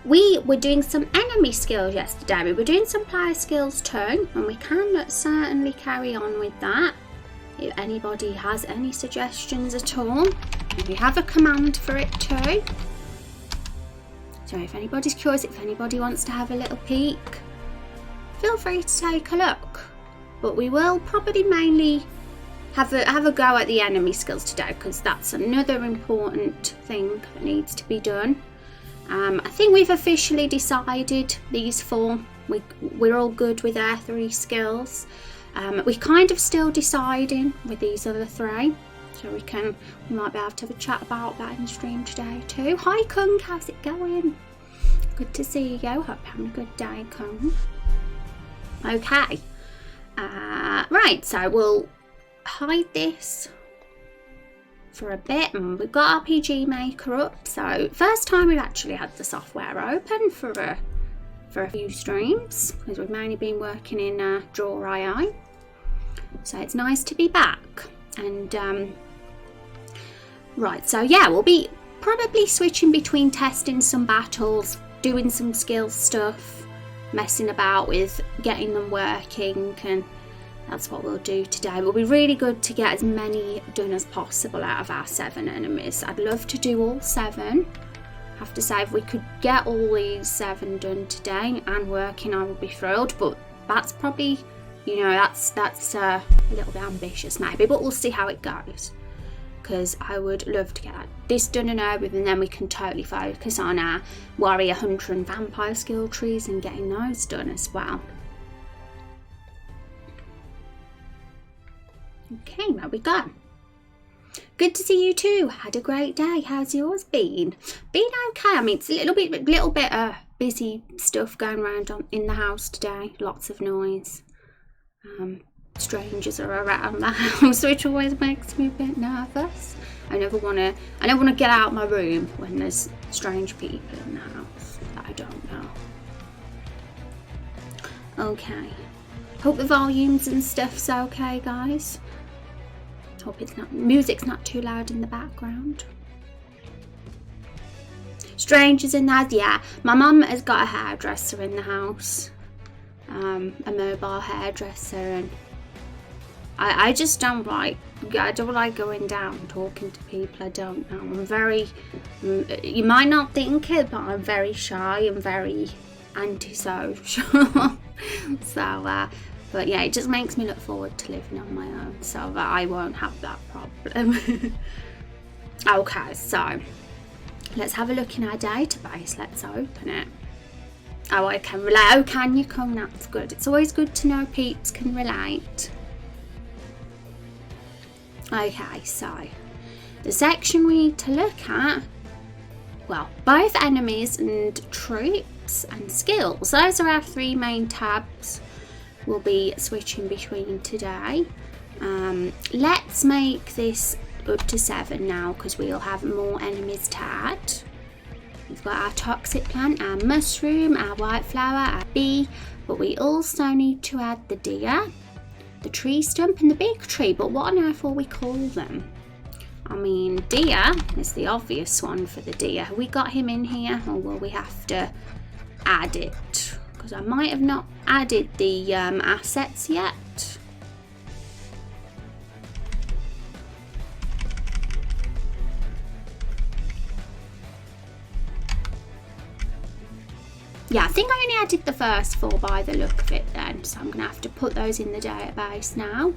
We were doing some enemy skills yesterday. We were doing some player skills too, and we can certainly carry on with that. If anybody has any suggestions at all, we have a command for it too. So if anybody's curious, if anybody wants to have a little peek, feel free to take a look. But we will probably mainly have a go at the enemy skills today, because that's another important thing that needs to be done. I think we've officially decided these 4. We're all good with our 3 skills. We're kind of still deciding with these other 3. So we might be able to have a chat about that in the stream today too. Hi Kung, how's it going? Good to see you. Hope you're having a good day, Kung. Okay. Right, so we'll hide this for a bit, and we've got our PG Maker up. So first time we've actually had the software open for a few streams, because we've mainly been working in Draw AI. So it's nice to be back. And right, so yeah, we'll be probably switching between testing some battles, doing some skills stuff, messing about with getting them working, and that's what we'll do today. It'll be really good to get as many done as possible out of our 7 enemies. I'd love to do all 7. I have to say, if we could get all these 7 done today and working, I would be thrilled, but that's probably, that's a little bit ambitious maybe, but we'll see how it goes, because I would love to get this done and over, and then we can totally focus on our warrior, hunter and vampire skill trees and getting those done as well. Okay, there we go. Good to see you too. Had a great day. How's yours been? Been okay. I mean, it's a little bit busy stuff going around in the house today. Lots of noise. Strangers are around the house, which always makes me a bit nervous. I never want to get out of my room when there's strange people in the house that I don't know. Okay. Hope the volumes and stuff's okay, guys. Hope music's not too loud in the background. Strangers in the house, yeah. My mum has got a hairdresser in the house, a mobile hairdresser, and I just don't like going down talking to people I don't know. I'm very, you might not think it, but I'm very shy and very antisocial. So but yeah, it just makes me look forward to living on my own, so that I won't have that problem. Okay, so let's have a look in our database. Let's open it. Oh, I can relate. Oh, can you come? That's good. It's always good to know peeps can relate. Okay, so the section we need to look at, well, both enemies and troops and skills. Those are our 3 main tabs we'll be switching between today. Let's make this up to 7 now, because we'll have more enemies to add. We've got our toxic plant, our mushroom, our white flower, our bee, but we also need to add the deer, the tree stump and the big tree. But what on earth will we call them? I mean, deer is the obvious one for the deer. Have we got him in here, or will we have to add it? Because I might have not added the assets yet. Yeah, I think I only added the first 4 by the look of it then, so I'm going to have to put those in the database now.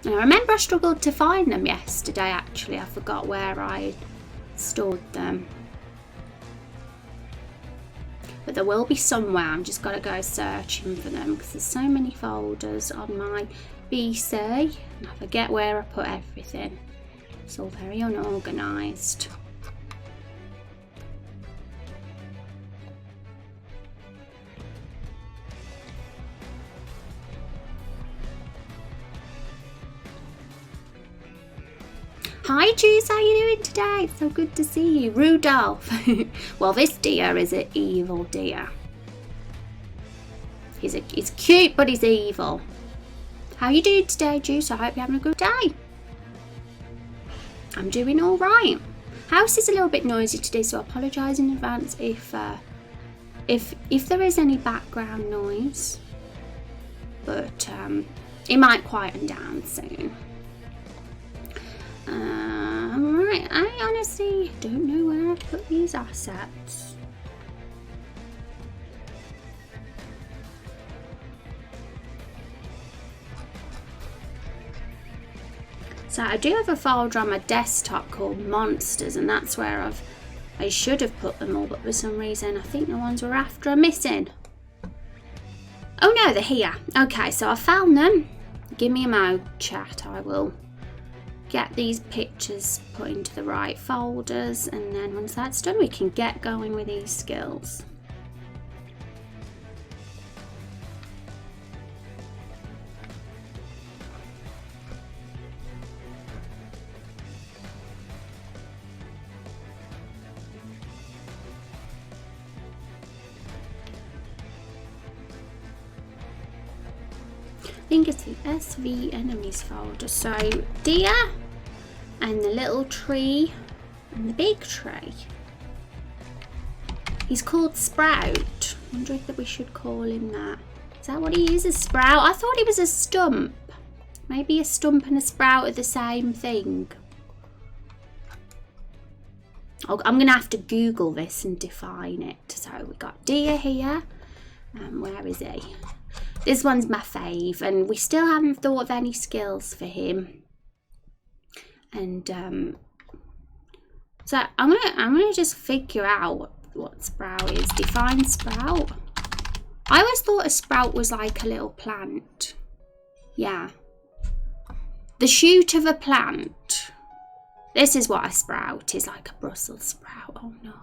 And I remember I struggled to find them yesterday, actually. I forgot where I stored them. But there will be somewhere. I'm just got to go searching for them, because there's so many folders on my BC and I forget where I put everything. It's all very unorganised. Hi Juice, how are you doing today? It's so good to see you. Rudolph. Well, this deer is an evil deer. He's cute, but he's evil. How are you doing today, Juice? I hope you're having a good day. I'm doing all right. House is a little bit noisy today, so I apologise in advance if there is any background noise, but it might quieten down soon. Right, I honestly don't know where I put these assets. So I do have a folder on my desktop called Monsters, and that's where I should have put them all, but for some reason I think the ones we're after are missing. Oh no, they're here. Okay, so I found them. Give me a mo, chat. I will get these pictures put into the right folders, and then once that's done we can get going with these skills. I think it's the SV enemies folder. So deer and the little tree and the big tree. He's called Sprout. I wonder if we should call him that. Is that what he is, a sprout? I thought he was a stump. Maybe a stump and a sprout are the same thing. I'm gonna have to Google this and define it. So we got deer here. Where is he? This one's my fave, and we still haven't thought of any skills for him. And so I'm gonna just figure out what sprout is. Define sprout. I always thought a sprout was like a little plant. Yeah. The shoot of a plant. This is what a sprout is, like a Brussels sprout. Oh no.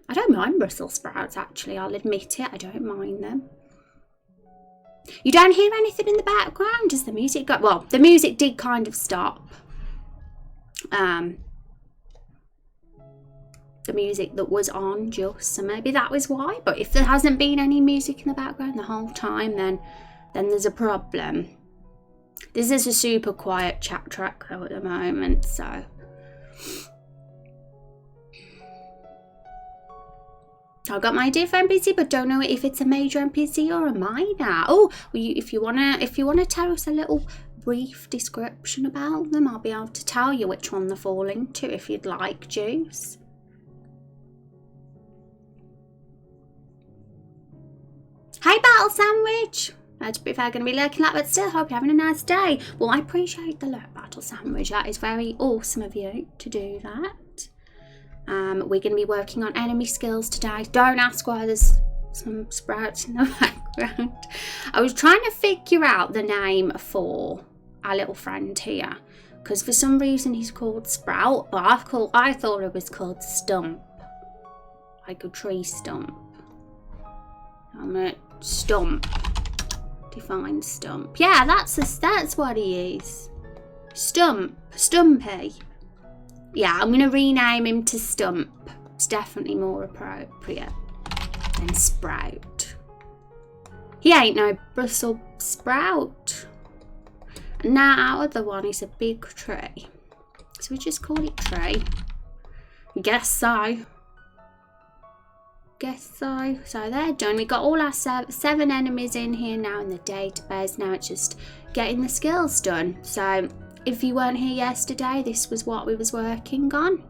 I don't mind Brussels sprouts, actually. I'll admit it. I don't mind them. You don't hear anything in the background? Does the music go? Well, the music did kind of stop. The music that was on just, so maybe that was why. But if there hasn't been any music in the background the whole time, then there's a problem. This is a super quiet chat track though at the moment, so. I've got my idea for NPC, but don't know if it's a major NPC or a minor. Oh, if you wanna tell us a little brief description about them, I'll be able to tell you which one they're falling to if you'd like, Juice. Hey, Battle Sandwich. To be fair, going to be lurking like, but still hope you're having a nice day. Well, I appreciate the lurk, Battle Sandwich. That is very awesome of you to do that. We're going to be working on enemy skills today. Don't ask why there's some sprouts in the background. I was trying to figure out the name for our little friend here, because for some reason he's called Sprout, but I thought it was called Stump, like a tree stump. I'm gonna stump. Define stump. Yeah, that's what he is. Stumpy. Yeah, I'm going to rename him to Stump. It's definitely more appropriate than Sprout. He ain't no Brussels sprout. And now our other one is a big tree. So we just call it tree. Guess so. So they're done. We got all our 7 enemies in here now in the database. Now it's just getting the skills done. So if you weren't here yesterday, this was what we was working on.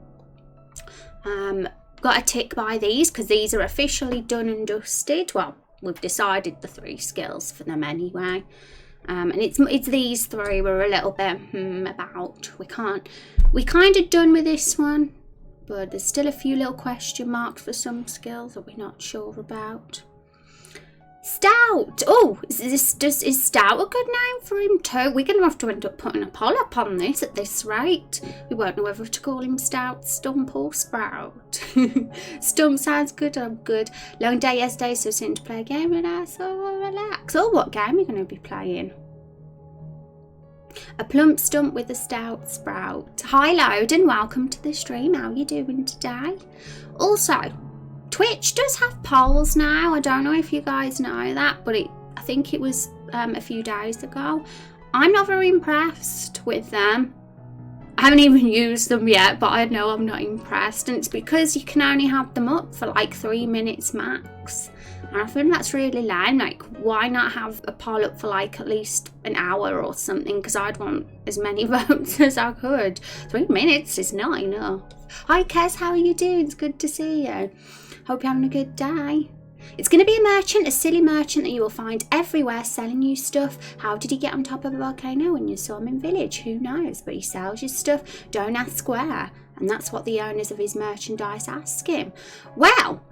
Got a tick by these because these are officially done and dusted. Well, we've decided the 3 skills for them anyway. And it's these 3 we're a little bit about. We kind of done with this one, but there's still a few little question marks for some skills that we're not sure about. Stout. Oh, is Stout a good name for him too? We're going to have to end up putting a poll up on this at this rate. We won't know whether to call him Stout, Stump or Sprout. Stump sounds good, I'm good. Long day yesterday, so soon to play a game with us, so relax. Oh, what game are you going to be playing? A plump stump with a stout sprout. Hi Loud and welcome to the stream. How are you doing today? Also, Twitch does have polls now. I don't know if you guys know that, but I think it was a few days ago. I'm not very impressed with them. haven't even used them yet, but I know I'm not impressed. And it's because you can only have them up for like 3 minutes max. And I think that's really lame. Like, why not have a poll up for like at least an hour or something? Because I'd want as many votes as I could. 3 minutes is not enough. Hi Kes, how are you doing? It's good to see you. Hope you're having a good day. It's going to be a merchant, a silly merchant that you will find everywhere selling you stuff. How did he get on top of a volcano when you saw him in village? Who knows? But he sells you stuff. Don't ask where. And that's what the owners of his merchandise ask him. Well,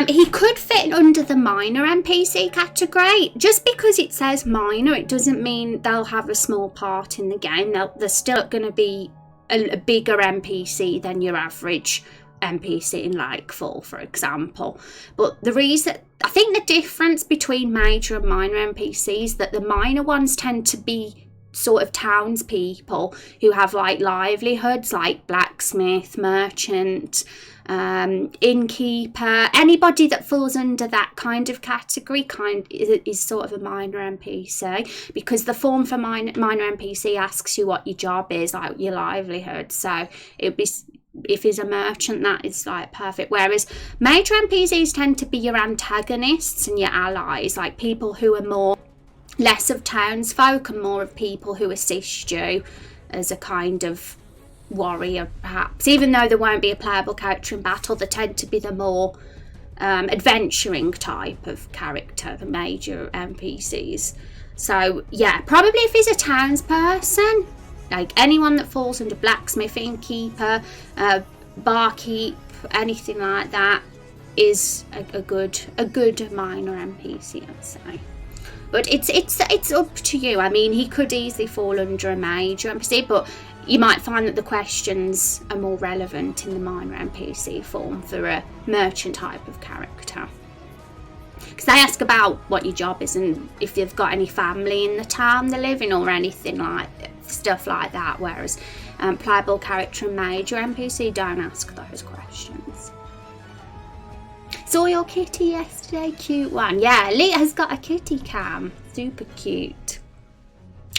he could fit under the minor NPC category. Just because it says minor, it doesn't mean they'll have a small part in the game. They're still going to be a bigger NPC than your average NPC in Lakefall, for example. But the reason, I think the difference between major and minor NPCs, that the minor ones tend to be sort of townspeople who have like livelihoods, like blacksmith, merchant, innkeeper. Anybody that falls under that kind of category is sort of a minor NPC, because the form for minor NPC asks you what your job is, like your livelihood. So it'd be, if he's a merchant, that is like perfect. Whereas major NPCs tend to be your antagonists and your allies, like people who are less of townsfolk and more of people who assist you as a kind of warrior, perhaps. Even though there won't be a playable character in battle, they tend to be the more adventuring type of character, the major NPCs. So yeah, probably if he's a townsperson, like anyone that falls under blacksmith, innkeeper, barkeep, anything like that, is a good minor NPC, I'd say. But it's up to you. I mean, he could easily fall under a major NPC, but you might find that the questions are more relevant in the minor NPC form for a merchant type of character. Because they ask about what your job is and if you've got any family in the town they live in or anything like stuff like that. Whereas playable character and major NPC don't ask those questions. Saw your kitty yesterday, cute one. Yeah, Lee has got a kitty cam, super cute.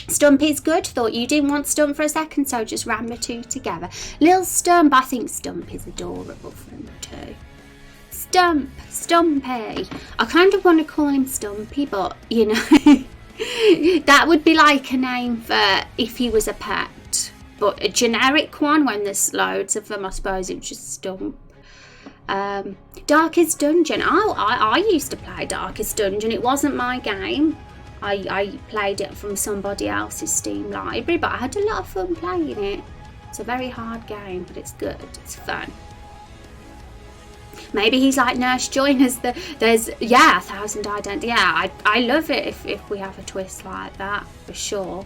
Stumpy's good. Thought you didn't want Stump for a second, so just ran the two together. Little Stump, I think Stump is adorable for him too. Stumpy. I kind of want to call him Stumpy, but you know, that would be like a name for if he was a pet. But a generic one, when there's loads of them, I suppose it's just Stump. Darkest Dungeon. Oh, I used to play Darkest Dungeon. It wasn't my game. I played it from somebody else's Steam library, but I had a lot of fun playing it. It's a very hard game, but it's good. It's fun. Maybe he's like Nurse Joy. There's 1,000 Identity. Yeah, I love it if we have a twist like that, for sure.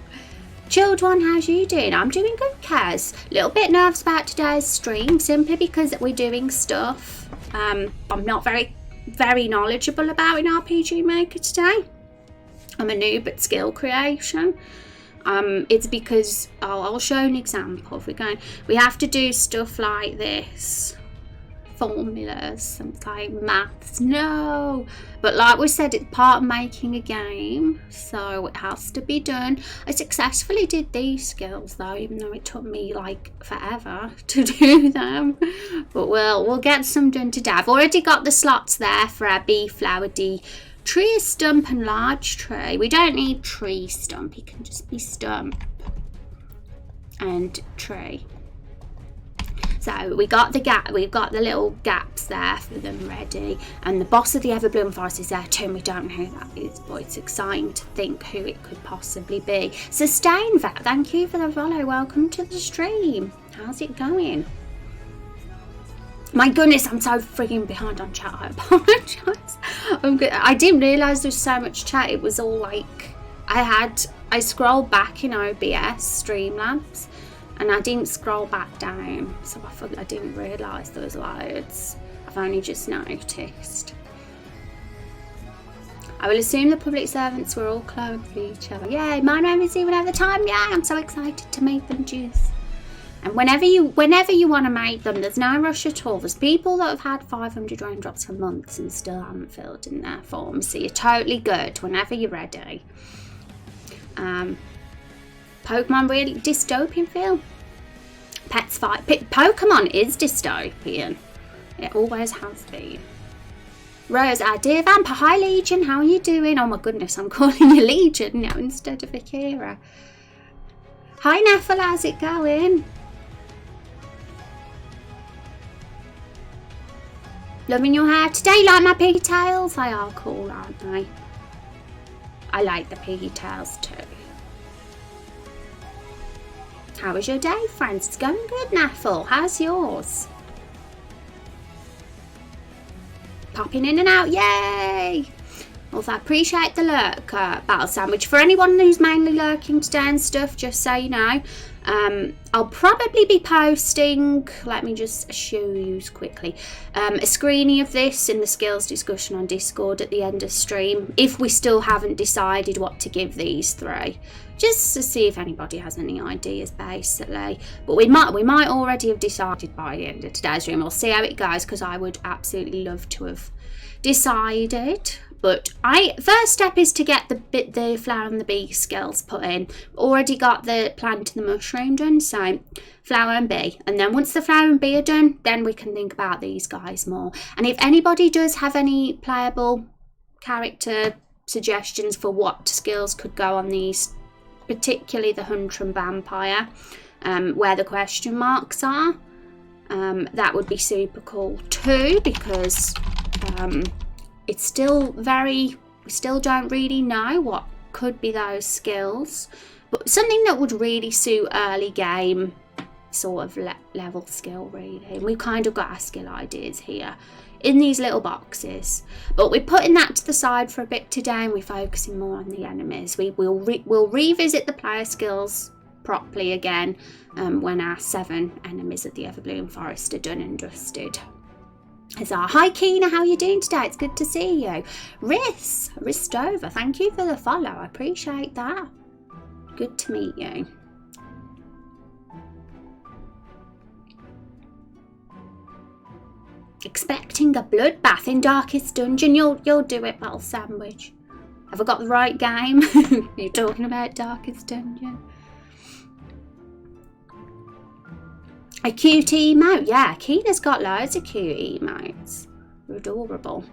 Chilled one, how's you doing? I'm doing good, Kaz. Little bit nervous about today's stream, simply because we're doing stuff I'm not very knowledgeable about in RPG Maker today. I'm a noob at skill creation. It's because I'll show an example. We have to do stuff like this. Formulas, something like maths, no, but like we said, it's part of making a game, so it has to be done. I successfully did these skills though, even though it took me like forever to do them, but we'll get some done today. I've already got the slots there for our bee, flower, D, tree, stump and large tree. We don't need tree stump, it can just be stump and tree. So we've got the little gaps there for them ready, and the boss of the Everbloom Forest is there too, and we don't know who that is, but it's exciting to think who it could possibly be. Sustain Vet, thank you for the follow, welcome to the stream. How's it going? My goodness, I'm so freaking behind on chat, I apologise. I didn't realise there's so much chat. It was all like, I scrolled back in OBS Streamlabs, and I didn't scroll back down, so I didn't realise there was loads. I've only just noticed. I will assume the public servants were all cloned for each other. Yay, my name is even at the time. Yeah, I'm so excited to make them juice. And whenever you want to make them, there's no rush at all. There's people that have had 500 raindrops for months and still haven't filled in their forms, so you're totally good whenever you're ready. Pokemon really dystopian feel. Pets fight. Pokemon is dystopian. It always has been. Rose, our dear vampire. Hi, Legion. How are you doing? Oh my goodness, I'm calling you Legion now instead of Akira. Hi, Neffel. How's it going? Loving your hair today. Like my pigtails? They are cool, aren't they? I like the pigtails too. How was your day, friends? It's going good, Neffel. How's yours? Popping in and out, yay! Also, I appreciate the lurk, Battle Sandwich. For anyone who's mainly lurking today and stuff, just so you know, I'll probably be posting, let me just show you quickly, a screening of this in the skills discussion on Discord at the end of stream, if we still haven't decided what to give these three. Just to see if anybody has any ideas, basically. But we might already have decided by the end of today's stream. We'll see how it goes, because I would absolutely love to have decided. But first step is to get the flower and the bee skills put in. Already got the plant and the mushroom done, so flower and bee. And then once the flower and bee are done, then we can think about these guys more. And if anybody does have any playable character suggestions for what skills could go on these, particularly the hunter and vampire, where the question marks are, that would be super cool too, because it's still we still don't really know what could be those skills, but something that would really suit early game sort of level skill, really. And we've kind of got our skill ideas here in these little boxes, but we're putting that to the side for a bit today, and we're focusing more on the enemies. We'll revisit the player skills properly again when our 7 enemies at the Everbloom Forest are done and dusted. Hi Keena, how are you doing today? It's good to see you. Ristover, thank you for the follow, I appreciate that. Good to meet you. Expecting a bloodbath in Darkest Dungeon. You'll do it, Battle Sandwich. Have I got the right game? You're talking about Darkest Dungeon. A cute emote. Yeah, Keena's got loads of cute emotes. They're adorable.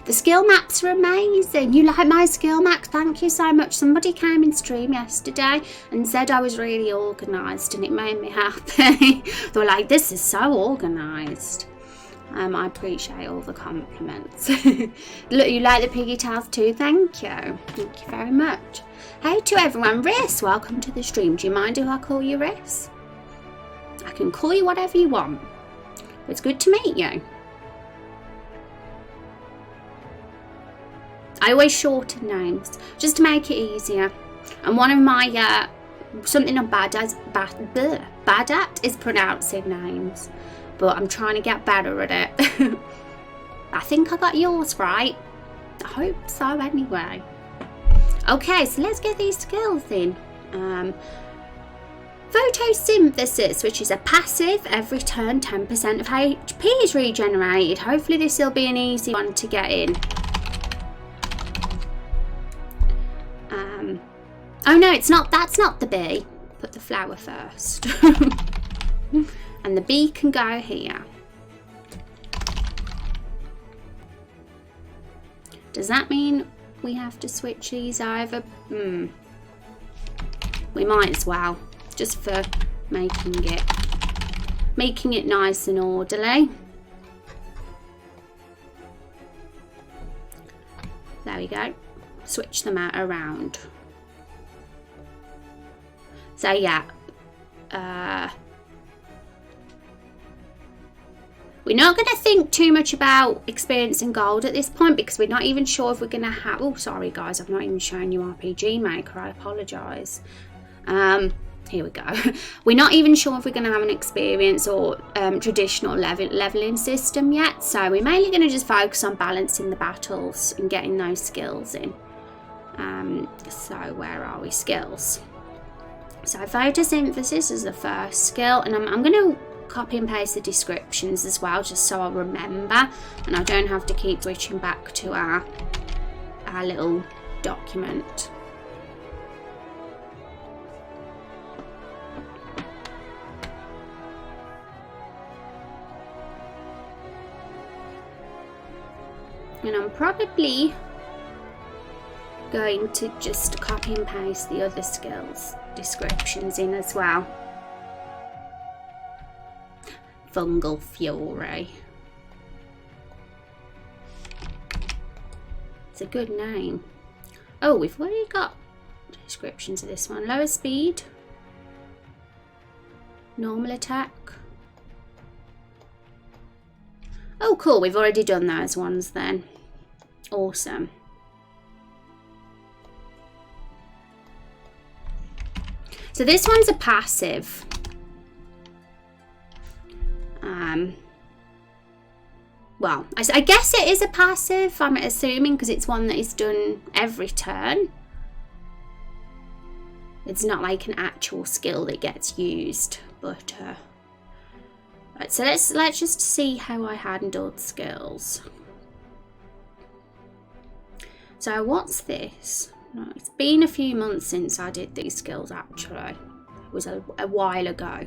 The skill maps are amazing. You like my skill maps? Thank you so much. Somebody came in stream yesterday and said I was really organised, and it made me happy. They were like, this is so organised. I appreciate all the compliments. Look, you like the piggy tails too? Thank you. Thank you very much. Hey to everyone. Riss, welcome to the stream. Do you mind if I call you Riss? I can call you whatever you want. It's good to meet you. I always shorten names just to make it easier. And one of my something I'm bad at is pronouncing names, but I'm trying to get better at it. I think I got yours right. I hope so anyway. Okay, so let's get these skills in. Photosynthesis, which is a passive. Every turn 10% of HP is regenerated. Hopefully this will be an easy one to get in. Oh no, it's not. That's not the bee. Put the flower first. And the bee can go here. Does that mean we have to switch these over? We might as well, just for making it nice and orderly. There we go. Switch them out around. So yeah, we're not going to think too much about experience and gold at this point, because we're not even sure if we're going to have... Oh, sorry guys, I've not even shown you RPG Maker. I apologise. Here we go. We're not even sure if we're going to have an experience or traditional leveling system yet. So we're mainly going to just focus on balancing the battles and getting those skills in. So where are we? Skills. So photosynthesis is the first skill, and I'm going to copy and paste the descriptions as well, just so I remember and I don't have to keep switching back to our little document. And I'm probably going to just copy and paste the other skills descriptions in as well. Fungal Fury. It's a good name. Oh, we've already got descriptions of this one. Lower speed. Normal attack. Oh, cool. We've already done those ones then. Awesome. So this one's a passive. Well, I guess it is a passive, I'm assuming, because it's one that is done every turn. It's not like an actual skill that gets used, but right, so let's just see how I handled skills. So what's this? No, it's been a few months since I did these skills actually. It was a while ago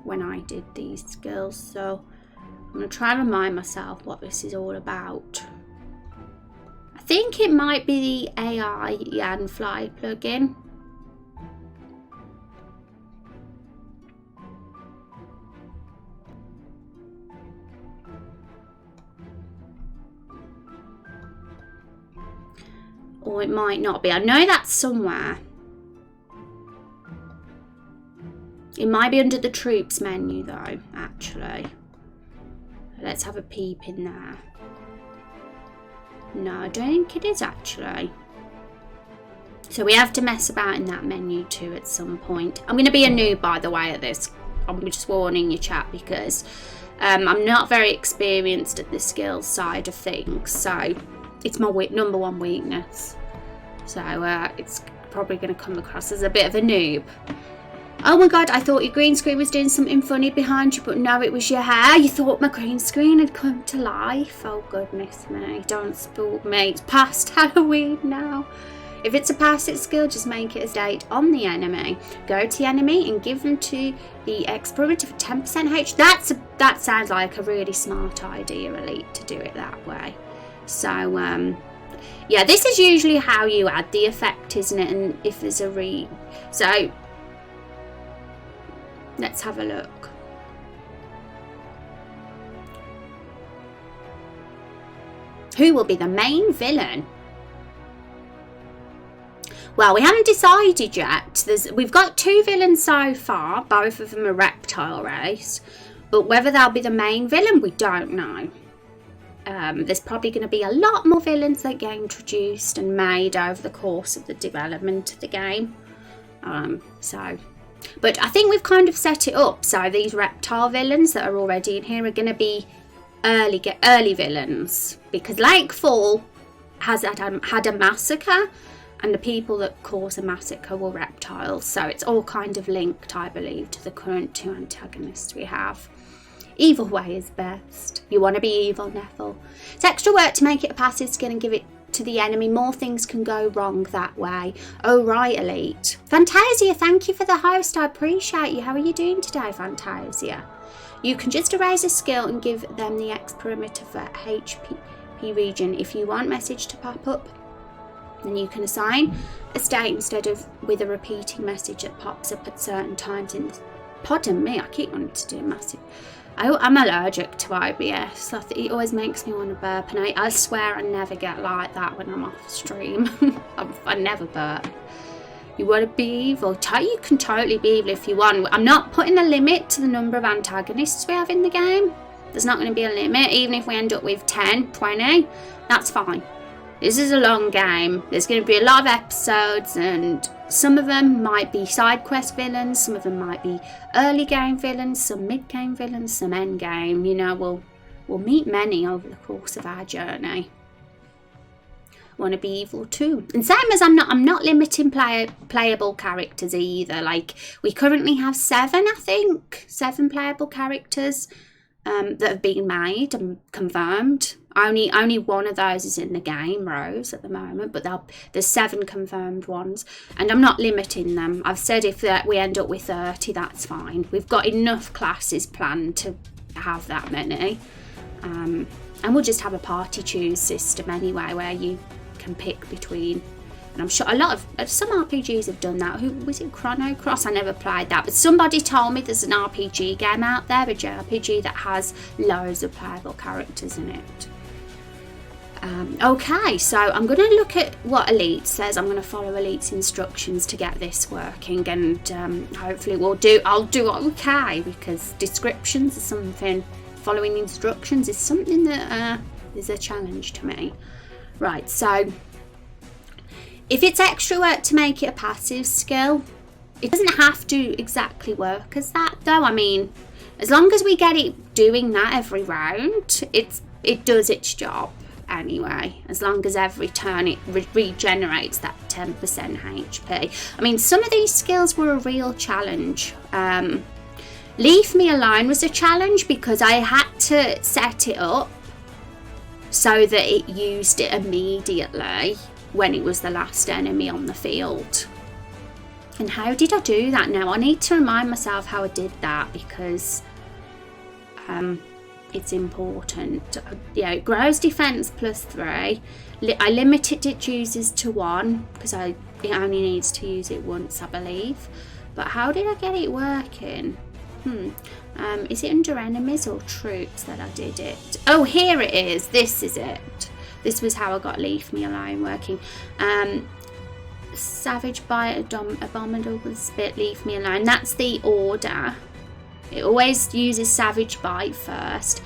when I did these skills, so I'm going to try and remind myself what this is all about. I think it might be the AI Yan Fly plugin. Or it might not be. I know that's somewhere. It might be under the troops menu though, actually. Let's have a peep in there. No, I don't think it is actually. So we have to mess about in that menu too at some point. I'm going to be a noob, by the way, at this. I'm just warning you, chat, because I'm not very experienced at the skills side of things. So it's my number one weakness. So it's probably going to come across as a bit of a noob. Oh my god, I thought your green screen was doing something funny behind you, but no, it was your hair. You thought my green screen had come to life. Oh goodness me, don't spook me. It's past Halloween now. If it's a passive skill, just make it as date on the enemy. Go to the enemy and give them to the experiment for 10% H. That sounds like a really smart idea, Elite, to do it that way. So, yeah, this is usually how you add the effect, isn't it? And if there's a So, let's have a look. Who will be the main villain? Well, we haven't decided yet. We've got 2 villains so far. Both of them are reptile race. But whether they'll be the main villain, we don't know. There's probably going to be a lot more villains that get introduced and made over the course of the development of the game. But I think we've kind of set it up so these reptile villains that are already in here are going to be early villains, because Lakefall has had a massacre, and the people that cause a massacre were reptiles, so it's all kind of linked, I believe, to the current 2 antagonists we have. Evil way is best. You want to be evil, Neville. It's extra work to make it a passive skill and give it to the enemy. More things can go wrong that way. Oh right, Elite. Fantasia, thank you for the host. I appreciate you. How are you doing today, Fantasia? You can just erase a skill and give them the X perimeter for HP region. If you want message to pop up, then you can assign a state instead of with a repeating message that pops up at certain times in this. Pardon me, I keep wanting to do massive. I'm allergic to IBS. It always makes me want to burp, and I swear I never get like that when I'm off stream. I never burp. You want to be evil? You can totally be evil if you want. I'm not putting a limit to the number of antagonists we have in the game. There's not going to be a limit. Even if we end up with 10, 20, that's fine. This is a long game. There's going to be a lot of episodes, and some of them might be side quest villains, some of them might be early game villains, some mid game villains, some end game. You know, we'll meet many over the course of our journey. Want to be evil too, and same as I'm not limiting playable characters either. Like, we currently have 7, I think, 7 playable characters that have been made and confirmed. Only one of those is in the game, Rose, at the moment, but there's 7 confirmed ones, and I'm not limiting them. I've said if we end up with 30, that's fine. We've got enough classes planned to have that many. And we'll just have a party choose system anyway, where you can pick between, and I'm sure some RPGs have done that. Who was it? Chrono Cross? I never played that, but somebody told me there's an RPG game out there, a JRPG that has loads of playable characters in it. Okay, so I'm going to look at what Elite says. I'm going to follow Elite's instructions to get this working, and hopefully I'll do okay, because descriptions are something, following instructions is something that is a challenge to me. Right, so if it's extra work to make it a passive skill, it doesn't have to exactly work as that though. I mean, as long as we get it doing that every round, it does its job anyway, as long as every turn it regenerates that 10% HP. I mean, some of these skills were a real challenge. Leave Me Alone was a challenge because I had to set it up so that it used it immediately when it was the last enemy on the field. And how did I do that now? I need to remind myself how I did that, because it's important. Yeah, it grows defense +3. I limited its uses to 1 because it only needs to use it once, I believe. But how did I get it working? Is it under enemies or troops that I did it? Oh, here it is. This is it. This was how I got Leave Me Alone working. Savage Bite, Abominable Spit, Leave Me Alone. That's the order. It always uses Savage Bite first.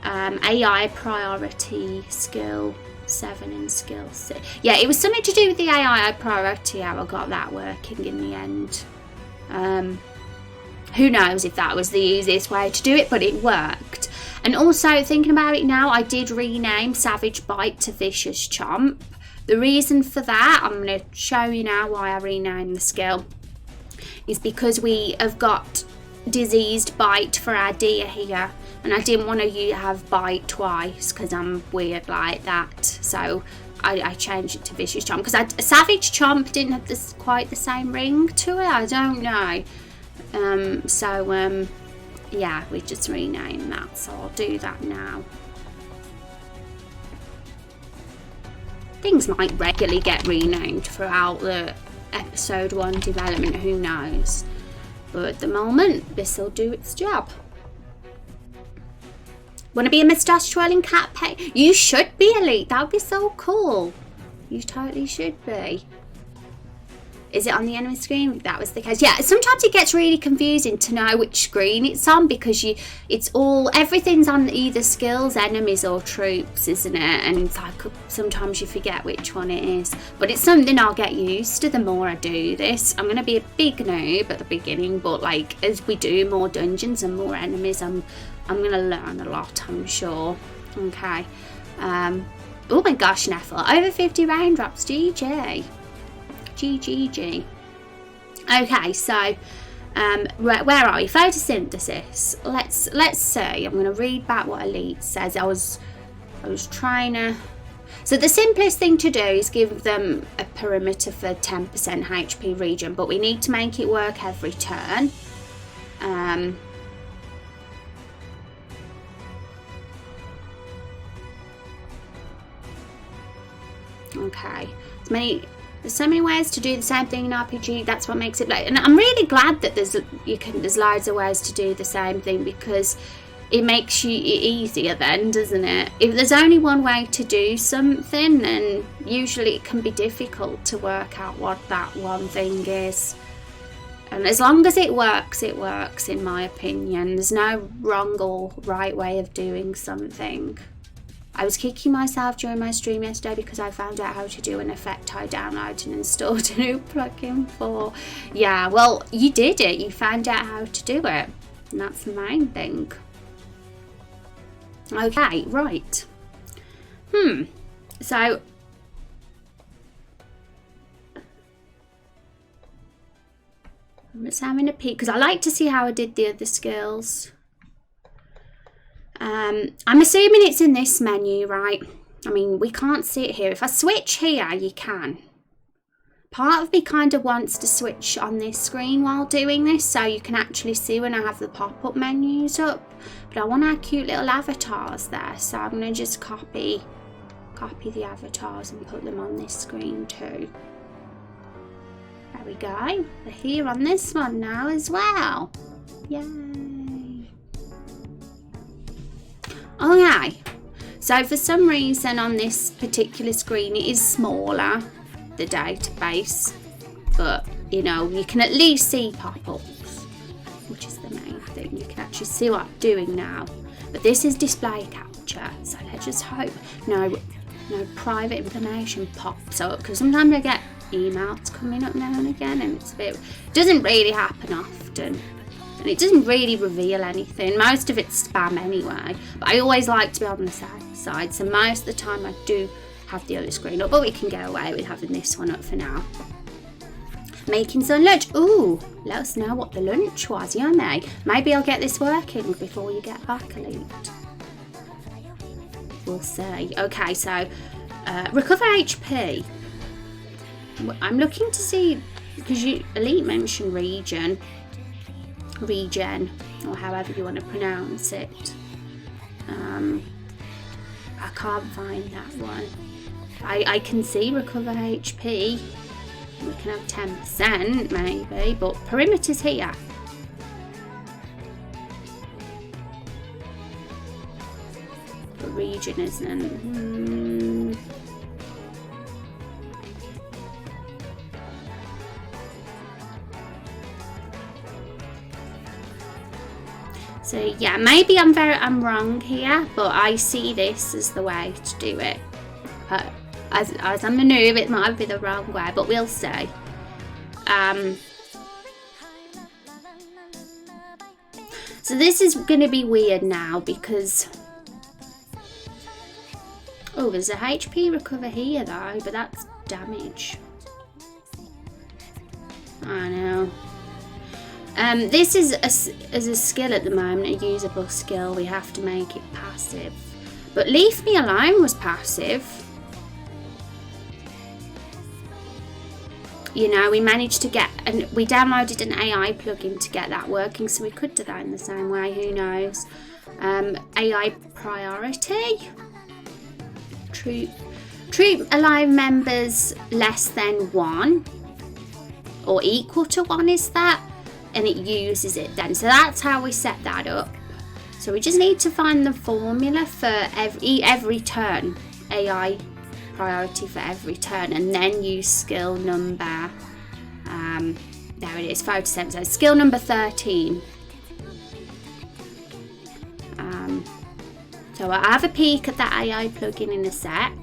AI priority, skill 7 and skill 6. Yeah, it was something to do with the AI priority, how I got that working in the end. Who knows if that was the easiest way to do it, but it worked. And also, thinking about it now, I did rename Savage Bite to Vicious Chomp. The reason for that, I'm going to show you now why I renamed the skill, is because we have got Diseased Bite for our deer here, and I didn't want to have Bite twice because I'm weird like that. So I changed it to Vicious Chomp, because Savage Chomp didn't have quite the same ring to it. I don't know. Yeah, we just renamed that, so I'll do that now. Things might regularly get renamed throughout the episode 1 development, who knows, but at the moment this will do its job. Want to be a moustache twirling cat pet? You should be, Elite. That would be so cool. You totally should be. Is it on the enemy screen? That was the case. Yeah, sometimes it gets really confusing to know which screen it's on, because everything's on either skills, enemies or troops, isn't it? And it's like sometimes you forget which one it is. But it's something I'll get used to the more I do this. I'm going to be a big noob at the beginning, but like as we do more dungeons and more enemies, I'm going to learn a lot, I'm sure. Okay. Oh my gosh, Neffel. Over 50 raindrops. GG. GGG. Okay, so where are we? Photosynthesis. Let's see. I'm going to read back what Elite says. I was trying to. So the simplest thing to do is give them a perimeter for 10% HP regen, but we need to make it work every turn. Okay. There's so many ways to do the same thing in RPG. That's what makes it and I'm really glad that there's loads of ways to do the same thing, because it makes it easier then, doesn't it? If there's only one way to do something, then usually it can be difficult to work out what that one thing is. And as long as it works, in my opinion. There's no wrong or right way of doing something. I was kicking myself during my stream yesterday because I found out how to do an effect I downloaded and installed a new plugin for. Yeah, well, you did it. You found out how to do it. And that's the main thing. Okay, right. So I'm just having a peek because I like to see how I did the other skills. I'm assuming it's in this menu, right? I mean, we can't see it here. If I switch here, you can. Part of me kind of wants to switch on this screen while doing this so you can actually see when I have the pop-up menus up, but I want our cute little avatars there, so I'm going to just copy the avatars and put them on this screen too. There we go. They're here on this one now as well. Yay. Okay, so for some reason on this particular screen it is smaller, the database, but you know, you can at least see pop-ups, which is the main thing. You can actually see what I'm doing now, but this is display capture, so let's just hope no private information pops up, because sometimes I get emails coming up now and again and it doesn't really happen often, and it doesn't really reveal anything. Most of it's spam anyway, but I always like to be on the safe side, so most of the time I do have the other screen up, but we can get away with having this one up for now. Making some lunch. Ooh, let us know what the lunch was, yummy. Maybe I'll get this working before you get back, Elite. We'll see. Okay, so recover HP. I'm looking to see, because Elite mentioned regen, or however you want to pronounce it. I can't find that one. I can see recover HP. We can have 10% maybe, but perimeter's here. But region isn't. So yeah, maybe I'm wrong here, but I see this as the way to do it. As I'm a noob, it might be the wrong way, but we'll see. So this is going to be weird now because... Oh, there's a HP recover here though, but that's damage. I know. This is a skill at the moment, a usable skill. We have to make it passive. But Leave Me Alone was passive. You know, we managed to get, and we downloaded an AI plugin to get that working, so we could do that in the same way, who knows. AI priority. Troop alive members less than 1 or equal to 1 is that, and it uses it then. So that's how we set that up. So we just need to find the formula for every turn, AI priority for every turn, and then use skill number, there it is, 5%, so skill number 13. So I'll have a peek at that AI plugin in a sec.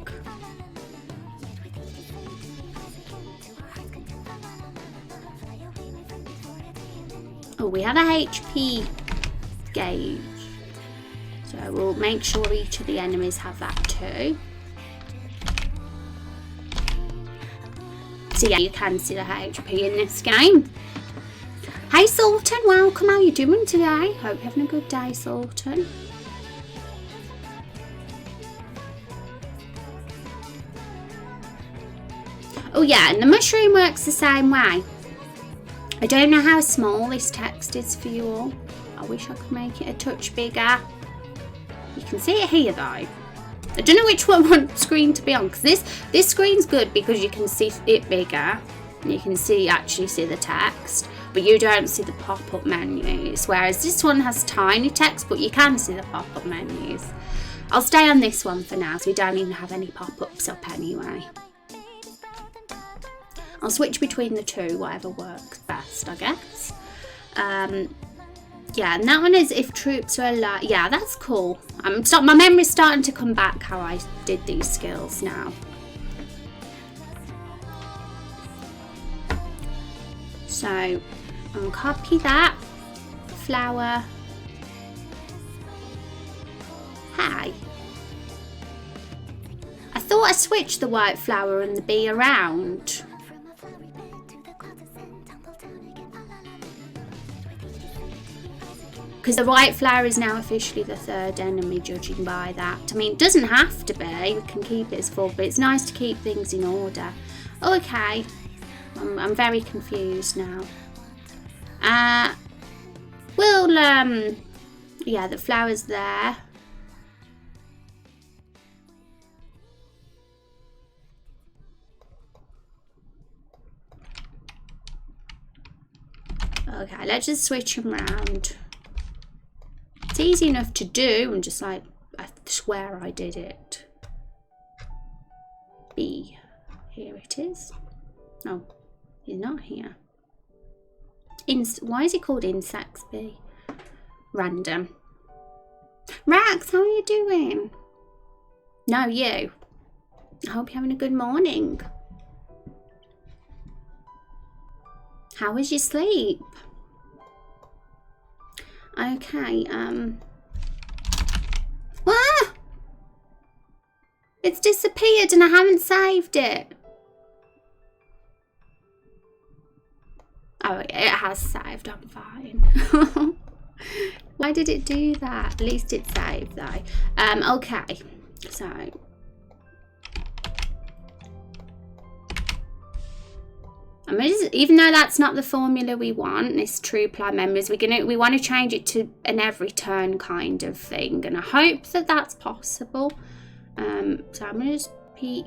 Oh, we have a HP gauge, so we'll make sure each of the enemies have that too. So yeah, you can see the HP in this game. Hey Sultan, welcome. How are you doing today? Hope you're having a good day, Sultan. Oh yeah, and the mushroom works the same way. I don't know how small this text is for you all. I wish I could make it a touch bigger. You can see it here though. I don't know which one screen to be on, because this screen's good because you can see it bigger and you can actually see the text, but you don't see the pop-up menus, whereas this one has tiny text but you can see the pop-up menus. I'll stay on this one for now, so we don't even have any pop-ups up anyway. I'll switch between the two, whatever works best, I guess. Yeah, and that one is if troops are alive. Yeah, that's cool. My memory's starting to come back how I did these skills now. So I'll copy that. Flower. Hi. I thought I switched the white flower and the bee around. Because the white flower is now officially the third enemy, judging by that. I mean, it doesn't have to be. We can keep it as 4, but it's nice to keep things in order. Okay. I'm very confused now. Yeah, the flower's there. Okay, let's just switch them around. It's easy enough to do. I'm just like, I swear I did it. B. Here it is. Oh, he's not here. Why is it called Insects B? Random. Rax, how are you doing? No, you. I hope you're having a good morning. How was your sleep? Okay, ah! It's disappeared and I haven't saved it. Oh, it has saved, I'm fine. Why did it do that? At least it saved though. Okay, so even though that's not the formula we want, this true ply members, we want to change it to an every turn kind of thing, and I hope that that's possible. So I'm gonna just peek.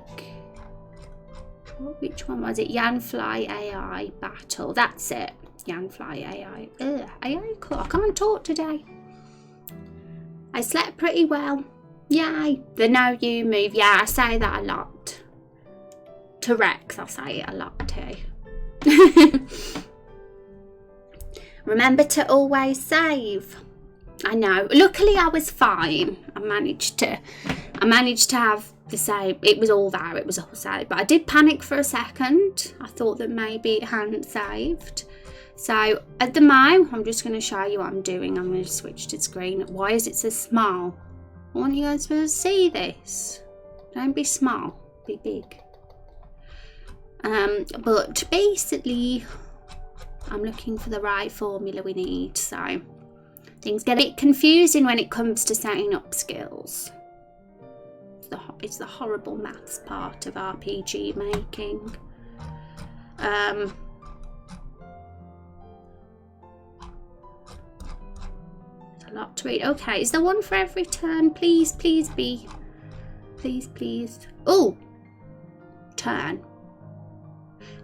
Which one was it? Yanfly AI battle. That's it. Yanfly AI. AI cool. I can't talk today. I slept pretty well. Yay. The no you move. Yeah, I say that a lot. To Rex, I say it a lot too. Remember to always save. I know. Luckily I was fine. I managed to have the save. It was all there. It was all saved. But I did panic for a second. I thought that maybe it hadn't saved. So at the moment, I'm just going to show you what I'm doing. I'm going to switch to screen. Why is it so small? I want you guys to see this. Don't be small. Be big. But basically, I'm looking for the right formula we need. So things get a bit confusing when it comes to setting up skills. It's the horrible maths part of RPG making. There's a lot to read. Okay, is there one for every turn? Please, please be. Please, please. Oh, turn.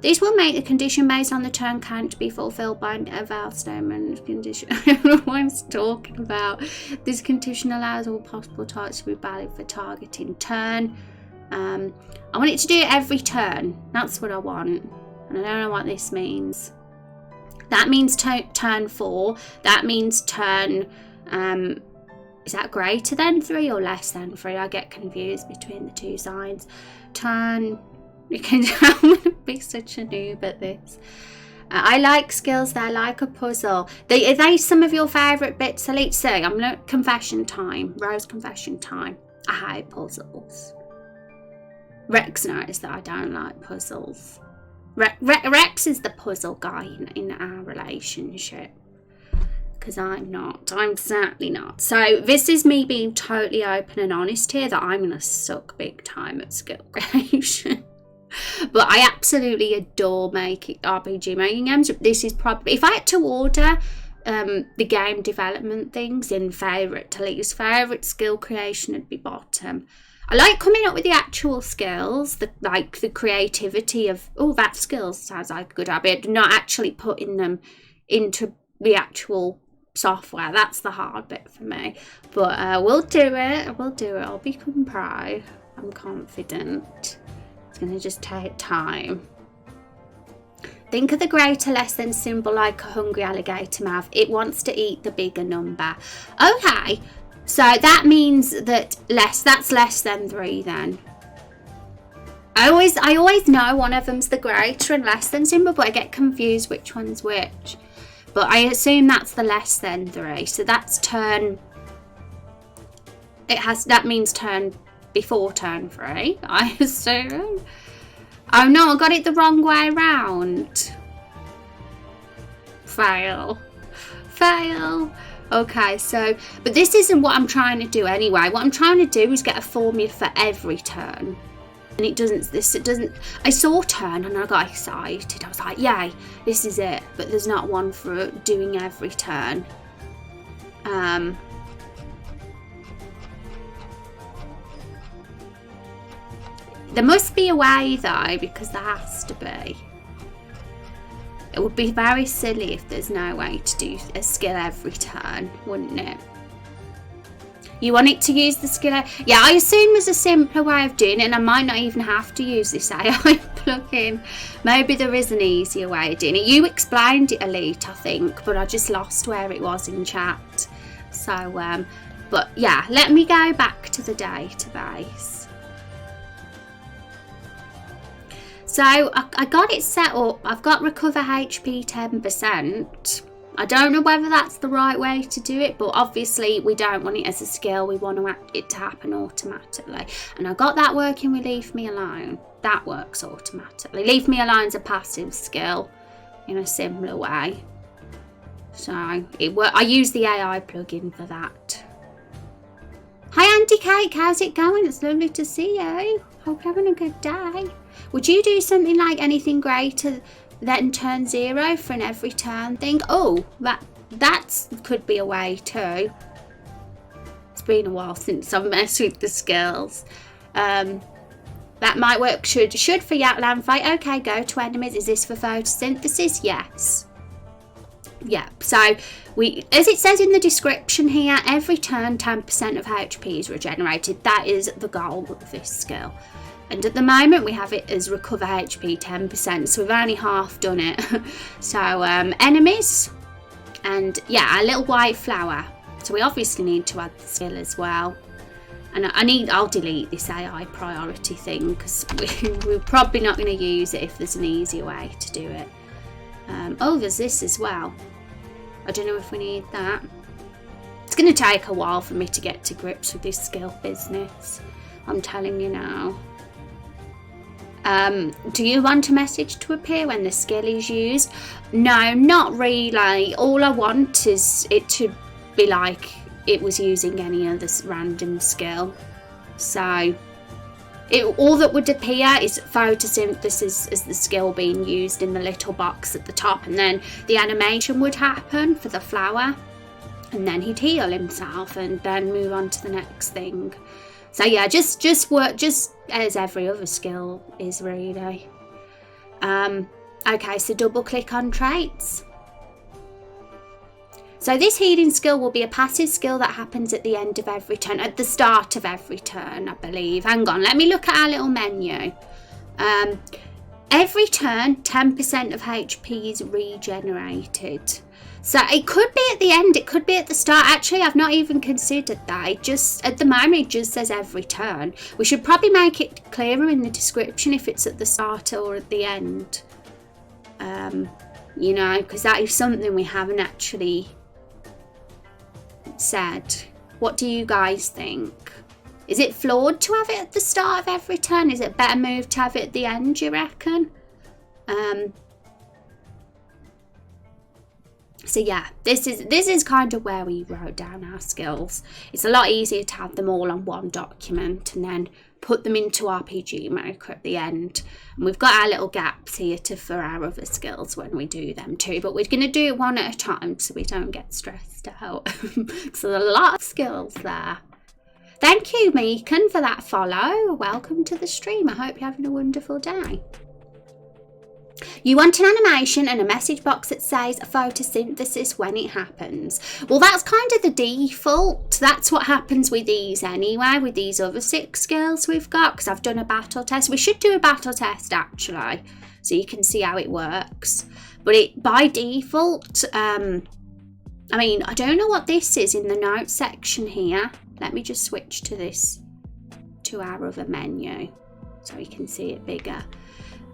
This will make the condition based on the turn count to be fulfilled by a Valstone and condition. I don't know what I'm talking about. This condition allows all possible targets to be valid for targeting turn. I want it to do it every turn. That's what I want. And I don't know what this means. That means turn 4. That means turn... is that greater than 3 or less than 3? I get confused between the two signs. Turn... I'm going to be such a noob at this. I like skills. They're like a puzzle. Are they some of your favourite bits? So let's see. I'm not confession time. Rose confession time. I hate puzzles. Rex knows that I don't like puzzles. Rex is the puzzle guy in our relationship. Because I'm not. I'm certainly not. So this is me being totally open and honest here that I'm going to suck big time at skill creation. But I absolutely adore making RPG making games. This is probably, if I had to order the game development things in favourite to least favourite, skill creation would be bottom. I like coming up with the actual skills, the creativity of, oh, that skill sounds like a good idea, not actually putting them into the actual software. That's the hard bit for me. But we'll do it. I'll become pro. I'm confident. It's going to just take time. Think of the greater less than symbol like a hungry alligator mouth. It wants to eat the bigger number. Okay, so that means that that's less than 3 then. I always know one of them's the greater and less than symbol, but I get confused which one's which. But I assume that's the less than 3. So that's turn. That means turn before turn 3, I assume. Oh no, I got it the wrong way around. Fail. Okay, so, but this isn't what I'm trying to do anyway. What I'm trying to do is get a formula for every turn. And it doesn't, I saw turn and I got excited. I was like, yay, this is it. But there's not one for doing every turn. There must be a way though, because there has to be. It would be very silly if there's no way to do a skill every turn, wouldn't it? You want it to use the skill? Yeah, I assume there's a simpler way of doing it, and I might not even have to use this AI plugin. Maybe there is an easier way of doing it. You explained it, Elite, I think, but I just lost where it was in chat. So, but yeah, let me go back to the database. So I got it set up. I've got recover HP 10%. I don't know whether that's the right way to do it, but obviously we don't want it as a skill. We want it to happen automatically. And I got that working with Leave Me Alone. That works automatically. Leave Me Alone's a passive skill in a similar way. So I use the AI plugin for that. Hi Auntie Cake, how's it going? It's lovely to see you. Hope you're having a good day. Would you do something like anything greater than turn 0 for an every turn thing? Oh, that could be a way too. It's been a while since I've messed with the skills. That might work. Should for Yatlan fight. Okay, go to enemies. Is this for photosynthesis? Yes. Yeah, so as it says in the description here, every turn 10% of HP is regenerated. That is the goal of this skill. And at the moment we have it as recover HP 10%, so we've only half done it. So enemies, and yeah, a little white flower. So we obviously need to add the skill as well. And I'll delete this AI priority thing, because we're probably not going to use it if there's an easier way to do it. Oh, there's this as well. I don't know if we need that. It's going to take a while for me to get to grips with this skill business, I'm telling you now. Do you want a message to appear when the skill is used? No, not really. All I want is it to be like it was using any other random skill. So all that would appear is photosynthesis as the skill being used in the little box at the top, and then the animation would happen for the flower, and then he'd heal himself and then move on to the next thing. So yeah, just work just as every other skill is really. Okay, so double click on traits. So this healing skill will be a passive skill that happens at the end of every turn, at the start of every turn, I believe. Hang on, let me look at our little menu. Every turn, 10% of HP is regenerated. So it could be at the end, it could be at the start. Actually, I've not even considered that. It just, at the moment, it just says every turn. We should probably make it clearer in the description if it's at the start or at the end. You know, because that is something we haven't actually said. What do you guys think? Is it flawed to have it at the start of every turn? Is it better move to have it at the end, you reckon? So yeah, this is kind of where we wrote down our skills. It's a lot easier to have them all on one document and then put them into RPG Maker at the end. And we've got our little gaps here for our other skills when we do them too. But we're going to do it one at a time so we don't get stressed out. So there's a lot of skills there. Thank you, Meekan, for that follow. Welcome to the stream. I hope you're having a wonderful day. You want an animation and a message box that says photosynthesis when it happens. Well, that's kind of the default. That's what happens with these anyway, with these other 6 skills we've got, because I've done a battle test. We should do a battle test actually, so you can see how it works. But by default, I mean, I don't know what this is in the notes section here. Let me just switch to this, to our other menu, so we can see it bigger.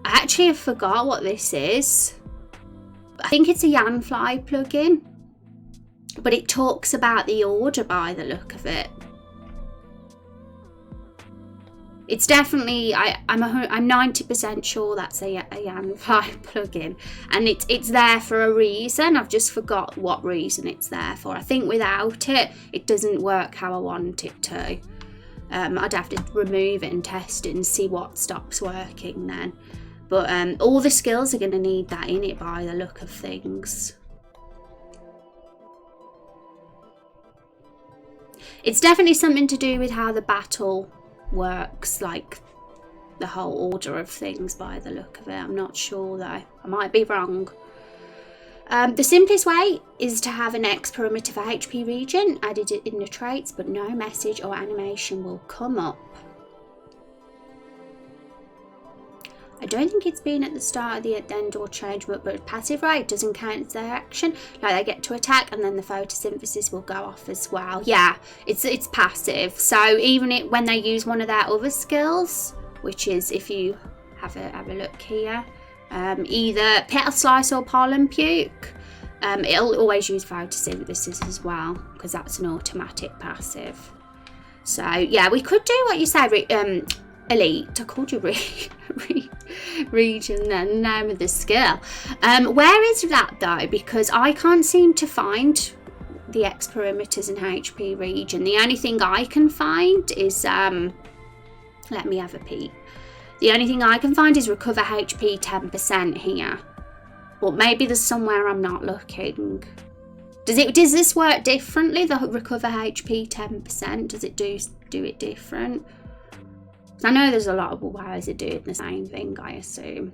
I actually forgot what this is. I think it's a Yanfly plugin, but it talks about the order by the look of it. It's definitely, I'm 90% sure that's a Yanfly plugin, and it's there for a reason. I've just forgot what reason it's there for. I think without it, it doesn't work how I want it to. I'd have to remove it and test it and see what stops working then. But all the skills are going to need that in it by the look of things. It's definitely something to do with how the battle works, like the whole order of things by the look of it. I'm not sure though. I might be wrong. The simplest way is to have an X perimeter for HP region added in the traits, but no message or animation will come up. I don't think it's been at the start of the end or change, but passive rate doesn't count as their action. Like they get to attack and then the photosynthesis will go off as well. Yeah, it's passive. So even when they use one of their other skills, which is, if you have a look here, either petal slice or pollen puke, it'll always use photosynthesis as well, because that's an automatic passive. So yeah, we could do what you say, elite. I called you region then, name of the skill. Where is that though? Because I can't seem to find the X perimeters and HP region. The only thing I can find is let me have a peek. The only thing I can find is recover HP 10% here. But maybe there's somewhere I'm not looking. Does this work differently, the recover HP 10%? Does it do it different? I know there's a lot of ways of doing the same thing, I assume.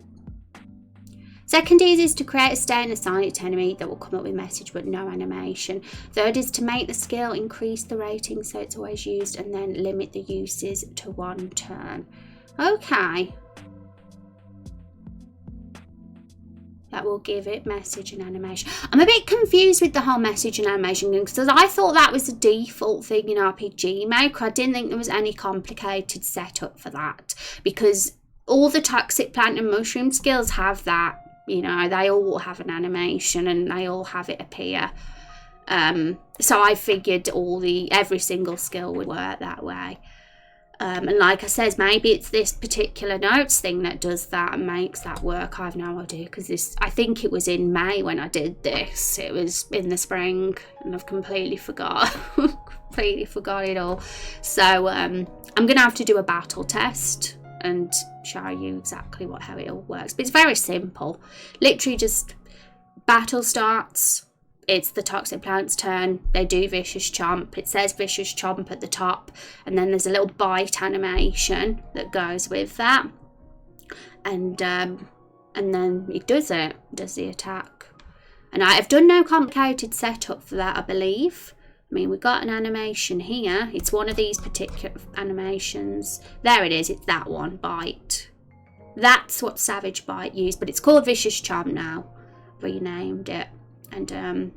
Second is to create a state and assign it to enemy that will come up with message but no animation. Third is to make the skill increase the rating so it's always used, and then limit the uses to 1 turn. Okay. That will give it message and animation. I'm a bit confused with the whole message and animation thing, because I thought that was the default thing in RPG Maker. I didn't think there was any complicated setup for that, because all the toxic plant and mushroom skills have that. You know, they all have an animation and they all have it appear. So I figured every single skill would work that way. And like I said, maybe it's this particular notes thing that does that and makes that work. I have no idea, because I think it was in May when I did this. It was in the spring and I've completely forgot. Completely forgot it all. So I'm going to have to do a battle test and show you exactly how it all works. But it's very simple. Literally just battle starts. It's the toxic plant's turn. They do vicious chomp. It says vicious chomp at the top, and then there's a little bite animation that goes with that, and then it does the attack. And I've done no complicated setup for that, I believe. I mean, we've got an animation here. It's one of these particular animations. There it is. It's that one, bite. That's what Savage Bite used, but it's called vicious chomp now. Renamed it. And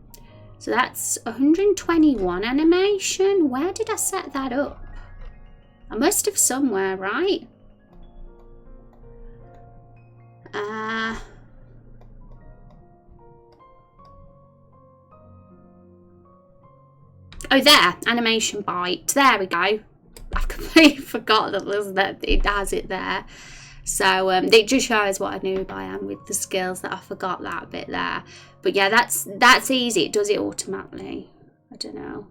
so that's 121 animation. Where did I set that up? I must have somewhere, right? Oh, there, animation bite. There we go. I've completely forgot that it has it there. So it just shows what I knew I am with the skills, that I forgot that bit there. But yeah, that's easy. It does it automatically. I don't know.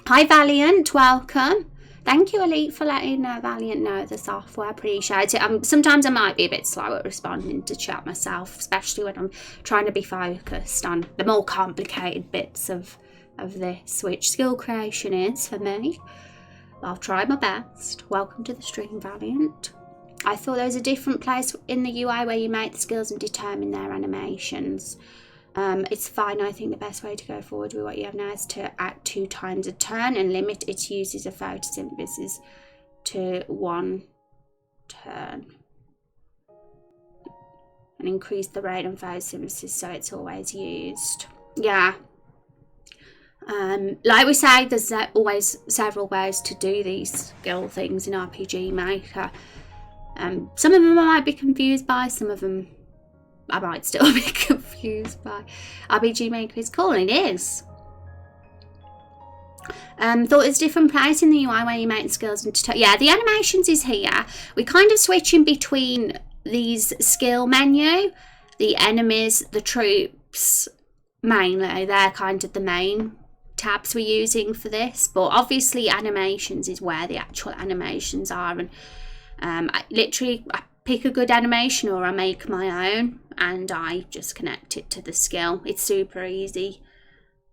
Hi Valiant, welcome. Thank you, Elite, for letting Valiant know the software. Appreciate it. Sometimes I might be a bit slow at responding to chat myself, especially when I'm trying to be focused on the more complicated bits of this, which skill creation is for me. I'll try my best. Welcome to the stream, Valiant. I thought there was a different place in the UI where you make the skills and determine their animations. It's fine. I think the best way to go forward with what you have now is to act 2 times a turn and limit its uses of photosynthesis to 1 turn. And increase the rate of photosynthesis so it's always used. Yeah. Like we say, there's always several ways to do these skill things in RPG Maker. Some of them I might be confused by, some of them I might still be confused by. RPG Maker is cool, it is. Thought there's a different place in the UI where you make the skills and yeah, the animations is here. We kind of switch in between these skill menu, the enemies, the troops, mainly. They're kind of the main tabs we're using for this, but obviously animations is where the actual animations are, and I pick a good animation or I make my own and I just connect it to the skill. It's super easy,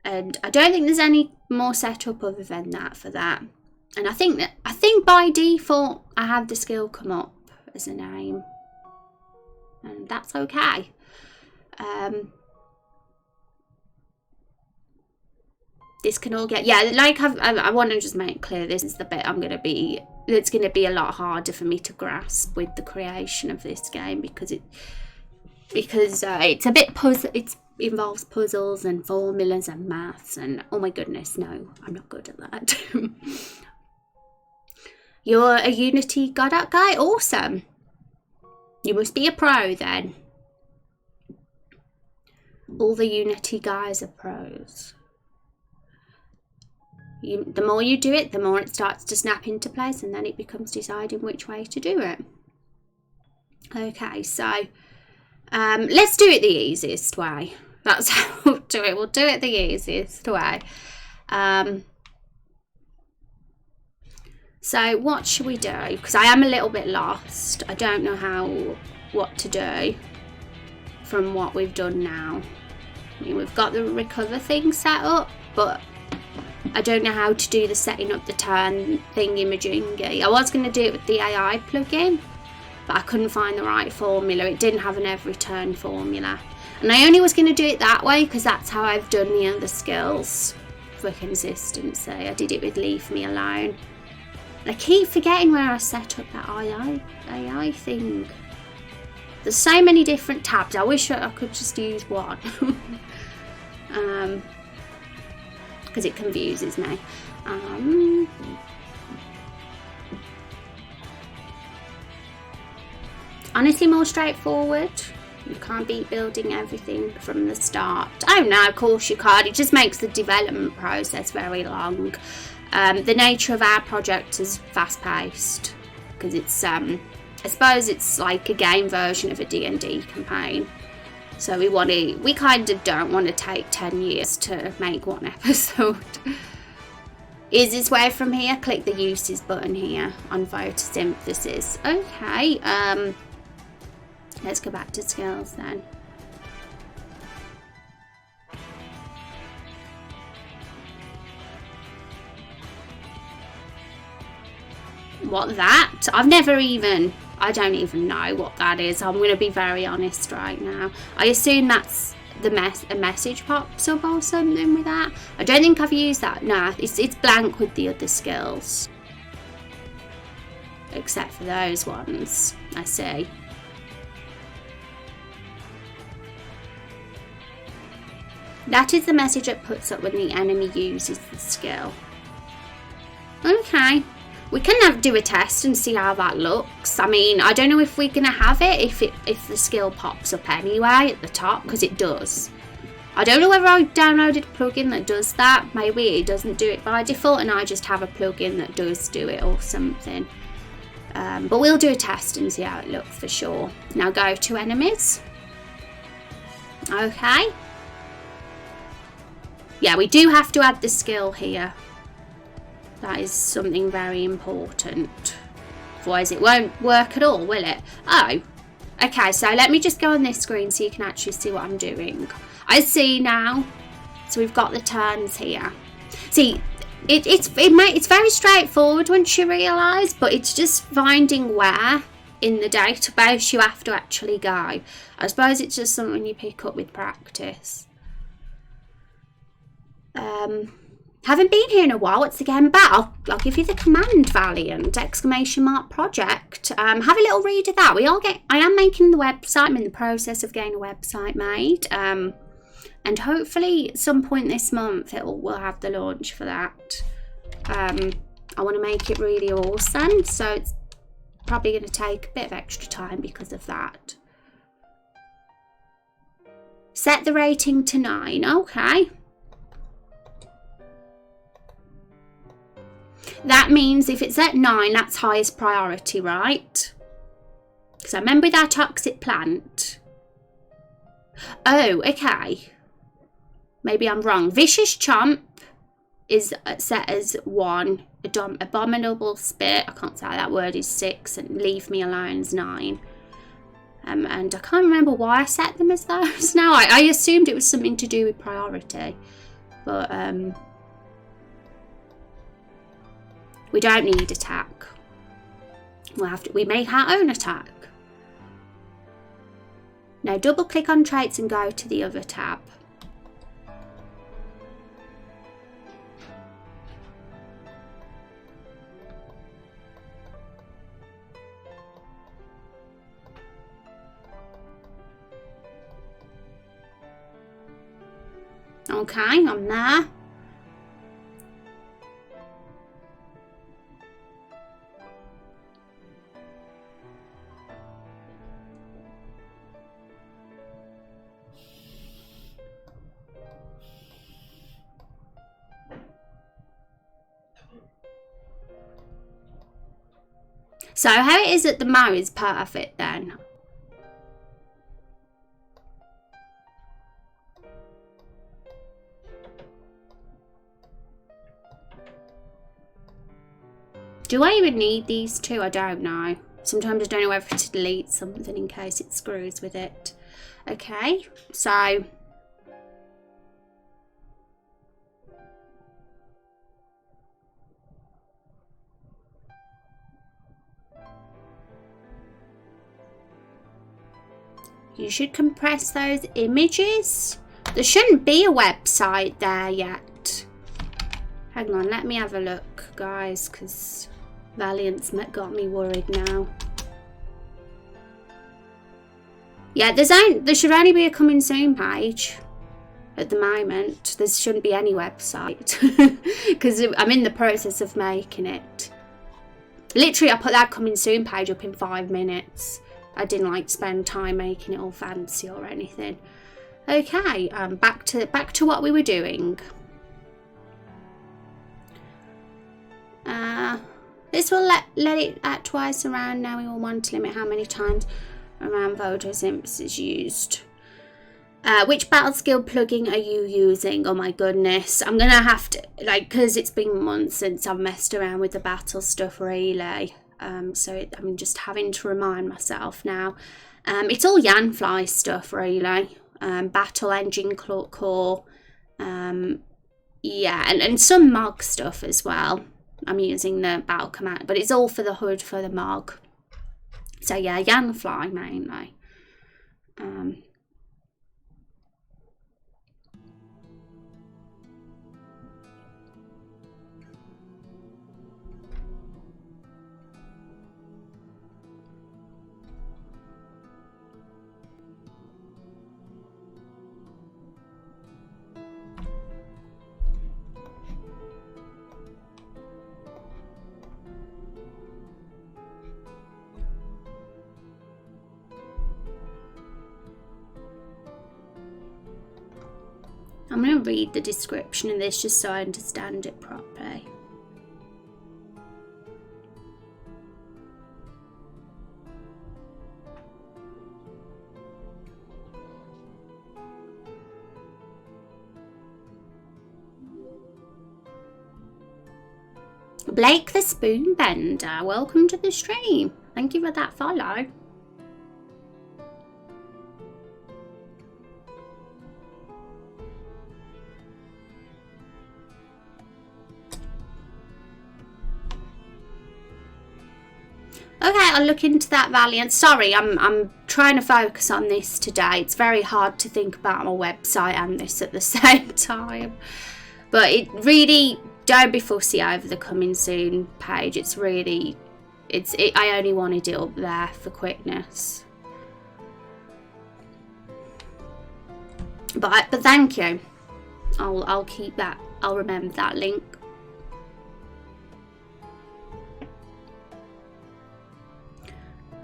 and I don't think there's any more setup other than that for that. And I think by default I have the skill come up as a name, and that's okay. This can all get, yeah, like I want to just make clear, this is the bit it's going to be a lot harder for me to grasp with the creation of this game, because it's a bit it involves puzzles and formulas and maths, and oh my goodness, no, I'm not good at that. You're a Unity Godot guy? Awesome. You must be a pro then. All the Unity guys are pros. The more you do it, the more it starts to snap into place, and then it becomes deciding which way to do it. Okay, so let's do it the easiest way. That's how we'll do it. We'll do it the easiest way. So what should we do? Because I am a little bit lost. I don't know what to do from what we've done now. I mean, we've got the recover thing set up, but I don't know how to do the setting up the turn thingy-majingy. I was going to do it with the AI plugin, but I couldn't find the right formula. It didn't have an every turn formula. And I only was going to do it that way because that's how I've done the other skills for consistency. I did it with Leave Me Alone. I keep forgetting where I set up that AI thing. There's so many different tabs. I wish I could just use one. Because it confuses me. Honestly, more straightforward. You can't be building everything from the start. Oh no, of course you can't. It just makes the development process very long. The nature of our project is fast-paced because it's, I suppose it's like a game version of a D&D campaign. So we kind of don't want to take 10 years to make one episode. Is this way from here? Click the uses button here on photosynthesis. Okay, let's go back to skills then. What that? I don't even know what that is. I'm going to be very honest right now. I assume that's a message pops up or something with that. I don't think I've used that. No, it's blank with the other skills. Except for those ones, I see. That is the message it puts up when the enemy uses the skill. Okay. We can do a test and see how that looks. I mean, I don't know if we're going to have it if the skill pops up anyway at the top, because it does. I don't know whether I downloaded a plugin that does that. Maybe it doesn't do it by default and I just have a plugin that does do it or something. But we'll do a test and see how it looks for sure. Now go to enemies. Okay. Yeah, we do have to add the skill here. That is something very important. Otherwise it won't work at all, will it? Oh, okay, so let me just go on this screen so you can actually see what I'm doing. I see now. So we've got the turns here. See, it's very straightforward once you realise, but it's just finding where in the database you have to actually go. I suppose it's just something you pick up with practice. Haven't been here in a while. What's the game about? I'll give you the command, Valiant! ! Project. Have a little read of that. I am making the website. I'm in the process of getting a website made. And hopefully at some point this month we'll have the launch for that. I want to make it really awesome, so it's probably going to take a bit of extra time because of that. Set the rating to 9. Okay. That means if it's at 9, that's highest priority, right? Because I remember with our toxic plant. Oh, okay. Maybe I'm wrong. Vicious Chomp is set as 1. Abominable spit, I can't say that word, is 6, and leave me alone is 9. And I can't remember why I set them as those now. I assumed it was something to do with priority, but we don't need attack. We make our own attack. Now double click on traits and go to the other tab. Okay, I'm there. So how it is at the moment is perfect then. Do I even need these two? I don't know. Sometimes I don't know whether to delete something in case it screws with it. Okay, so you should compress those images. There shouldn't be a website there yet. Hang on, let me have a look, guys, because Valiant's got me worried now. Yeah, there should only be a coming soon page at the moment. There shouldn't be any website because I'm in the process of making it. Literally, I put that coming soon page up in 5 minutes. I didn't like spend time making it all fancy or anything. Okay, back to what we were doing. This will let it act twice around. Now we will want to limit how many times around photos imps is used. Which battle skill plugin are you using? Oh my goodness, I'm gonna have to, like, because it's been months since I've messed around with the battle stuff really. So I'm just having to remind myself now. It's all Yanfly stuff really. Battle engine core. Yeah, and some MOG stuff as well. I'm using the battle command, but it's all for the HUD for the MOG. So yeah, Yanfly mainly. I'm going to read the description of this just so I understand it properly. Blake the Spoonbender, welcome to the stream. Thank you for that follow. Okay, I'll look into that, Valiant. Sorry, I'm trying to focus on this today. It's very hard to think about my website and this at the same time. But it really, don't be fussy over the coming soon page. It's really, I only wanted it up there for quickness. But thank you. I'll keep that. I'll remember that link.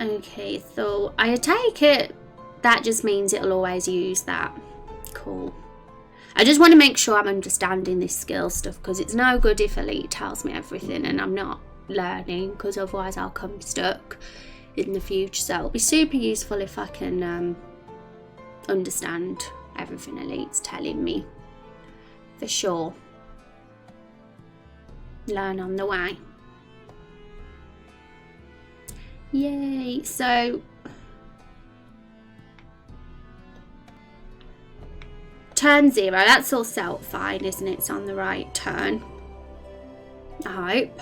Okay, so I take it that just means it'll always use that. Cool. I just want to make sure I'm understanding this skill stuff, because it's no good if Elite tells me everything and I'm not learning, because otherwise I'll come stuck in the future. So it'll be super useful if I can understand everything Elite's telling me, for sure. learn on the way. Yay! So turn 0, that's all set fine, isn't it? It's on the right turn, I hope.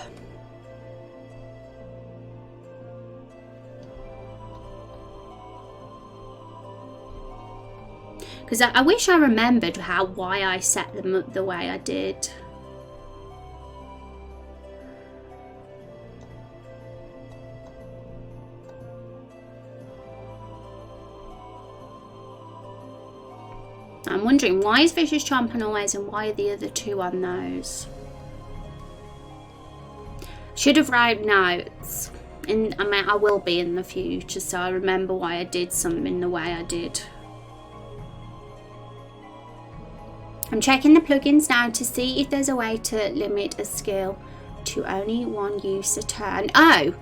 Because I wish I remembered why I set them up the way I did. I'm wondering, why is Vicious Chomp on always and why are the other two on those? Should have wrote notes. I mean, I will be in the future, so I remember why I did something the way I did. I'm checking the plugins now to see if there's a way to limit a skill to only one use a turn. Oh!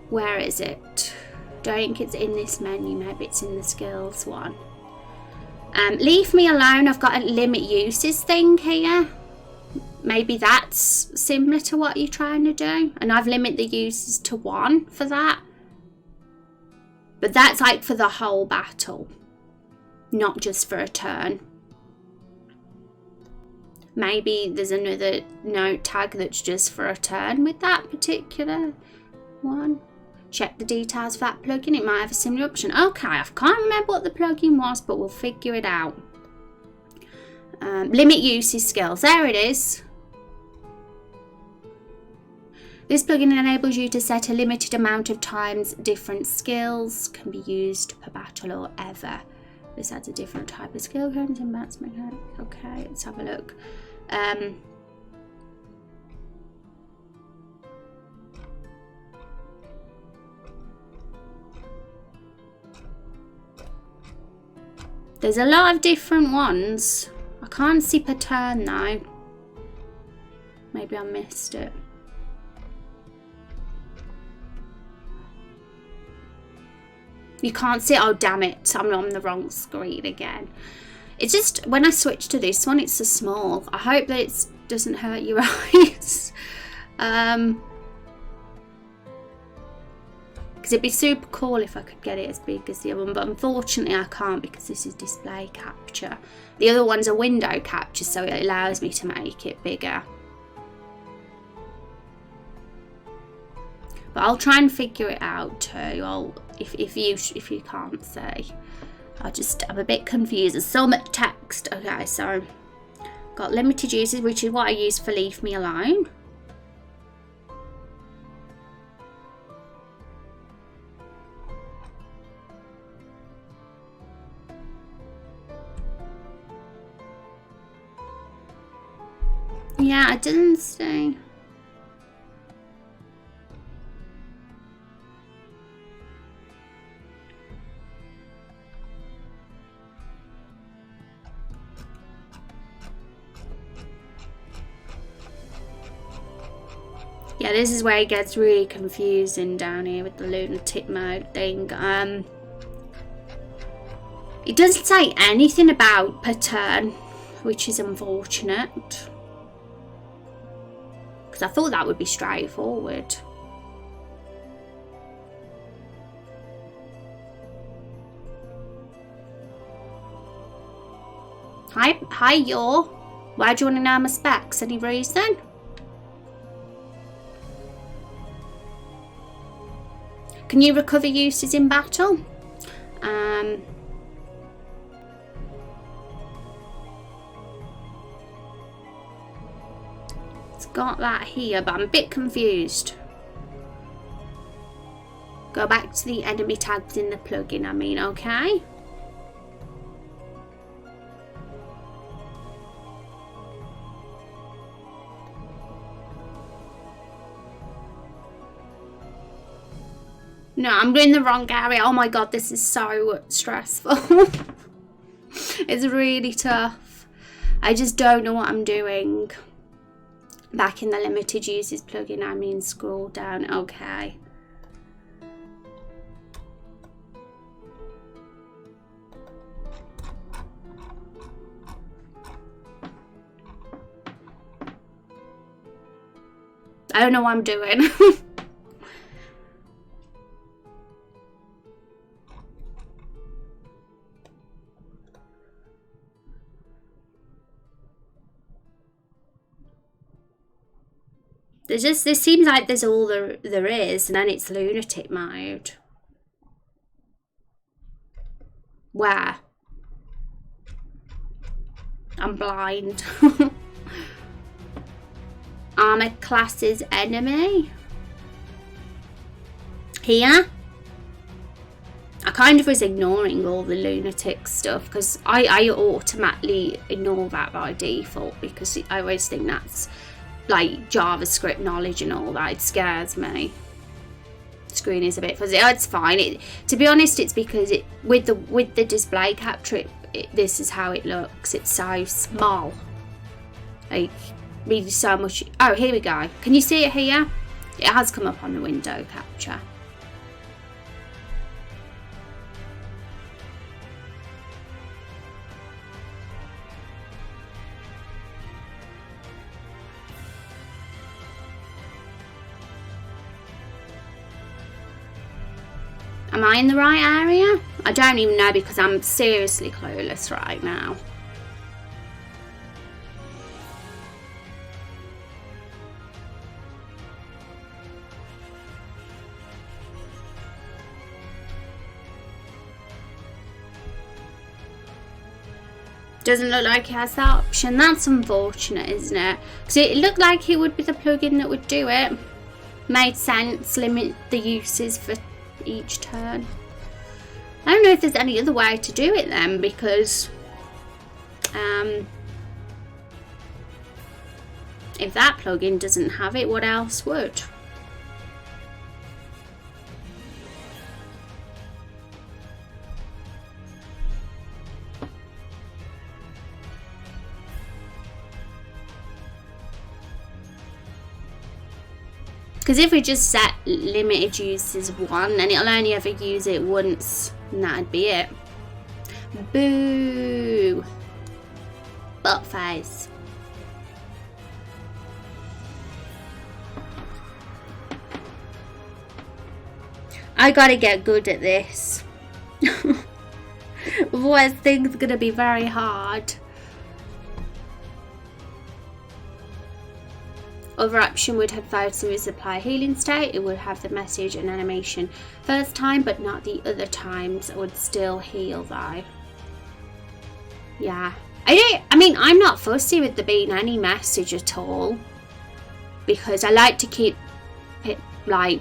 Where is it? Don't think it's in this menu, maybe it's in the skills one. Leave me alone, I've got a limit uses thing here. Maybe that's similar to what you're trying to do. And I've limited the uses to 1 for that. But that's like for the whole battle, not just for a turn. Maybe there's another note tag that's just for a turn with that particular one. Check the details of that plugin, it might have a similar option. Okay, I can't remember what the plugin was, but we'll figure it out. Limit usage skills, there it is. This plugin enables you to set a limited amount of times different skills can be used per battle or ever. This adds a different type of skill current in bats mechanic. Okay, let's have a look. There's a lot of different ones. I can't see per turn though. Maybe I missed it. You can't see, oh damn it, I'm on the wrong screen again. It's just, when I switch to this one, it's so small. I hope that it doesn't hurt your eyes. Because it'd be super cool if I could get it as big as the other one, but unfortunately I can't because this is display capture. The other one's a window capture, so it allows me to make it bigger. But I'll try and figure it out too. If you can't see, I'm a bit confused. There's so much text. Okay, so got limited uses, which is what I use for Leave Me Alone. Yeah, I didn't say. Yeah, this is where it gets really confusing down here with the lunatic mode thing. It doesn't say anything about per turn, which is unfortunate. Because I thought that would be straightforward. Hi, Yor. Why do you want to know my specs? Any reason? Can you recover uses in battle? It's got that here, but I'm a bit confused. Go back to the enemy tags in the plugin, I mean, okay? No, I'm in the wrong area. Oh my god, this is so stressful. It's really tough. I just don't know what I'm doing. Back in the limited uses plugin, I mean, scroll down. Okay. I don't know what I'm doing. This seems like there's all there is, and then it's lunatic mode. Where? I'm blind. Armor classes enemy. Here. I kind of was ignoring all the lunatic stuff because I automatically ignore that by default because I always think that's like JavaScript knowledge and all that. It scares me. The screen is a bit fuzzy. Oh, it's fine. To be honest, it's because with the display capture, this is how it looks. It's so small. Like really so much. Oh, here we go. Can you see it here? It has come up on the window capture. Am I in the right area? I don't even know because I'm seriously clueless right now. Doesn't look like it has that option. That's unfortunate, isn't it? Because it looked like it would be the plugin that would do it. Made sense. Limit the uses for each turn. I don't know if there's any other way to do it then, because if that plugin doesn't have it, what else would? Because if we just set limited use as 1, then it'll only ever use it once, and that'd be it. Boo! Butt face. I gotta get good at this. Otherwise things are gonna be very hard. Other option would have photosynthesis apply healing state. It would have the message and animation first time, but not the other times. It would still heal though. Yeah. I mean, I'm not fussy with there being any message at all. Because I like to keep it like,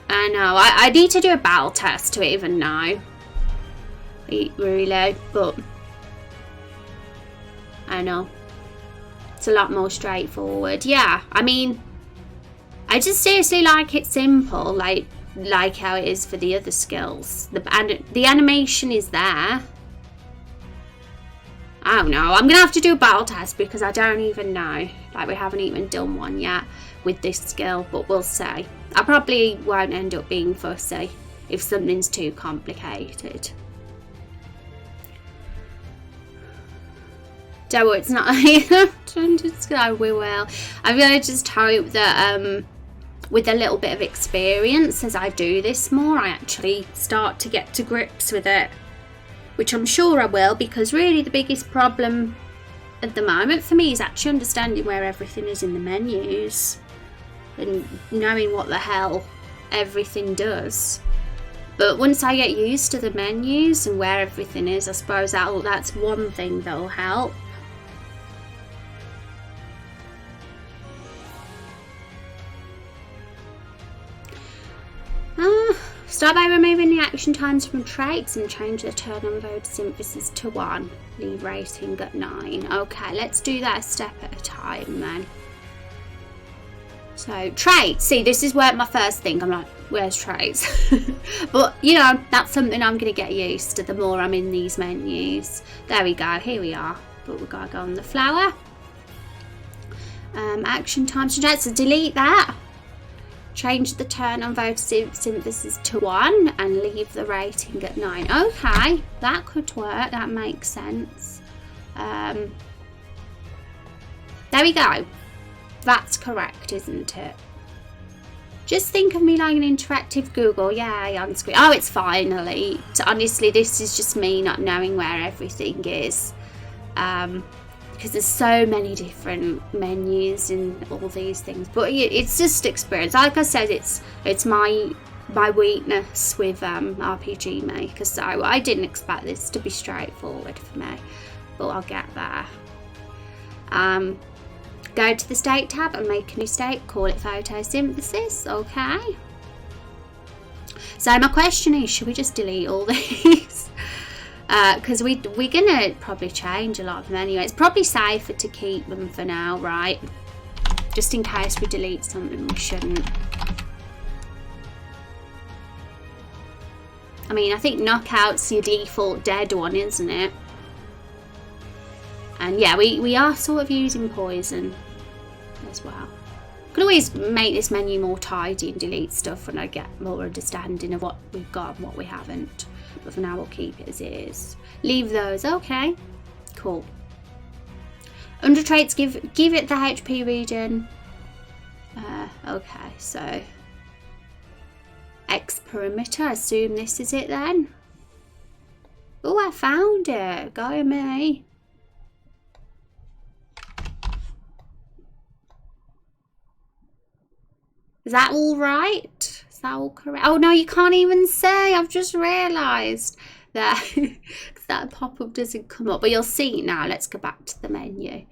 I know, I need to do a battle test to even know. Really, but I know. It's a lot more straightforward. Yeah, I mean, I just seriously like it simple, like how it is for the other skills. The animation is there. I don't know. I'm gonna have to do a battle test because I don't even know. Like, we haven't even done one yet with this skill, but we'll see. I probably won't end up being fussy if something's too complicated. Don't worry, it's not like we will. I'm gonna just hope that with a little bit of experience as I do this more, I actually start to get to grips with it, which I'm sure I will, because really the biggest problem at the moment for me is actually understanding where everything is in the menus and knowing what the hell everything does. But once I get used to the menus and where everything is, I suppose that's one thing that'll help. Start by removing the action times from traits and change the turn on photosynthesis to 1. Leave rating at 9. Okay, let's do that a step at a time then. So, traits. See, this is where my first thing, I'm like, where's traits? But, you know, that's something I'm going to get used to the more I'm in these menus. There we go, here we are. But we've got to go on the flower. Action times to traits, so delete that. Change the turn on photosynthesis to 1 and leave the rating at 9. Okay, that could work. That makes sense. There we go. That's correct, isn't it? Just think of me like an interactive Google. Yay, on screen. Oh, it's finally. Honestly, this is just me not knowing where everything is. Because there's so many different menus and all these things. But it's just experience. Like I said, it's my weakness with RPG Maker. So I didn't expect this to be straightforward for me. But I'll get there. Go to the state tab and make a new state, call it photosynthesis, okay. So my question is, should we just delete all these? Because we're gonna probably change a lot of them anyway. It's probably safer to keep them for now, right? Just in case we delete something we shouldn't. I mean, I think knockout's your default dead one, isn't it? And yeah, we are sort of using poison as well. Could always make this menu more tidy and delete stuff when I get more understanding of what we've got and what we haven't. But for now, we'll keep it as is. Leave those, okay. Cool. Under traits, give it the HP region. Okay, so X perimeter. I assume this is it then. Oh, I found it. Go me. Is that all right? Is that all correct? Oh no, you can't even say. I've just realised that that pop-up doesn't come up. But you'll see now. Let's go back to the menu.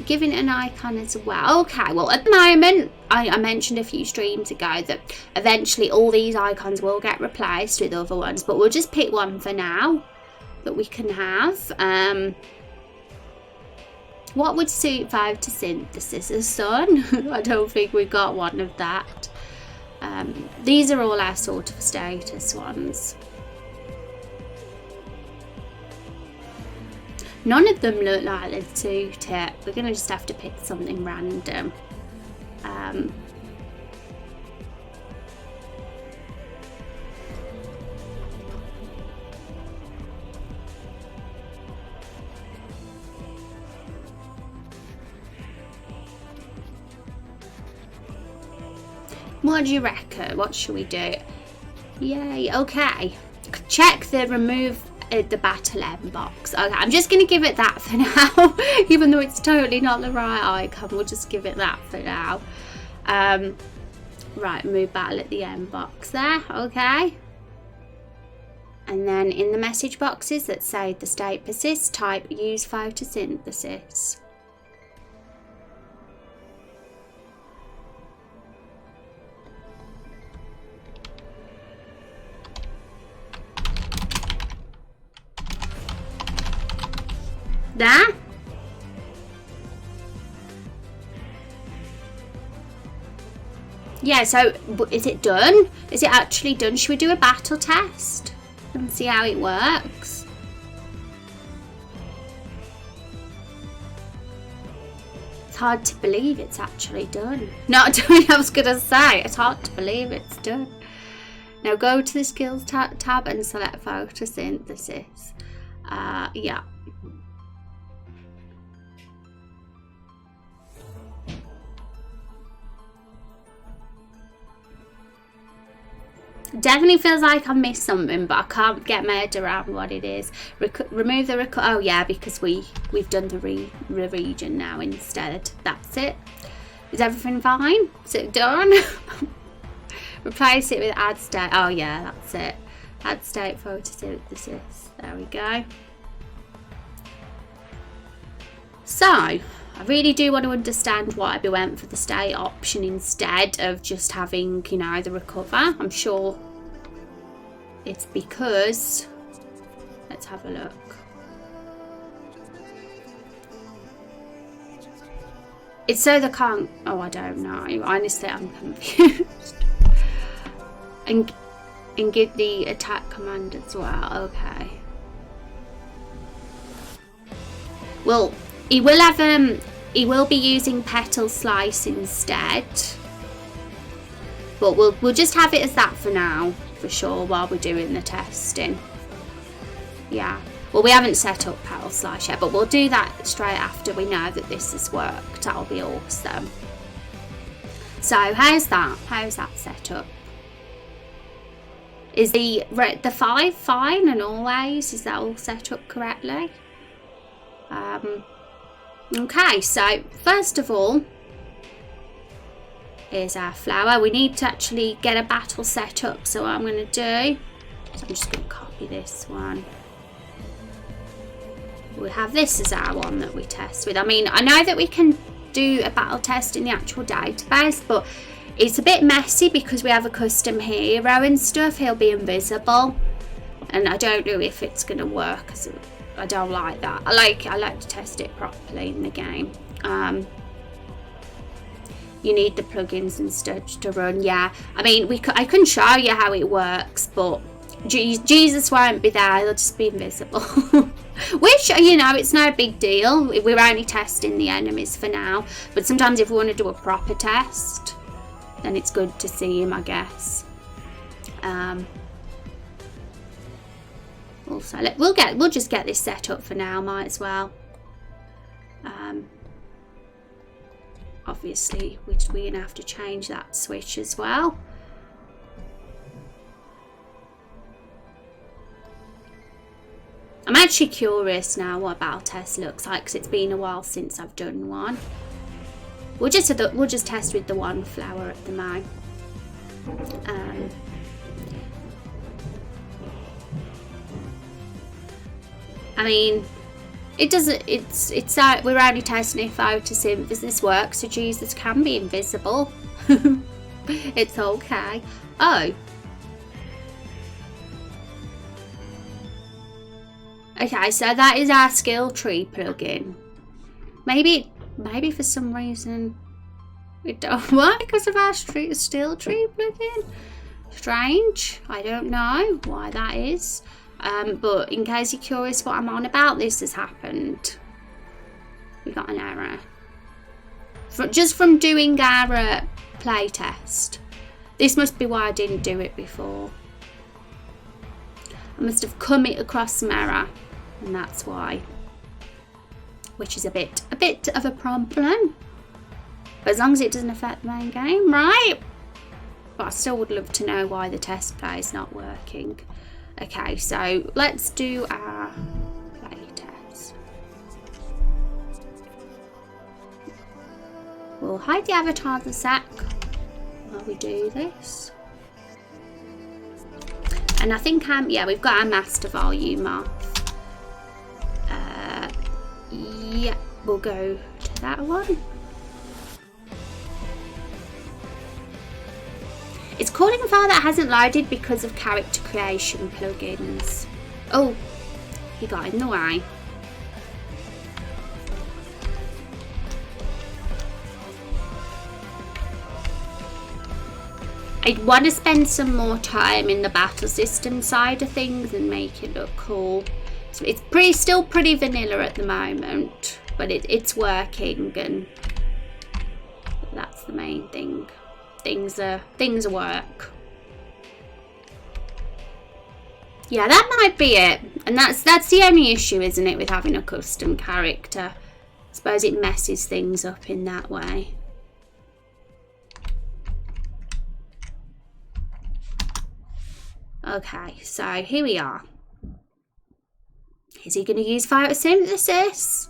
Giving it an icon as well. Okay, well at the moment, I mentioned a few streams ago that eventually all these icons will get replaced with other ones. But we'll just pick one for now that we can have. What would suit photosynthesis? A sun? I don't think we've got one of that. These are all our sort of status ones. None of them look like they'd suit it. We're going to just have to pick something random. What do you reckon? What should we do? Yay, okay. Check the remove the battle end box. Okay, I'm just going to give it that for now. Even though it's totally not the right icon, we'll just give it that for now. Right, move battle at the end box there, okay. And then in the message boxes that say the state persists, type use photosynthesis. There. Yeah, so is it done? Is it actually done? Should we do a battle test and see how it works? It's hard to believe it's actually done. Not doing, I was gonna say, it's hard to believe it's done. Now go to the skills tab and select photosynthesis. Yeah. Definitely feels like I missed something, but I can't get my head around what it is. Remove the oh yeah, because we've done the region now instead. That's it. Is everything fine? Is it done? Replace it with add state. Oh yeah, that's it. Add state photosynthesis. There we go. So I really do want to understand why we went for the state option instead of just having, you know, the recover. I'm sure it's because, let's have a look. It's so they can't, oh, I don't know. Honestly, I'm confused. And give the attack command as well. Okay. Well, he will be using petal slice instead, but we'll just have it as that for now, for sure, while we're doing the testing. Yeah, well, we haven't set up petal slice yet, but we'll do that straight after we know that this has worked. That'll be awesome. So how's that? How's that set up? Is the 5 fine and always? Is that all set up correctly? Okay, so first of all, here's our flower. We need to actually get a battle set up. So what I'm going to do, so I'm just going to copy this one. We have this as our one that we test with. I mean, I know that we can do a battle test in the actual database, but it's a bit messy because we have a custom hero and stuff. He'll be invisible, and I don't know if it's going to work because I don't like that. I like to test it properly in the game. You need the plugins and stuff to run. Yeah, I mean, I can show you how it works, but Jesus won't be there. He'll just be invisible. Which, you know, it's no big deal. We're only testing the enemies for now. But sometimes if we want to do a proper test, then it's good to see him, I guess. Also, we'll just get this set up for now. Might as well. Obviously, we're gonna have to change that switch as well. I'm actually curious now what battle test looks like because it's been a while since I've done one. We'll just test with the one flower at the moment. I mean, it doesn't. It's we're only testing if photosynthesis works, so Jesus can be invisible. It's okay. Oh. Okay, so that is our skill tree plugin. Maybe for some reason it don't work because of our skill tree plugin. Strange. I don't know why that is. But in case you're curious what I'm on about, this has happened. We got an error. Just from doing our play test. This must be why I didn't do it before. I must have come across some error, and that's why. Which is a bit of a problem. But as long as it doesn't affect the main game, right? But I still would love to know why the test play is not working. Okay, so let's do our play test. We'll hide the avatars a sec while we do this. And I think yeah, we've got our master volume off. Yeah, we'll go to that one. It's calling a file that hasn't loaded because of character creation plugins. Oh, he got in the way. I'd want to spend some more time in the battle system side of things and make it look cool. So it's still pretty vanilla at the moment, but it's working, and that's the main thing. Things work. Yeah, that might be it, and that's the only issue, isn't it, with having a custom character? I suppose it messes things up in that way. Okay, so here we are. Is he going to use photosynthesis?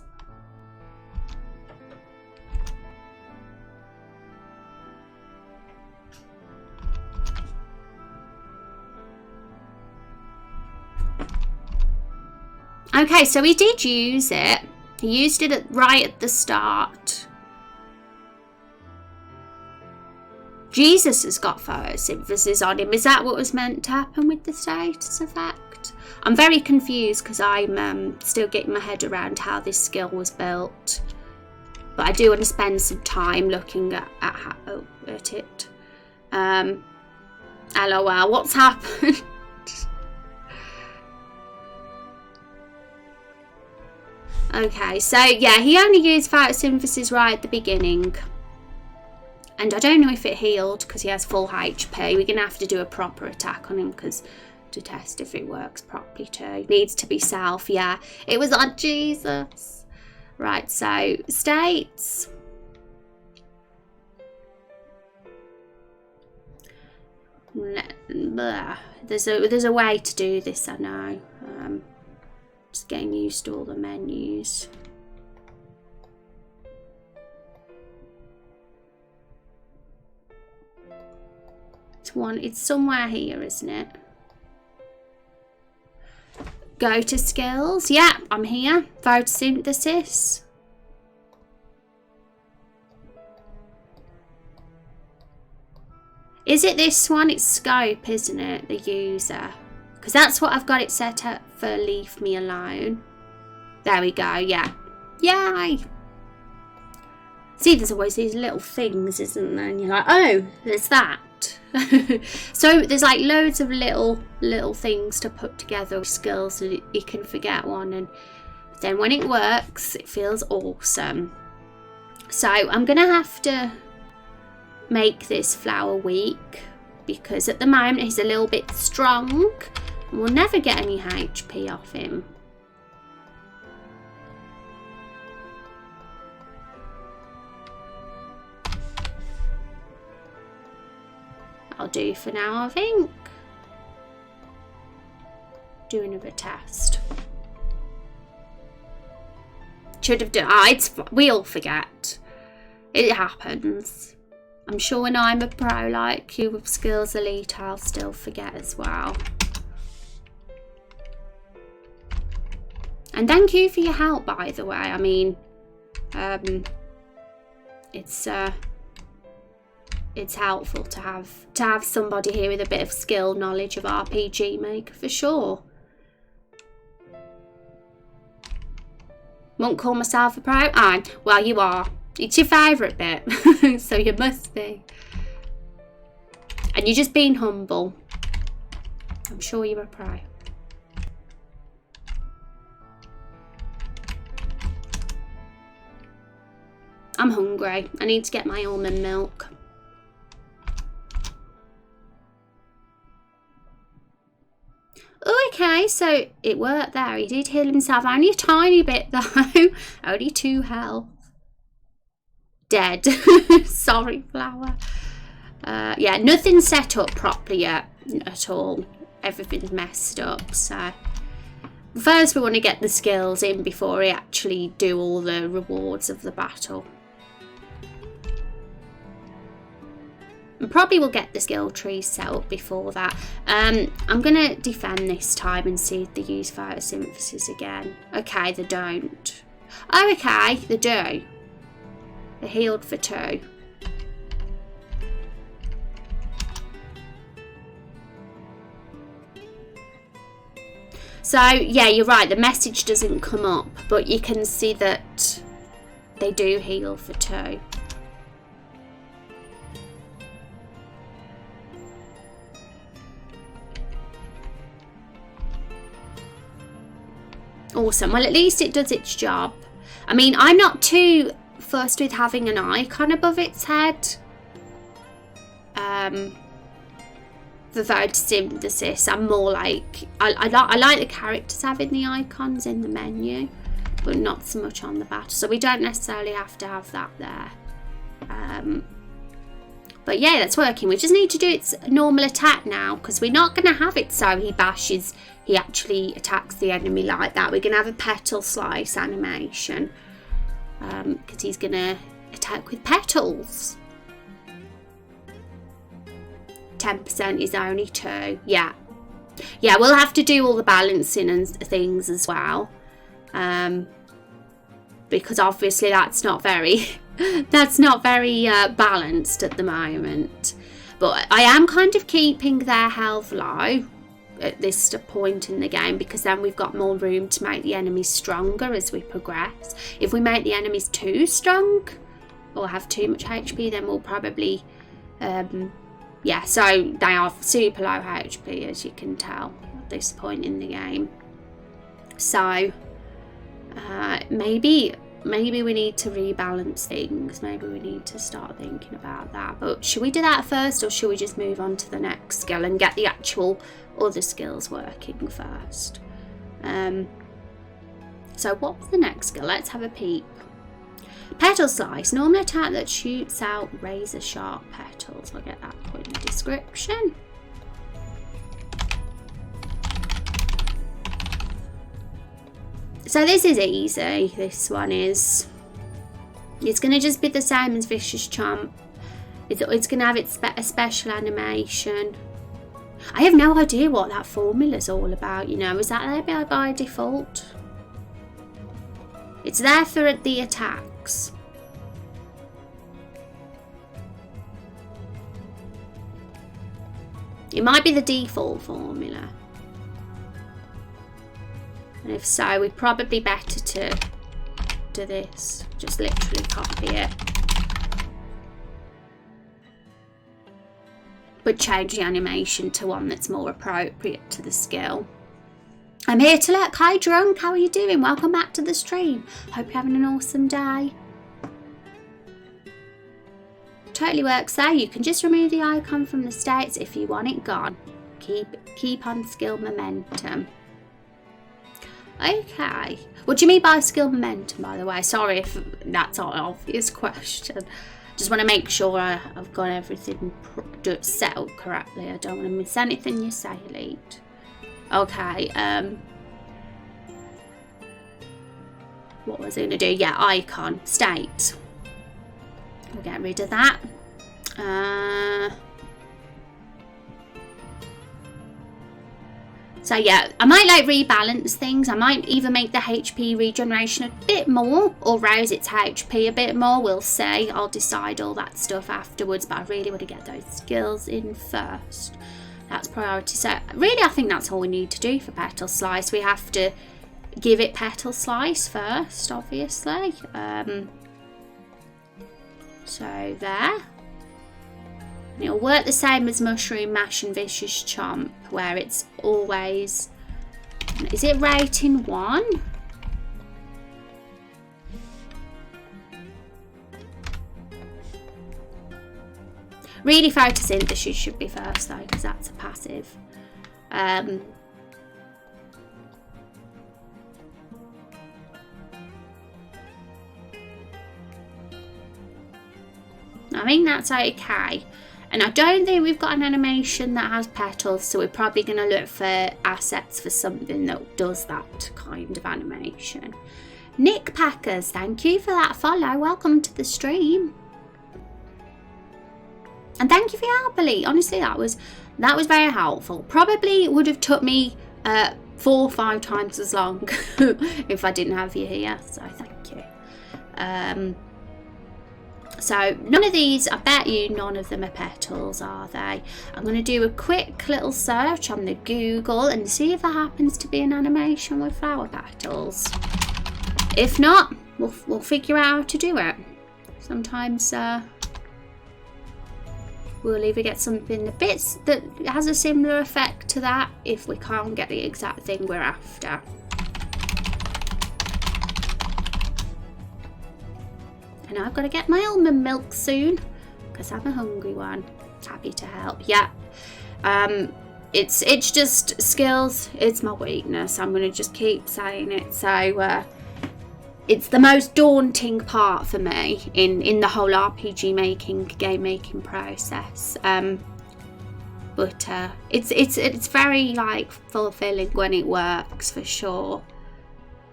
Okay, so he did use it. He used it right at the start. Jesus has got photosynthesis on him. Is that what was meant to happen with the status effect? I'm very confused because I'm still getting my head around how this skill was built. But I do want to spend some time looking at it. LOL, what's happened? Okay, so yeah, he only used photosynthesis right at the beginning. And I don't know if it healed because he has full HP. We're going to have to do a proper attack on him because to test if it works properly too. Needs to be self, yeah. It was on Jesus. Right, so states. There's a way to do this, I know. Just getting used to all the menus. It's somewhere here, isn't it? Go to skills. Yeah, I'm here. Photosynthesis. Is it this one? It's scope, isn't it? The user. Because that's what I've got it set up for. Leave me alone. There we go. Yeah. Yay. See, there's always these little things, isn't there? And you're like, oh, there's that. So there's like loads of little things to put together with skills so that you can forget one, and then when it works it feels awesome. So I'm gonna have to make this flower weak because at the moment he's a little bit strong and we'll never get any HP off him. I'll do for now, I think. Do another test. Should have done. We all forget. It happens. I'm sure when I'm a pro like you with Skills Elite, I'll still forget as well. And thank you for your help, by the way. I mean, it's helpful to have somebody here with a bit of skill, knowledge of RPG Maker for sure. Won't call myself a pro? Well, you are. It's your favourite bit, so you must be. And you're just being humble. I'm sure you're a pro. I'm hungry. I need to get my almond milk. Oh, okay, so it worked there. He did heal himself. Only a tiny bit, though. Only 2 health. Dead. Sorry, flower. Yeah, nothing's set up properly yet at all. Everything's messed up, so... First, we want to get the skills in before we actually do all the rewards of the battle. And probably we'll get the skill trees set up before that. I'm going to defend this time and see if they use photosynthesis again. Okay, they don't. Oh, okay, they do. They're healed for 2. So, yeah, you're right. The message doesn't come up, but you can see that they do heal for 2. Awesome. Well, at least it does its job. I mean, I'm not too fussed with having an icon above its head. For photosynthesis, I'm more like... I like the characters having the icons in the menu, but not so much on the battle. So we don't necessarily have to have that there. But yeah, that's working. We just need to do its normal attack now, because we're not going to have it so he actually attacks the enemy like that. We're going to have a petal slice animation, because he's going to attack with petals. 10% is only 2. Yeah, we'll have to do all the balancing and things as well, because obviously that's not very balanced at the moment. But I am kind of keeping their health low at this point in the game, because then we've got more room to make the enemies stronger as we progress. If we make the enemies too strong or have too much HP, then we'll probably yeah, so they are super low HP, as you can tell at this point in the game. So maybe we need to rebalance things. Maybe we need to start thinking about that. But should we do that first, or should we just move on to the next skill and get the actual other skills working first? So what's the next skill? Let's have a peep. Petal slice, normal attack that shoots out razor sharp petals. I'll get that point in the description. So this is easy. This one is. It's going to just be the same as Vicious Chomp. It's going to have a special animation. I have no idea what that formula's all about, you know. Is that there by default? It's there for the attacks. It might be the default formula. And if so, we're probably better to do this. Just literally copy it. But change the animation to one that's more appropriate to the skill. I'm here to look. Hi Drunk, how are you doing? Welcome back to the stream. Hope you're having an awesome day. Totally works there. You can just remove the icon from the states if you want it gone. Keep on skill momentum. Okay. What do you mean by skill momentum, by the way? Sorry if that's an obvious question. Just want to make sure I've got everything set up correctly. I don't want to miss anything you say, Elite. Okay. What was I going to do? Yeah, icon. State. We'll get rid of that. So yeah, I might like rebalance things. I might either make the HP regeneration a bit more or raise its HP a bit more. We'll see. I'll decide all that stuff afterwards, but I really want to get those skills in first. That's priority. So really, I think that's all we need to do for Petal Slice. We have to give it Petal Slice first, obviously. So there. And it'll work the same as Mushroom Mash and Vicious Chomp, where it's always... Is it rating 1? Really, photosynthesis should be first though, because that's a passive. I think that's okay. And I don't think we've got an animation that has petals, so we're probably going to look for assets for something that does that kind of animation. Nick Packers, thank you for that follow. Welcome to the stream. And thank you for your help, Elite. Honestly, that was very helpful. Probably would have took me 4 or 5 times as long if I didn't have you here. So thank you. So none of these, I bet you none of them are petals, are they? I'm going to do a quick little search on the Google and see if there happens to be an animation with flower petals. If not, we'll figure out how to do it. Sometimes we'll either get something a bit that has a similar effect to that if we can't get the exact thing we're after. And I've got to get my almond milk soon because I'm a hungry one. Happy to help. Yeah. It's just skills. It's my weakness. I'm going to just keep saying it. So it's the most daunting part for me in the whole RPG making, game making process. But it's very like fulfilling when it works for sure.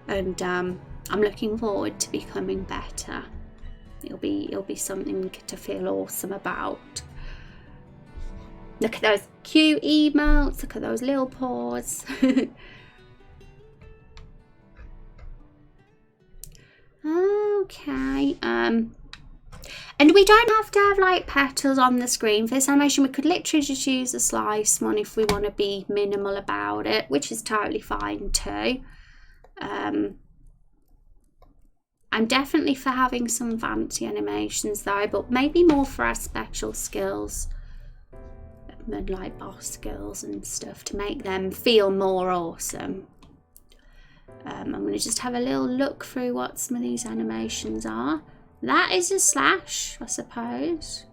And I'm looking forward to becoming better. It'll be something to feel awesome about. Look at those cute emotes. Look at those little paws. Okay. And we don't have to have like petals on the screen for this animation. We could literally just use a slice one if we want to be minimal about it, which is totally fine too. I'm definitely for having some fancy animations though, but maybe more for our special skills and like boss skills and stuff to make them feel more awesome. I'm going to just have a little look through what some of these animations are. That is a slash, I suppose.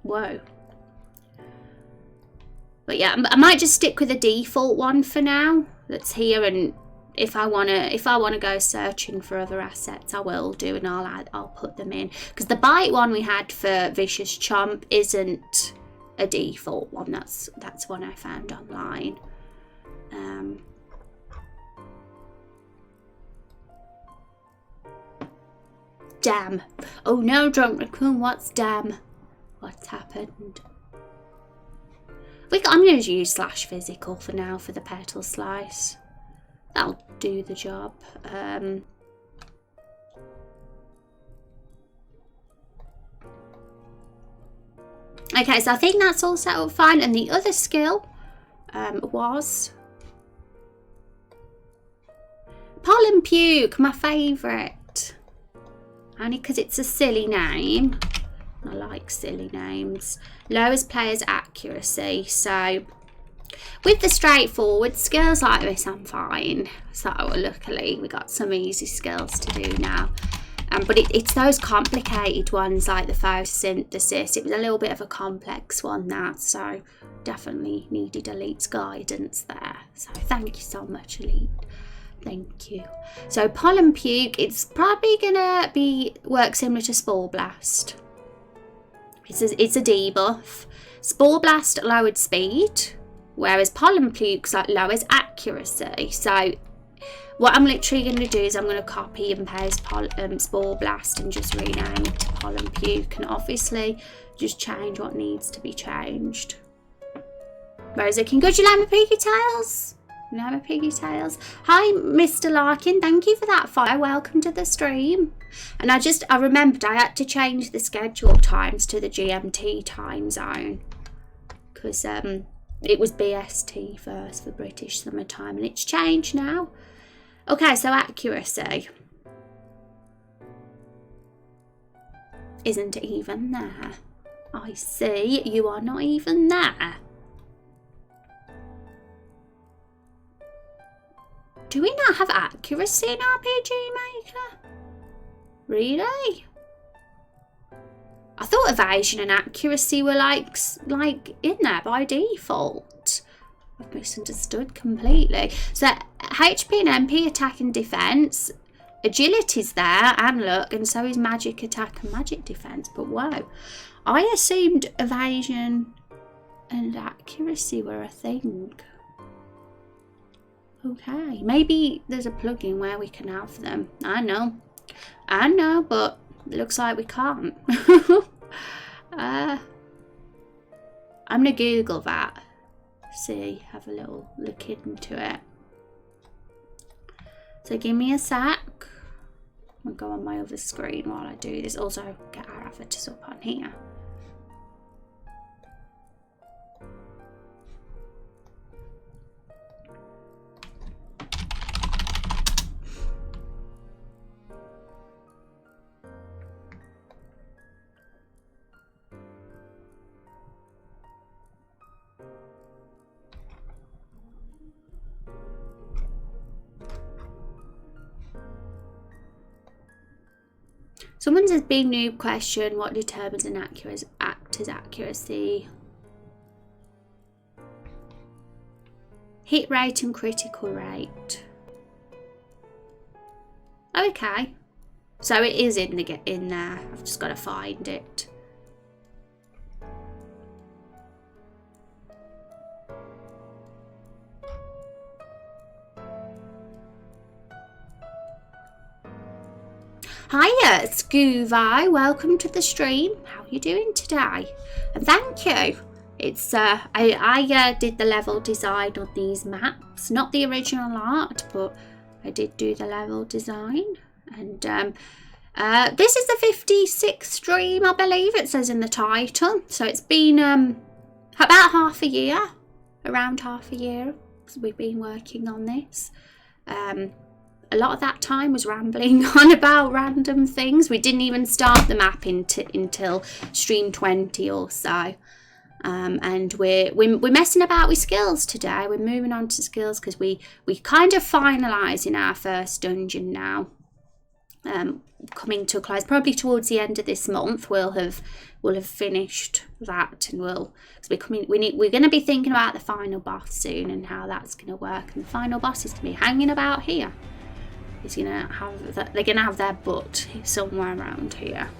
Whoa. But yeah, I might just stick with the default one for now that's here, and if I wanna go searching for other assets, I will do, and I'll put them in, because the bite one we had for Vicious Chomp isn't a default one. That's one I found online. Damn. Oh no, Drunk Raccoon, what's damn? What's happened? I'm going to use /physical for now for the petal slice. That'll do the job. Okay, so I think that's all set up fine. And the other skill was Pollen Puke, my favourite. Only because it's a silly name. I like silly names. Lowers players' accuracy. So with the straightforward skills like this, I'm fine. So luckily we got some easy skills to do now. But it's those complicated ones like the photosynthesis. It was a little bit of a complex one, that. So definitely needed Elite's guidance there. So thank you so much, Elite. Thank you. So Pollen Puke, it's probably gonna work similar to Spore Blast. It's a debuff. Spore Blast lowered speed, whereas Pollen Puke lowers accuracy. So what I'm literally going to do is I'm going to copy and paste Spore Blast and just rename it to Pollen Puke, and obviously just change what needs to be changed. Rosa, congratulate Piggy Tails. No, Piggy Tails. Hi, Mr. Larkin. Thank you for that follow. Welcome to the stream. And I remembered I had to change the schedule times to the GMT time zone, because it was BST first for British summertime, and it's changed now. Okay, so accuracy isn't even there. I see, you are not even there. Do we not have accuracy in RPG Maker? Really? I thought evasion and accuracy were like in there by default. I've misunderstood completely. So HP and MP attack and defense, agility's there and luck, and so is magic attack and magic defense. But whoa, I assumed evasion and accuracy were a thing. Okay, maybe there's a plugin where we can have them. I know, but it looks like we can't. I'm gonna Google that. See, have a little look into it. So give me a sec. I'll go on my other screen while I do this. Also, get our avatars up on here. Someone says, big noob question, what determines an actor's accuracy? Hit rate and critical rate. Okay. So it is in there. I've just got to find it. Hiya, Scoovi. Welcome to the stream. How are you doing today? And thank you. It's I did the level design on these maps, not the original art, but I did do the level design. And this is the 56th stream, I believe it says in the title. So it's been about half a year, around half a year. We've been working on this. A lot of that time was rambling on about random things. We didn't even start the map until stream 20 or so. And we're messing about with skills today. We're moving on to skills because we kind of finalising our first dungeon now. coming to a close. Probably towards the end of this month we'll have finished that, and we're going to be thinking about the final boss soon and how that's going to work. And the final boss is going to be hanging about here. They're going to have their butt somewhere around here.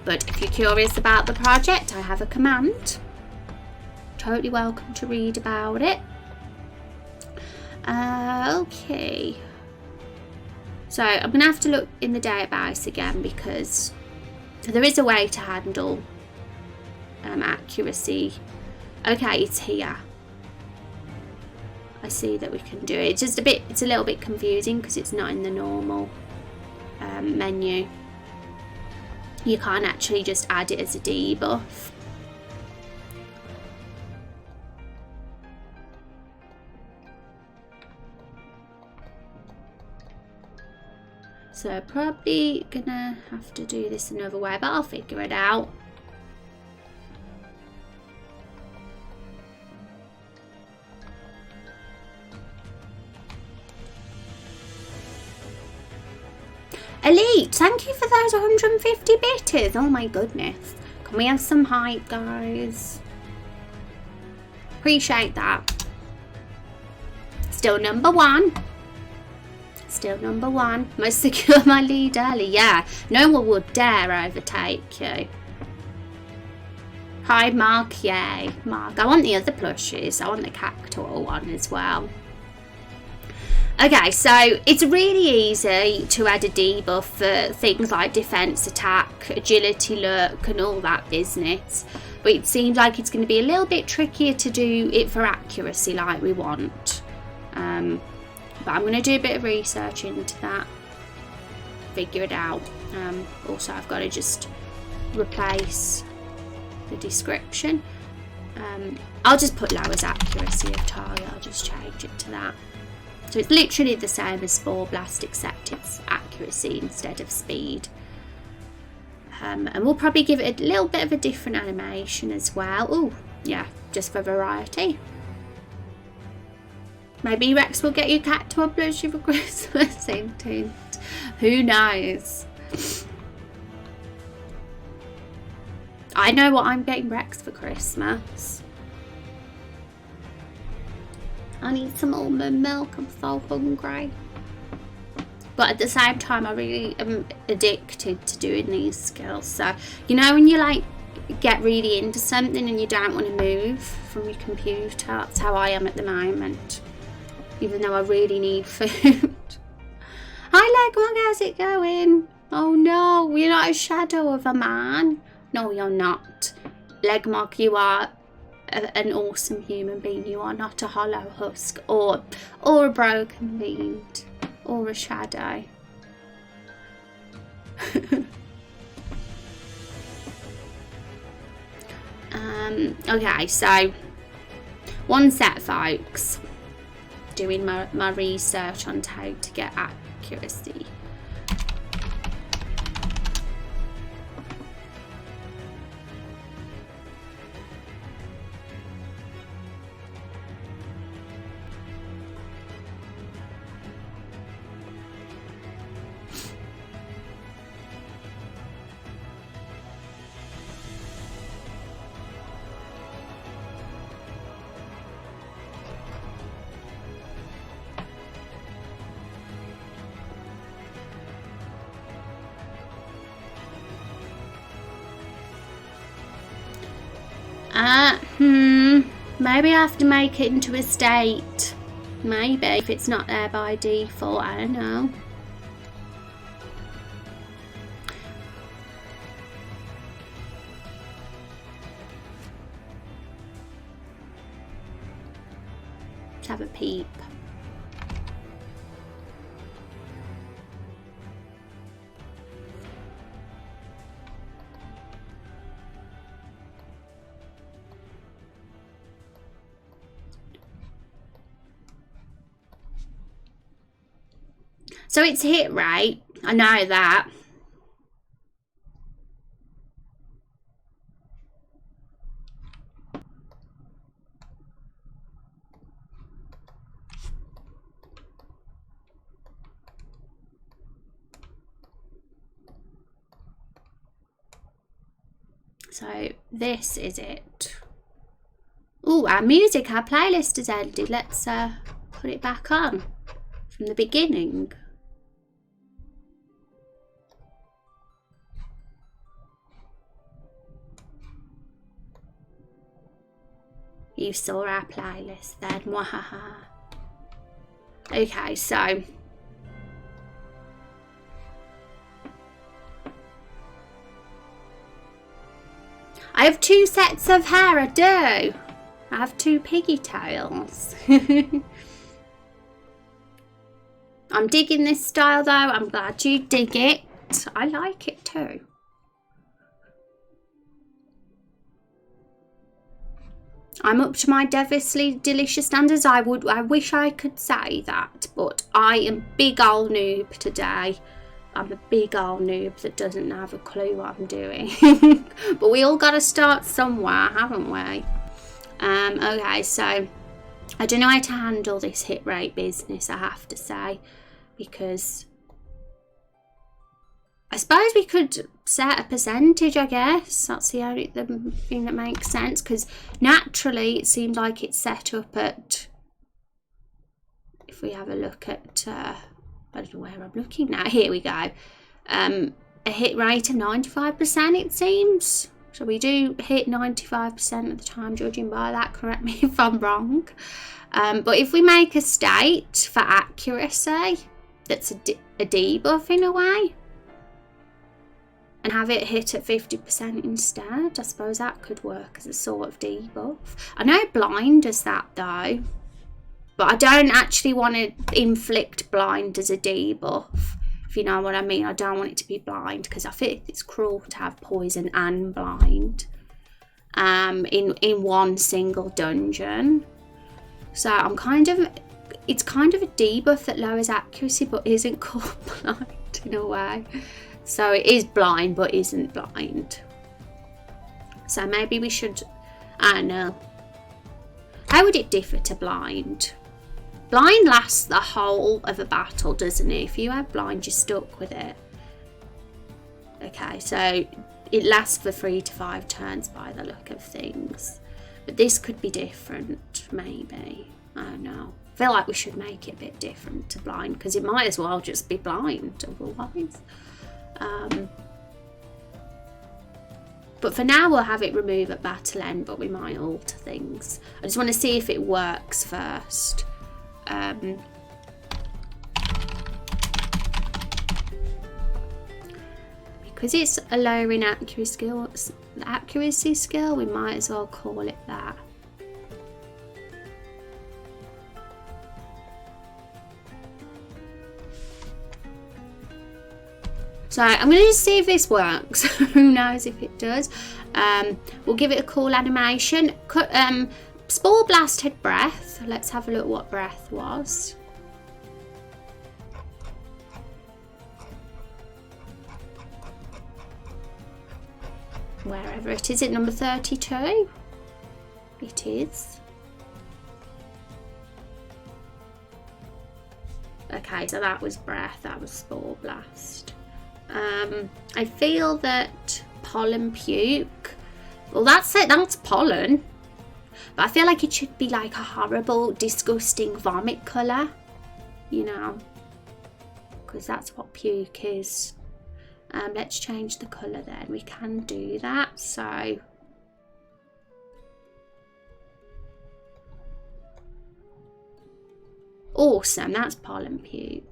But if you're curious about the project, I have a command. Totally welcome to read about it. Okay. So I'm going to have to look in the database again, because there is a way to handle accuracy. Okay, it's here. I see that we can do it. It's a little bit confusing because it's not in the normal menu. You can't actually just add it as a debuff. So probably gonna have to do this another way, but I'll figure it out. Elite, thank you for those 150 bitters. Oh my goodness. Can we have some hype, guys? Appreciate that. Still number one. Still number one. Must secure my lead early. Yeah, no one would dare overtake you. Hi, Mark. Yay, Mark. I want the other plushies. I want the Cactual one as well. Okay, so it's really easy to add a debuff for things like defense, attack, agility, look, and all that business. But it seems like it's going to be a little bit trickier to do it for accuracy like we want. But I'm going to do a bit of research into that, figure it out. Also, I've got to just replace the description. I'll just put lowers accuracy of target. I'll just change it to that. So it's literally the same as Spore Blast, except it's accuracy instead of speed. And we'll probably give it a little bit of a different animation as well. Oh, yeah, just for variety. Maybe Rex will get you Cactual plushie for Christmas. Hint. Who knows? I know what I'm getting Rex for Christmas. I need some almond milk. I'm so hungry. But at the same time, I really am addicted to doing these skills. So, you know, when you like get really into something and you don't want to move from your computer, that's how I am at the moment. Even though I really need food. Hi, Legmog, how's it going? Oh no, you're not a shadow of a man. No, you're not. Legmog, you are an awesome human being. You are not a hollow husk or a broken bead or a shadow. Okay, so one set, folks. Doing my research on how to get accuracy. Maybe I have to make it into a state. Maybe, if it's not there by default, I don't know. Let's have a peep. So it's hit rate. I know that. So this is it. Oh, our music, our playlist has ended. Let's put it back on from the beginning. You saw our playlist then. Wahaha. Okay, so I have 2 sets of hair, I do. I have 2 piggy tails. I'm digging this style though. I'm glad you dig it. I like it too. I'm up to my devilishly delicious standards. I wish I could say that, but I am big old noob today. I'm a big old noob that doesn't have a clue what I'm doing. But we all got to start somewhere, haven't we? Okay, so I don't know how to handle this hit rate business, I have to say, because I suppose we could set a percentage, I guess. That's the only thing that makes sense, because naturally it seems like it's set up at, if we have a look at, I don't know where I'm looking now, here we go, a hit rate of 95% it seems. So we do hit 95% of the time, judging by that, correct me if I'm wrong. But if we make a state for accuracy, that's a debuff in a way, and have it hit at 50% instead, I suppose that could work as a sort of debuff. I know blind does that though, but I don't actually want to inflict blind as a debuff, if you know what I mean. I don't want it to be blind, because I think it's cruel to have poison and blind in one single dungeon. So I'm kind of, it's kind of a debuff that lowers accuracy but isn't called blind in a way. So it is blind but isn't blind. So maybe we should, I don't know. How would it differ to blind? Blind lasts the whole of a battle, doesn't it? If you have blind, you're stuck with it. Okay, so it lasts for 3 to 5 turns by the look of things. But this could be different, maybe. I don't know. I feel like we should make it a bit different to blind, because it might as well just be blind otherwise. But for now we'll have it remove at battle end, but we might alter things. I just want to see if it works first. Because it's a lowering accuracy skill, we might as well call it that. So I'm going to just see if this works. Who knows if it does. We'll give it a cool animation. Spore Blast had breath. Let's have a look what breath was. Wherever it is, at number 32. It is. Okay, so that was breath, that was Spore Blast. I feel that pollen puke, well that's it, that's pollen, but I feel like it should be like a horrible, disgusting vomit colour, you know, because that's what puke is. Let's change the colour then, we can do that. So awesome, that's pollen puke.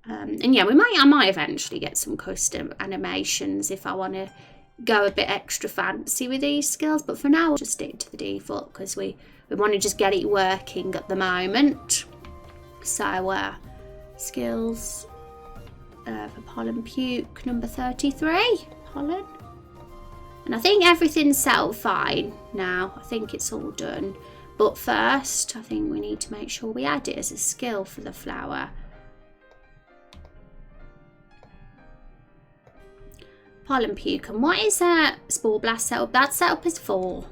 And yeah, I might eventually get some custom animations if I want to go a bit extra fancy with these skills, but for now we'll just stick to the default because we want to just get it working at the moment. So skills for pollen puke, number 33, pollen. And I think everything's settled fine now. I think it's all done. But first, I think we need to make sure we add it as a skill for the flower. Pollen puke. And what is Spore Blast set up? That's set up as 4.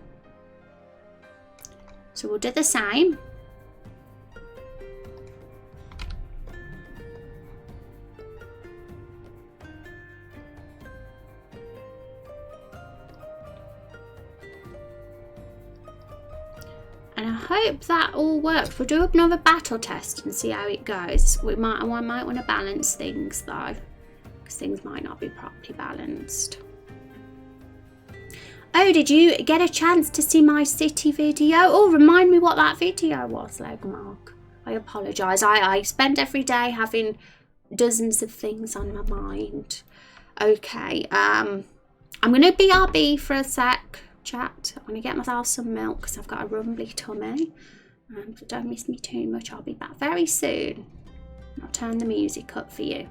So we'll do the same. I hope that all works. We'll do another battle test and see how it goes. I might want to balance things though, because things might not be properly balanced. Oh, did you get a chance to see my city video? Oh, remind me what that video was, Legmark. I apologise. I spend every day having dozens of things on my mind. Okay, I'm going to BRB for a sec, chat. I'm going to get myself some milk because I've got a rumbly tummy. And don't miss me too much. I'll be back very soon. I'll turn the music up for you.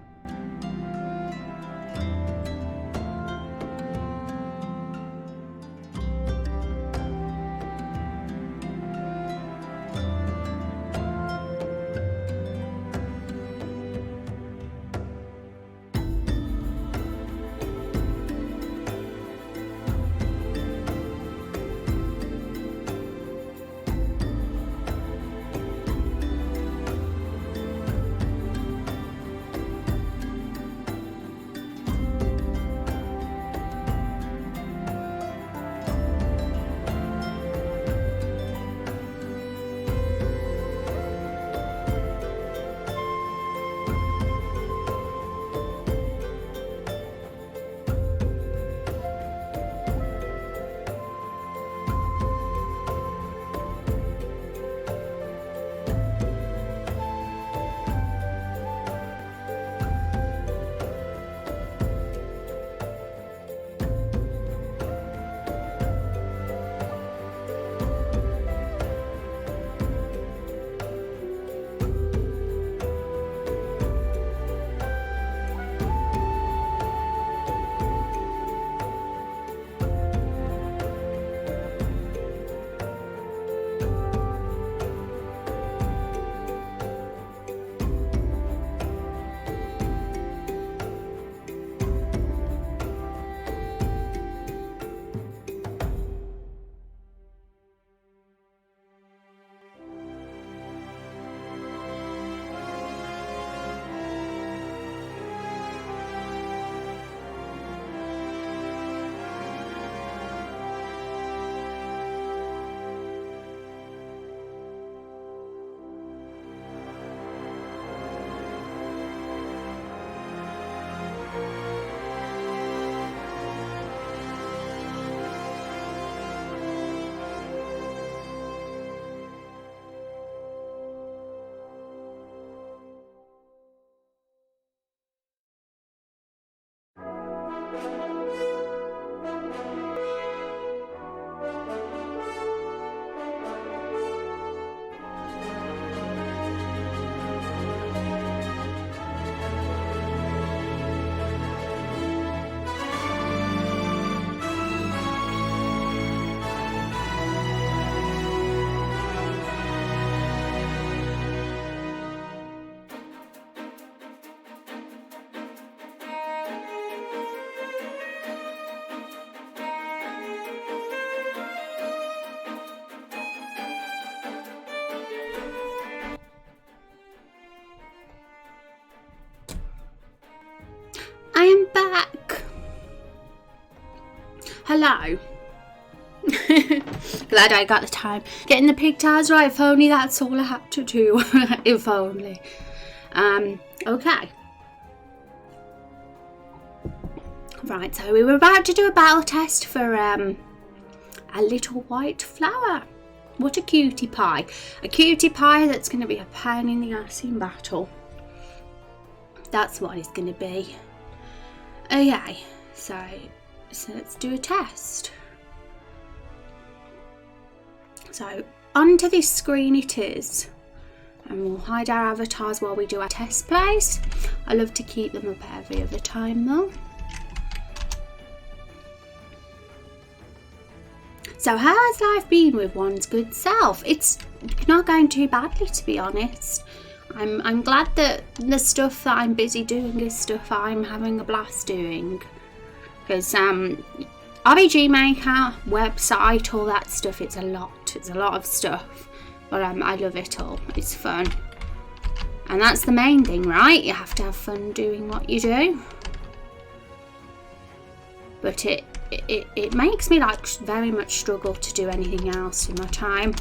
I am back. Hello. Glad I got the time. Getting the pigtails right. If only that's all I had to do. If only. Okay. Right, so we were about to do a battle test for a little white flower. What a cutie pie. A cutie pie that's going to be a pain in the ass in battle. That's what it's going to be. Okay, so let's do a test. So onto this screen it is, and we'll hide our avatars while we do our test plays. I love to keep them up every other time though. So how has life been with one's good self? It's not going too badly, to be honest. I'm glad that the stuff that I'm busy doing is stuff I'm having a blast doing. Because RBG Maker, website, all that stuff, it's a lot of stuff. But I love it all, it's fun. And that's the main thing, right? You have to have fun doing what you do. But it makes me like very much struggle to do anything else in my time.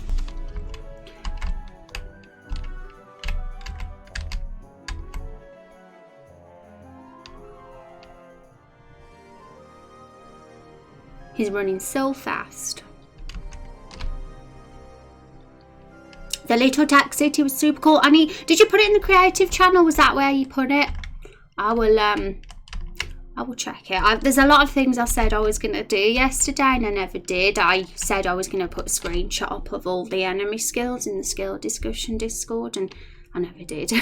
He's running so fast. The little tech city was super cool. Annie, did you put it in the creative channel? Was that where you put it? I will check it. There's a lot of things I said I was going to do yesterday and I never did. I said I was going to put a screenshot up of all the enemy skills in the skill discussion Discord and I never did.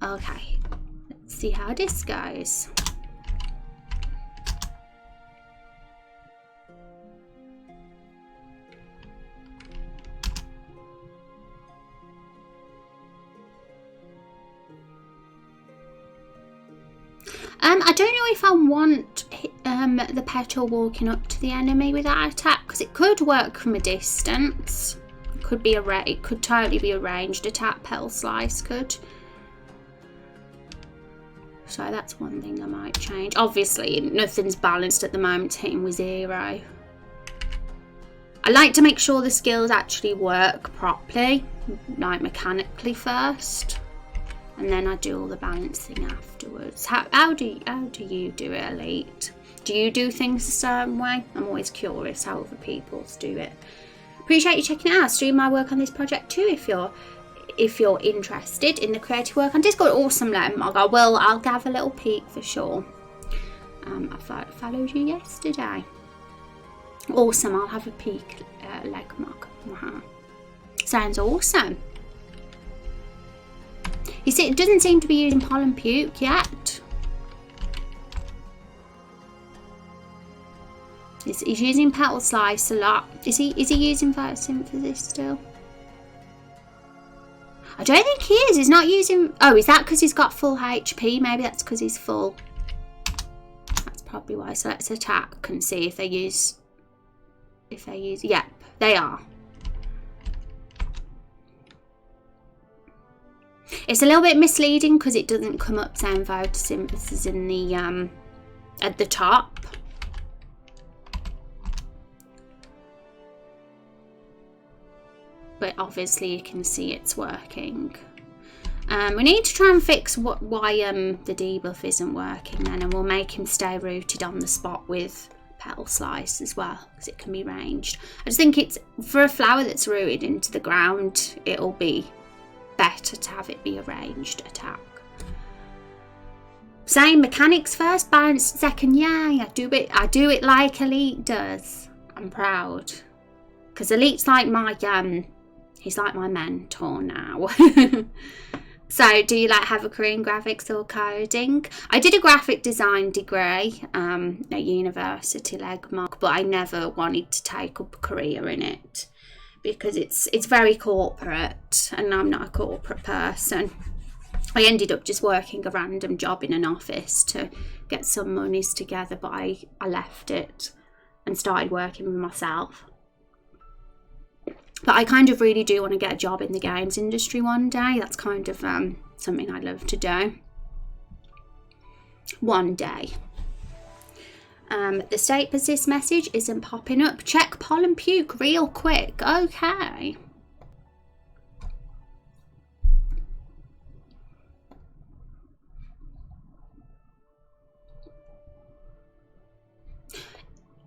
Okay, let's see how this goes. I don't know if I want the petal walking up to the enemy with that attack, because it could work from a distance. It could be it could totally be a ranged attack. Petal slice could. So that's one thing I might change. Obviously, nothing's balanced at the moment. It's hitting with 0. I like to make sure the skills actually work properly, like mechanically first. And then I do all the balancing afterwards. How do you do it, Elite? Do you do things a certain way? I'm always curious how other people's do it. Appreciate you checking it out. Stream my work on this project too if you're interested in the creative work on Discord. Awesome, Lemog. I'll have a little peek for sure. I followed you yesterday. Awesome. I'll have a peek, Legmog. Sounds awesome. You see, it doesn't seem to be using pollen puke yet. He's using petal slice a lot. Is he using photosynthesis still? I don't think he is. He's not using. Oh, is that because he's got full HP? Maybe that's because he's full. That's probably why. So let's attack and see if they use. Yep, they are. It's a little bit misleading because it doesn't come up saying photosynthesis in the at the top. But obviously you can see it's working. We need to try and fix why the debuff isn't working then, and we'll make him stay rooted on the spot with petal slice as well, because it can be ranged. I just think it's for a flower that's rooted into the ground, it'll be better to have it be a ranged attack. Same mechanics first, balance second. Yay, I do it like Elite does. I'm proud. Because Elite's like my he's like my mentor now. So do you like have a career in graphics or coding? I did a graphic design degree at university, Legmark, but I never wanted to take up a career in it because it's very corporate and I'm not a corporate person. I ended up just working a random job in an office to get some monies together, but I left it and started working with myself. But I kind of really do want to get a job in the games industry one day. That's kind of something I'd love to do. One day. The state persist message isn't popping up. Check pollen puke real quick. Okay.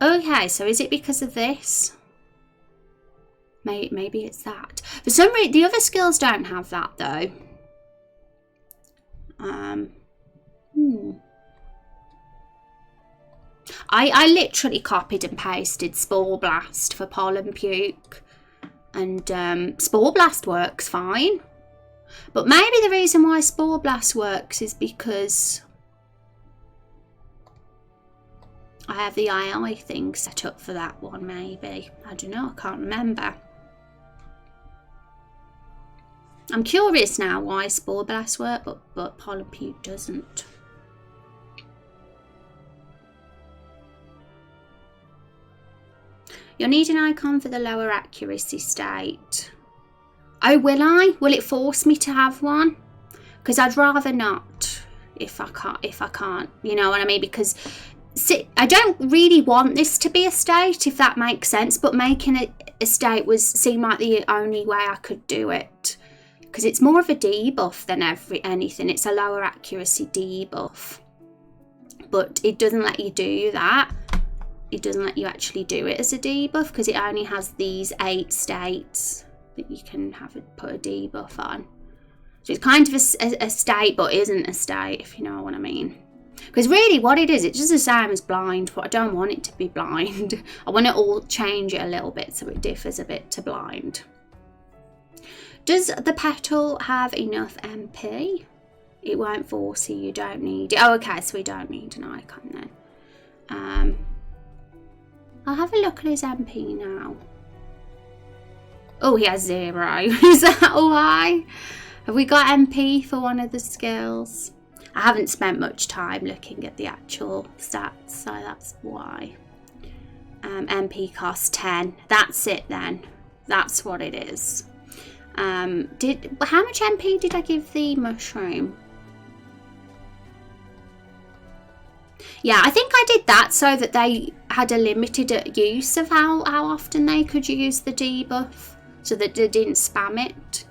Okay, so is it because of this? Maybe it's that. For some reason, the other skills don't have that though. I literally copied and pasted Spore Blast for pollen puke, and Spore Blast works fine. But maybe the reason why Spore Blast works is because I have the AI thing set up for that one. Maybe, I don't know. I can't remember. I'm curious now why Spore Blast work, but pollen puke doesn't. You'll need an icon for the lower accuracy state. Oh, will I? Will it force me to have one? Because I'd rather not if I can't. You know what I mean? Because I don't really want this to be a state, if that makes sense. But making it a state seemed like the only way I could do it. because it's more of a debuff than anything. It's a lower accuracy debuff, but it doesn't let you do that. It doesn't let you actually do it as a debuff because it only has these 8 states that you can put a debuff on. So it's kind of a state, but isn't a state, if you know what I mean. Because really what it is, it's just the same as blind, but I don't want it to be blind. I want to all change it a little bit so it differs a bit to blind. Does the petal have enough MP? It won't force you, you don't need it. Oh, okay, so we don't need an icon then. I'll have a look at his MP now. Oh, he has 0. Is that why? Have we got MP for one of the skills? I haven't spent much time looking at the actual stats, so that's why. MP costs 10. That's it then. That's what it is. How much MP did I give the mushroom? Yeah, I think I did that so that they had a limited use of how often they could use the debuff, so that they didn't spam it.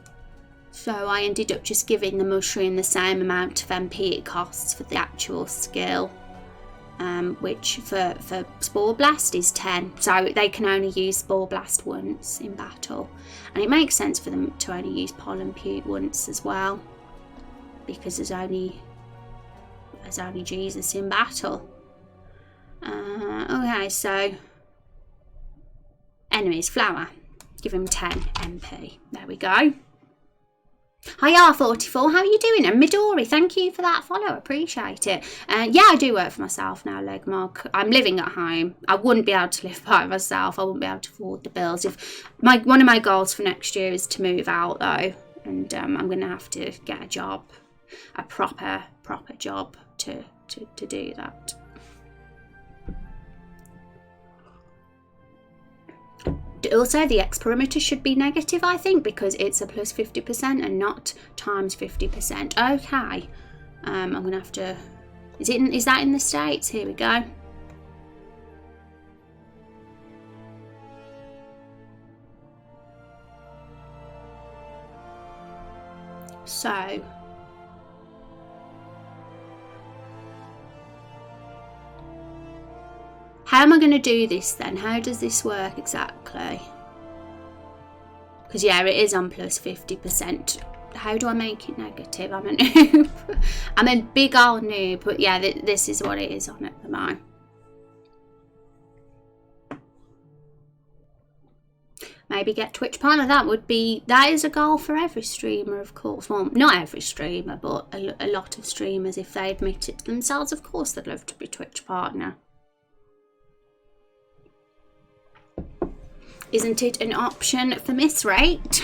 So I ended up just giving the mushroom the same amount of MP it costs for the actual skill, which for Spore Blast is 10. So they can only use Spore Blast once in battle. And it makes sense for them to only use Pollen Puke once as well, because there's only Jesus in battle. Okay, so enemies, flower. Give him 10 MP. There we go. Hiya 44, how are you doing? And Midori, thank you for that follow, appreciate it. Yeah, I do work for myself now, Legmark. I'm living at home. I wouldn't be able to live by myself. I wouldn't be able to afford the bills. One of my goals for next year is to move out though, and I'm going to have to get a job, a proper job to do that. Also, the X perimeter should be negative, I think, because it's a plus 50% and not times 50%. Okay, I'm gonna have to. Is that in the States? Here we go. So. How am I going to do this then? How does this work exactly? Because yeah, it is on plus 50%. How do I make it negative? I'm a noob. I'm a big old noob, but yeah, this is what it is on at the moment. Maybe get Twitch partner. That is a goal for every streamer, of course. Well, not every streamer, but a lot of streamers, if they admit it to themselves, of course they'd love to be Twitch partner. Isn't it an option for Miss Rate?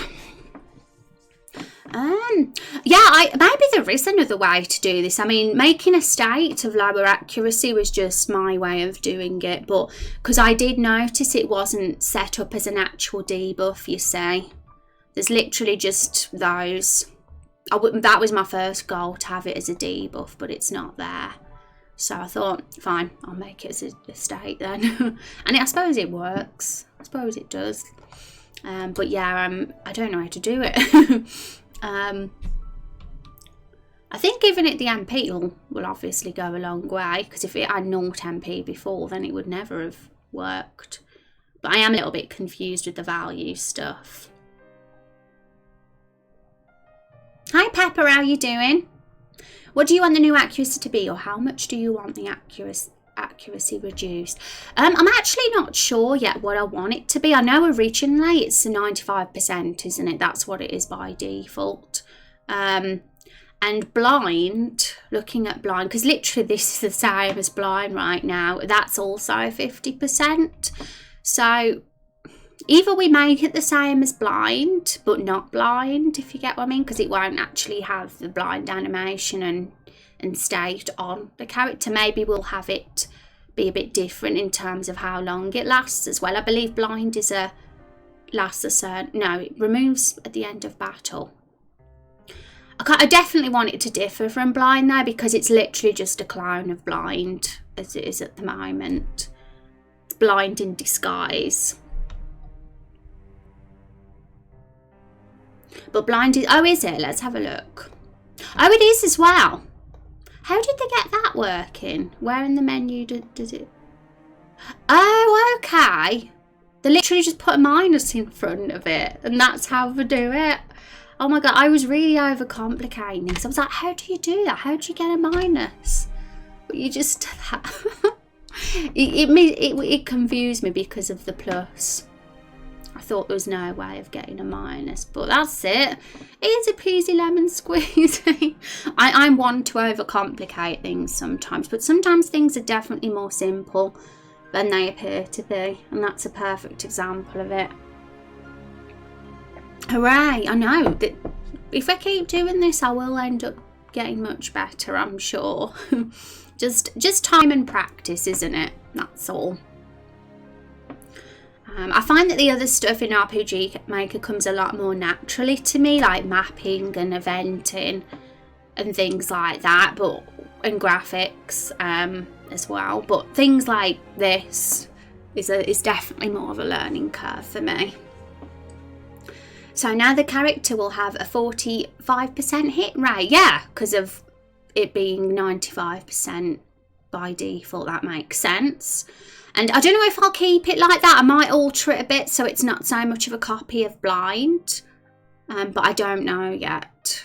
Yeah, maybe there is another way to do this. I mean, making a state of lower accuracy was just my way of doing it, but because I did notice it wasn't set up as an actual debuff, you see. There's literally just those. That was my first goal, to have it as a debuff, but it's not there. So I thought, fine, I'll make it as a state then. And I suppose it works. I suppose it does. But yeah, I don't know how to do it. I think giving it the MP will obviously go a long way, because if it had 0 MP before, then it would never have worked. But I am a little bit confused with the value stuff. Hi Pepper, how you doing? What do you want the new accuracy to be, or how much do you want the accuracy reduced? I'm actually not sure yet what I want it to be. I know originally it's 95%, isn't it? That's what it is by default. And blind, looking at blind, because literally this is the same as blind right now. That's also 50%. So either we make it the same as blind, but not blind, if you get what I mean, because it won't actually have the blind animation and state on the character. Maybe we'll have it be a bit different in terms of how long it lasts as well. I believe blind lasts a certain, no, it removes at the end of battle. I definitely want it to differ from blind though, because it's literally just a clone of blind as it is at the moment. It's blind in disguise. But blind is... Oh, is it? Let's have a look. Oh, it is as well. How did they get that working? Where in the menu does it... Oh, okay. They literally just put a minus in front of it. And that's how they do it. Oh my god, I was really overcomplicating this. I was like, how do you do that? How do you get a minus? But you just... it confused me because of the plus. I thought there was no way of getting a minus, but that's it. Easy peasy lemon squeezy. I'm one to overcomplicate things sometimes, but sometimes things are definitely more simple than they appear to be, and that's a perfect example of it. Hooray! I know that if I keep doing this, I will end up getting much better, I'm sure. just time and practice, isn't it? That's all. I find that the other stuff in RPG Maker comes a lot more naturally to me, like mapping and eventing and things like that, and graphics as well. But things like this is definitely more of a learning curve for me. So now the character will have a 45% hit rate. Yeah, because of it being 95% by default, that makes sense. And I don't know if I'll keep it like that. I might alter it a bit so it's not so much of a copy of Blind. But I don't know yet.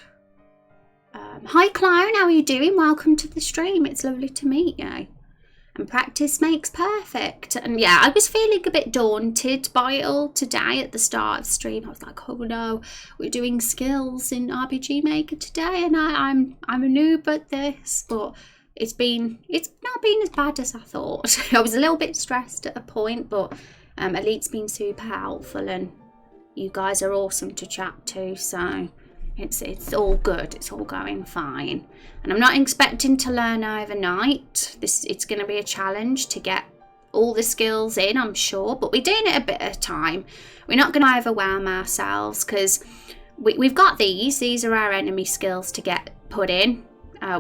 Hi Clown, how are you doing? Welcome to the stream. It's lovely to meet you. And practice makes perfect. And yeah, I was feeling a bit daunted by it all today at the start of the stream. I was like, oh no, we're doing skills in RPG Maker today, and I'm a noob at this. But it's not been as bad as I thought. I was a little bit stressed at a point, but Elite's been super helpful, and you guys are awesome to chat to, so it's all good. It's all going fine. And I'm not expecting to learn overnight. It's going to be a challenge to get all the skills in, I'm sure, but we're doing it a bit at a time. We're not going to overwhelm ourselves, because we've got these are our enemy skills to get put in.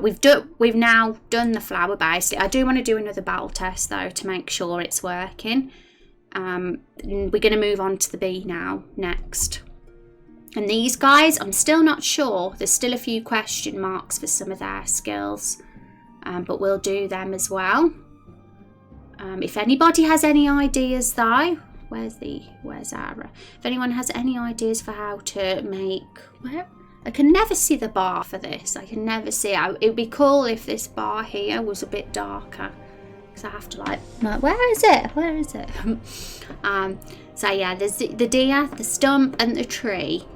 We've now done the flower base. I do want to do another battle test though to make sure it's working. We're going to move on to the bee now next. And these guys, I'm still not sure. There's still a few question marks for some of their skills, but we'll do them as well. If anybody has any ideas though, where's Ara? If anyone has any ideas for how to make... I can never see the bar for this. I can never see it. It would be cool if this bar here was a bit darker, because I have to like, where is it? Where is it? So yeah, there's the deer, the stump, and the tree.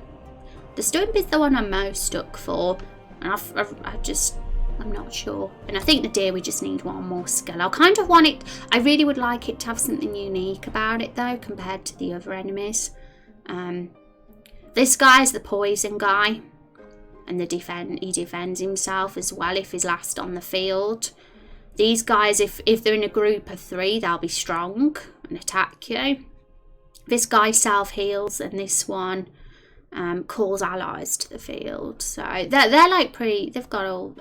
The stump is the one I'm most stuck for, and I'm not sure. And I think the deer, we just need one more skill. I kind of want it. I really would like it to have something unique about it though, compared to the other enemies. This guy is the poison guy. And he defends himself as well if he's last on the field. These guys, if they're in a group of 3, they'll be strong and attack you. This guy self-heals, and this one calls allies to the field. So they're like they've got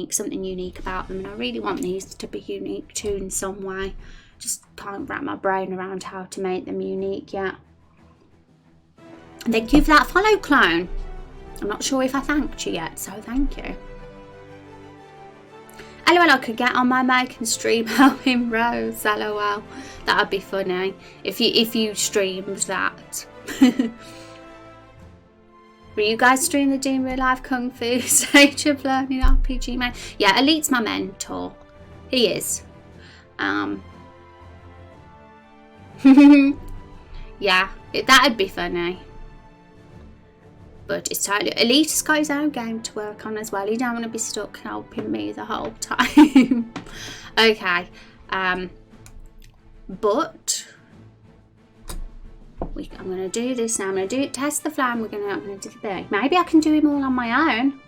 something unique about them, and I really want these to be unique too in some way. Just can't wrap my brain around how to make them unique yet. Thank you for that follow, Clone. I'm not sure if I thanked you yet, so thank you. LOL, I could get on my mic and stream helping Rose. LOL, that'd be funny if you streamed that. Will you guys stream the Doom Real Life Kung Fu stage of learning RPG Maker? Yeah, Elite's my mentor. He is. Yeah, that'd be funny. But it's totally... Elite has got his own game to work on as well. He don't want to be stuck helping me the whole time. Okay. But... I'm going to do this now. I'm going to test the flame. I'm going to do the bee. Maybe I can do him all on my own.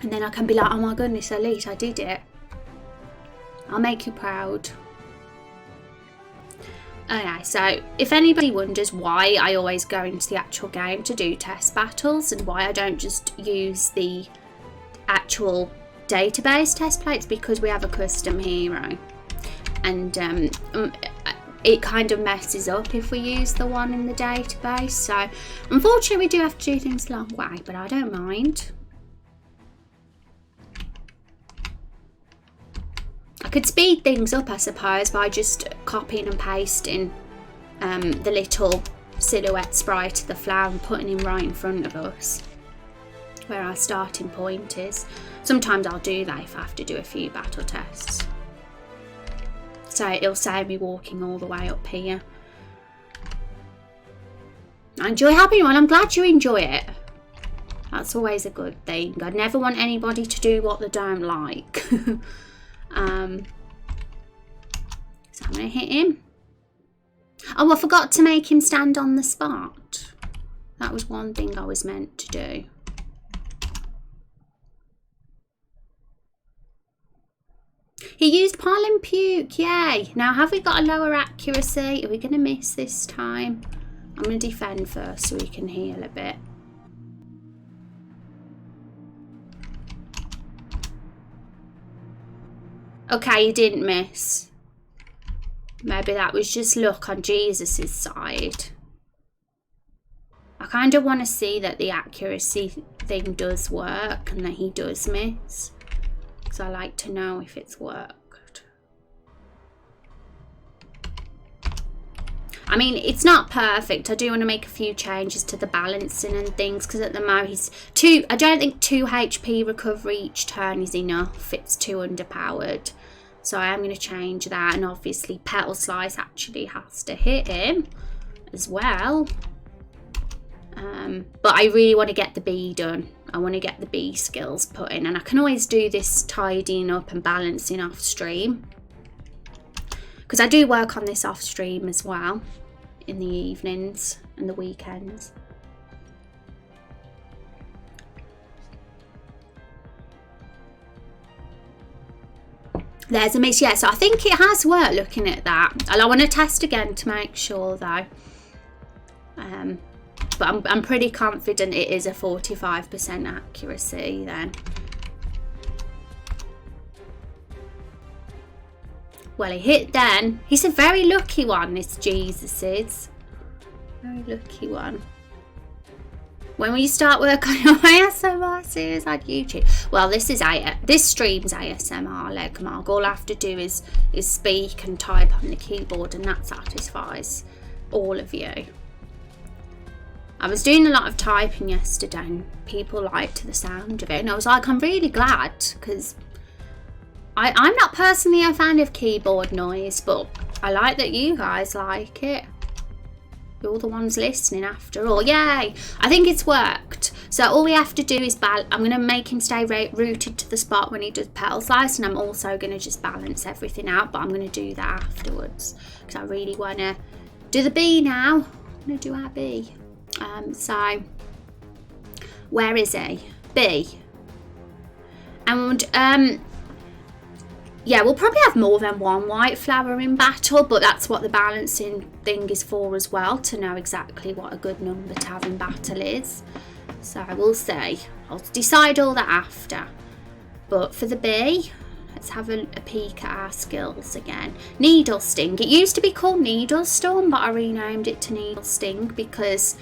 And then I can be like, oh my goodness, Elite, I did it. I'll make you proud. Okay, so if anybody wonders why I always go into the actual game to do test battles and why I don't just use the actual database test plates, because we have a custom hero. And it kind of messes up if we use the one in the database. So unfortunately we do have to do things the long way, but I don't mind. I could speed things up, I suppose, by just copying and pasting the little silhouette sprite of the flower and putting him right in front of us where our starting point is. Sometimes I'll do that if I have to do a few battle tests. So it'll save me walking all the way up here. I enjoy having one. I'm glad you enjoy it. That's always a good thing. I'd never want anybody to do what they don't like. So I'm going to hit him. Oh, I forgot to make him stand on the spot. That was one thing I was meant to do. He used pollen puke, yay. Now, have we got a lower accuracy? Are we going to miss this time? I'm going to defend first so we can heal a bit. Okay, he didn't miss. Maybe that was just luck on Jesus's side. I kind of want to see that the accuracy thing does work and that he does miss. So I like to know if it's worked. I mean, it's not perfect. I do want to make a few changes to the balancing and things, because at the moment he's I don't think 2 HP recovery each turn is enough. It's too underpowered. So I am going to change that, and obviously Petal Slice actually has to hit him as well. But I really want to get the bee done. I want to get the bee skills put in, and I can always do this tidying up and balancing off stream, because I do work on this off stream as well in the evenings and the weekends. There's a miss, yeah, so I think it has worked looking at that. I want to test again to make sure though. But I'm pretty confident it is a 45% accuracy then. Well, he hit then. He's a very lucky one, this Jesus is. Very lucky one. When will you start work on your ASMR series on YouTube? Well, this stream's ASMR, Legmark. All I have to do is speak and type on the keyboard, and that satisfies all of you. I was doing a lot of typing yesterday and people liked the sound of it, and I was like, I'm really glad, because I'm not personally a fan of keyboard noise, but I like that you guys like it. You're the ones listening after all. Yay! I think it's worked. So all we have to do is I'm going to make him stay rooted to the spot when he does Petal Slice, and I'm also going to just balance everything out, but I'm going to do that afterwards because I really want to do the bee now. I'm going to do our bee. So where is he? B. And yeah, we'll probably have more than one white flower in battle, but that's what the balancing thing is for as well, to know exactly what a good number to have in battle is. So we'll see. I'll decide all that after. But for the bee, let's have a peek at our skills again. Needle Sting. It used to be called Needle Storm, but I renamed it to Needle Sting because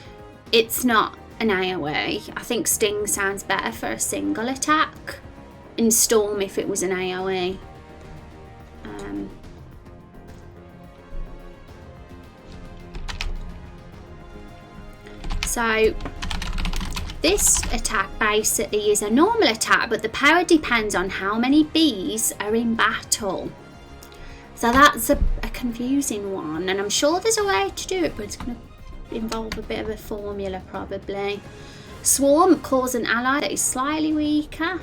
it's not an AoE. I think Sting sounds better for a single attack, in Storm if it was an AoE. So this attack basically is a normal attack, but the power depends on how many bees are in battle. So that's a confusing one, and I'm sure there's a way to do it, but it's going to involve a bit of a formula probably. Swarm calls an ally that is slightly weaker.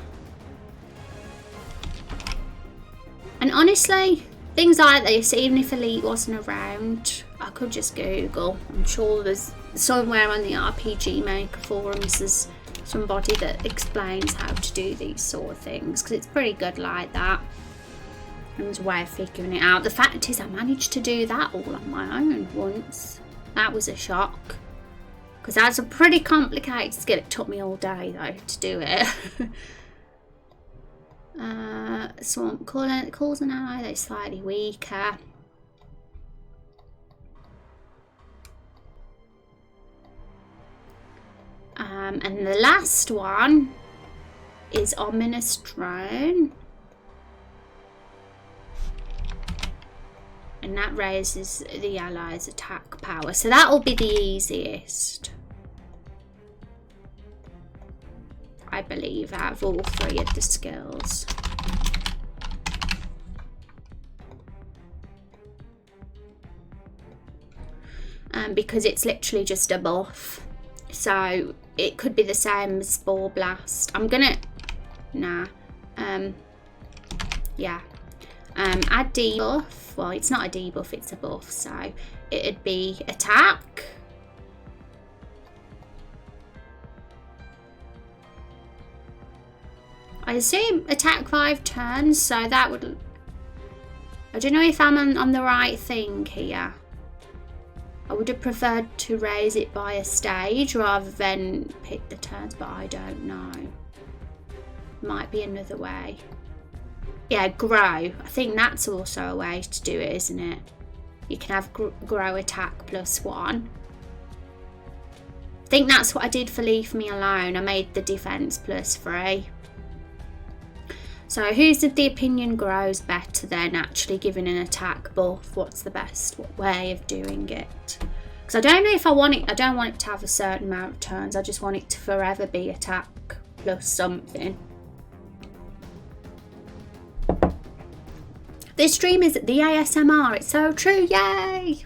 And honestly, things like this, even if Elite wasn't around, I could just Google. I'm sure there's somewhere on the RPG Maker forums there's somebody that explains how to do these sort of things, because it's pretty good like that. And there's a way of figuring it out. The fact is I managed to do that all on my own once. That was a shock, because that's a pretty complicated skill. It took me all day though to do it. Swamp calls an ally that's slightly weaker. And the last one is Ominous Drone. And that raises the allies' attack power. So that'll be the easiest, I believe, out of all three of the skills. Because it's literally just a buff. So it could be the same as Spore Blast. I'm gonna... Nah. Yeah. Add debuff. Well, it's not a debuff, it's a buff. So it'd be attack. I assume attack 5 turns, so that would... I don't know if I'm on the right thing here. I would have preferred to raise it by a stage rather than pick the turns, but I don't know. Might be another way. Yeah, grow. I think that's also a way to do it, isn't it? You can have grow attack +1. I think that's what I did for Leave Me Alone. I made the defense +3. So who's of the opinion grows better than actually giving an attack buff? What's the best way of doing it? Because I don't know if I want it. I don't want it to have a certain amount of turns. I just want it to forever be attack plus something. This stream is the ASMR. It's so true. Yay!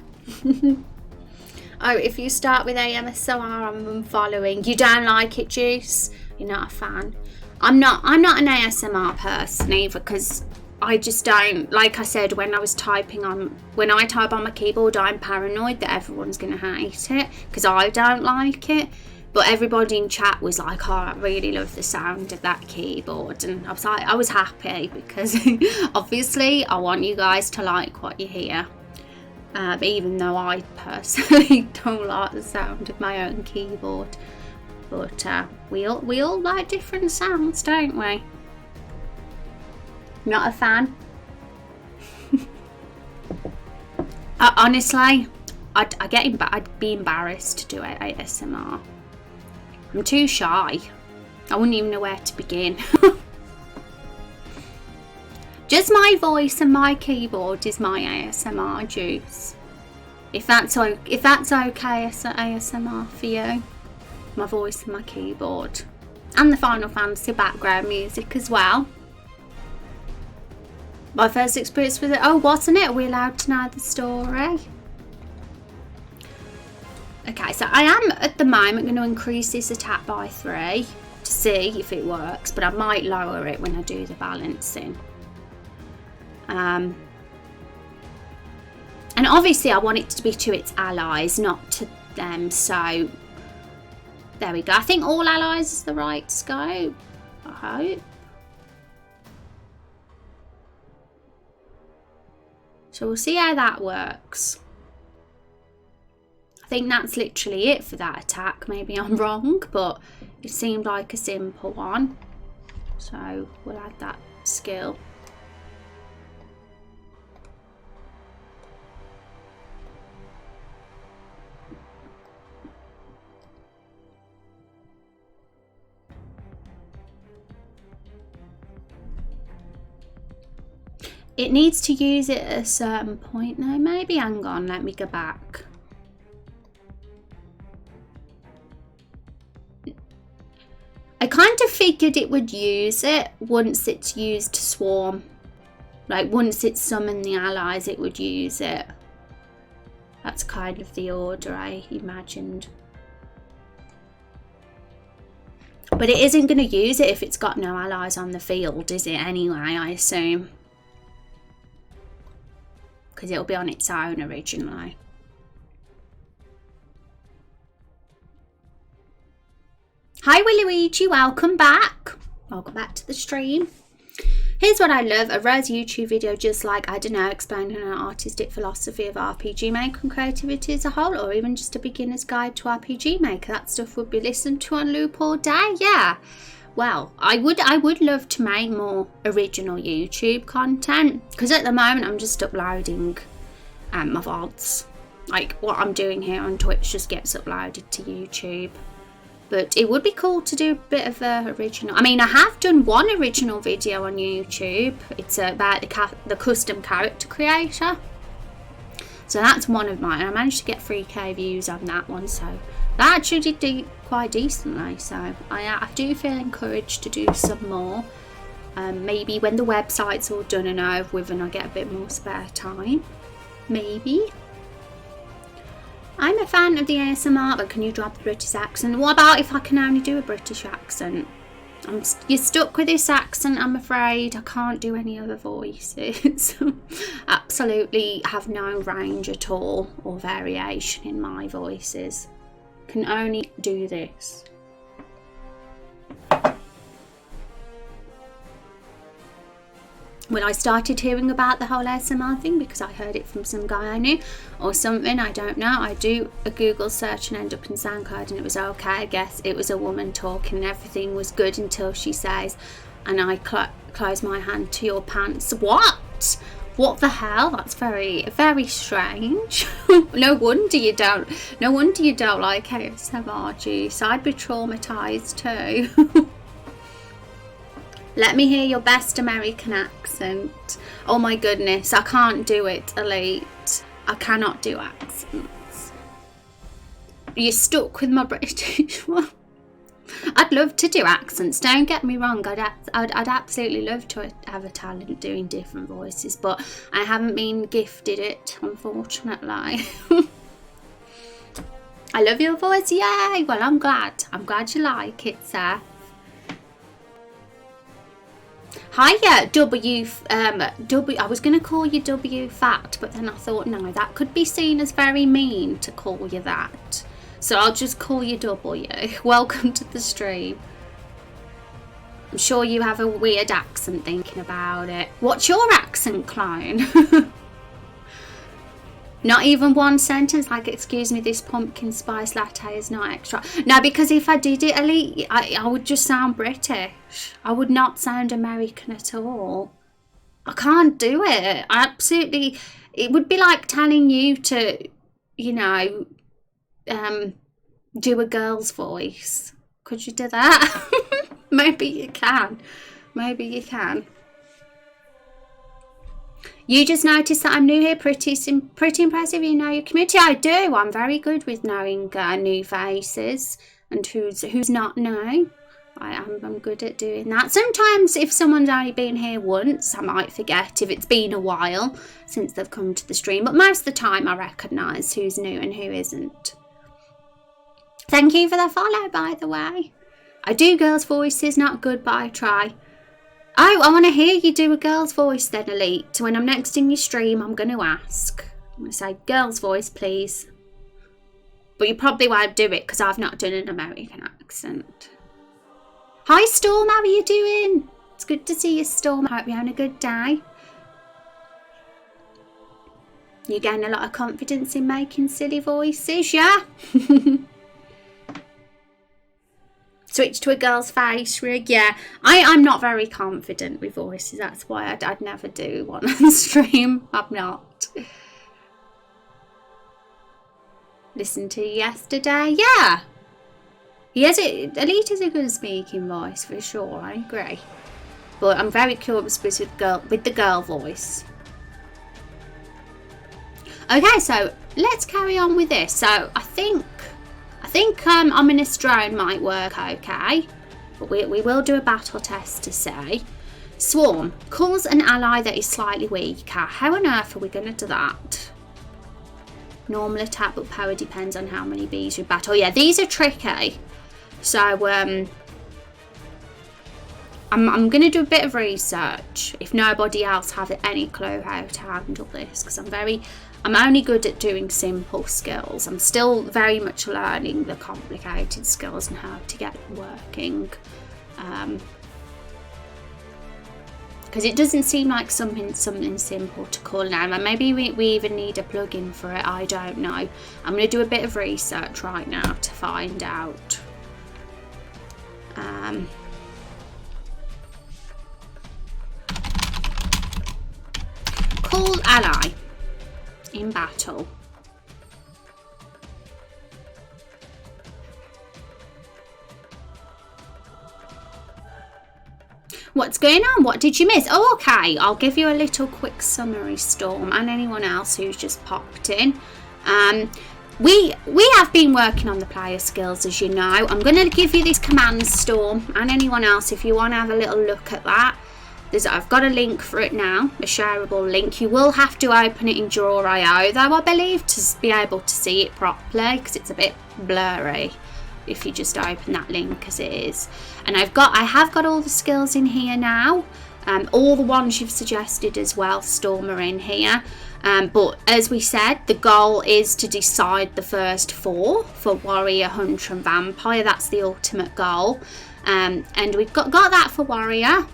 Oh, if you start with ASMR, I'm unfollowing. You don't like it, Juice? You're not a fan. I'm not an ASMR person either, because I just don't, like I said, when I type on my keyboard, I'm paranoid that everyone's going to hate it because I don't like it. But everybody in chat was like, oh, I really love the sound of that keyboard. And I was happy because obviously I want you guys to like what you hear. Even though I personally don't like the sound of my own keyboard. But we all like different sounds, don't we? Not a fan. Honestly, I'd be embarrassed to do it ASMR. I'm too shy. I wouldn't even know where to begin. Just my voice and my keyboard is my ASMR, Juice. If that's okay as ASMR for you. My voice and my keyboard. And the Final Fantasy background music as well. My first experience with it. Oh, wasn't it? Are we allowed to know the story? Okay, so I am at the moment going to increase this attack by 3 to see if it works, but I might lower it when I do the balancing. And obviously I want it to be to its allies, not to them, so there we go. I think all allies is the right scope, I hope. So we'll see how that works. I think that's literally it for that attack. Maybe I'm wrong, but it seemed like a simple one. So we'll add that skill. It needs to use it at a certain point though. Maybe, hang on, let me go back. I kind of figured it would use it once it's used to swarm. Like once it's summoned the allies, it would use it. That's kind of the order I imagined. But it isn't going to use it if it's got no allies on the field, is it anyway, I assume? Because it'll be on its own originally. Hi Willuigi, welcome back. Welcome back to the stream. Here's what I love, a Rose YouTube video just like, I don't know, explaining an artistic philosophy of RPG Maker and creativity as a whole, or even just a beginner's guide to RPG Maker. That stuff would be listened to on loop all day, yeah. Well, I would love to make more original YouTube content, because at the moment I'm just uploading my VODs. Like what I'm doing here on Twitch just gets uploaded to YouTube. But it would be cool to do a bit of a original. I mean, I have done one original video on YouTube. It's about the custom character creator. So that's one of mine. I managed to get 3k views on that one. So that actually did do quite decently. So I do feel encouraged to do some more. Maybe when the website's all done and over with and I get a bit more spare time. Maybe. I'm a fan of the ASMR, but can you drop the British accent? What about if I can only do a British accent? You're stuck with this accent, I'm afraid. I can't do any other voices. Absolutely have no range at all or variation in my voices. Can only do this. When I started hearing about the whole ASMR thing, because I heard it from some guy I knew or something, I don't know. I do a Google search and end up in SoundCloud and it was okay, I guess. It was a woman talking and everything was good until she says, and I close my hand to your pants. What? What the hell? That's very, very strange. No wonder you don't like ASMR, juice. I'd be traumatized too. Let me hear your best American accent. Oh my goodness, I can't do it, Elite. I cannot do accents. You're stuck with my British one. I'd love to do accents, don't get me wrong. I'd absolutely love to have a talent doing different voices, but I haven't been gifted it, unfortunately. I love your voice, yay! Well, I'm glad you like it, sir. Hiya, W. I was going to call you W Fat, but then I thought, no, that could be seen as very mean to call you that. So I'll just call you W. Welcome to the stream. I'm sure you have a weird accent thinking about it. What's your accent, clone? Not even one sentence like, excuse me, this pumpkin spice latte is not extra. No, because if I did it, Elite, I would just sound British. I would not sound American at all. I can't do it. It would be like telling you to, you know, do a girl's voice. Could you do that? Maybe you can. Maybe you can. You just noticed that I'm new here. Pretty impressive. You know your community. I do. I'm very good with knowing new faces and who's not new. I'm good at doing that. Sometimes if someone's only been here once, I might forget if it's been a while since they've come to the stream. But most of the time I recognise who's new and who isn't. Thank you for the follow, by the way. I do girls' voices. Not good, but I try. Oh, I want to hear you do a girl's voice then, Elite. So when I'm next in your stream, I'm going to ask. I'm going to say, girl's voice, please. But you probably won't do it because I've not done an American accent. Hi, Storm. How are you doing? It's good to see you, Storm. I hope you're having a good day. You gain a lot of confidence in making silly voices, yeah? Switch to a girl's face rig. Yeah, I'm not very confident with voices. That's why I'd never do one on stream. I'm not. Listened to yesterday. Yeah. Elite is a good speaking voice for sure. I agree. But I'm very curious with the girl voice. Okay, so let's carry on with this. So I think ominous drone might work okay, but we will do a battle test to see. Swarm calls an ally that is slightly weaker. How on earth are we going to do that? Normal attack, but power depends on how many bees you battle. Yeah, these are tricky. So I'm going to do a bit of research if nobody else has any clue how to handle this, because I'm only good at doing simple skills. I'm still very much learning the complicated skills and how to get working. Because it doesn't seem like something simple to call now. And maybe we even need a plugin for it. I don't know. I'm going to do a bit of research right now to find out. Call ally in battle. What's going on? What did you miss? Oh, okay. I'll give you a little quick summary, Storm, and anyone else who's just popped in. We have been working on the player skills, as you know. I'm going to give you this command, Storm, and anyone else, if you want to have a little look at that. I've got a link for it now, a shareable link. You will have to open it in Draw.io, though, I believe, to be able to see it properly, because it's a bit blurry if you just open that link as it is. And I have got all the skills in here now. All the ones you've suggested as well, Storm, are in here. But as we said, the goal is to decide the first 4 for Warrior, Hunter and Vampire. That's the ultimate goal. And we've got that for Warrior.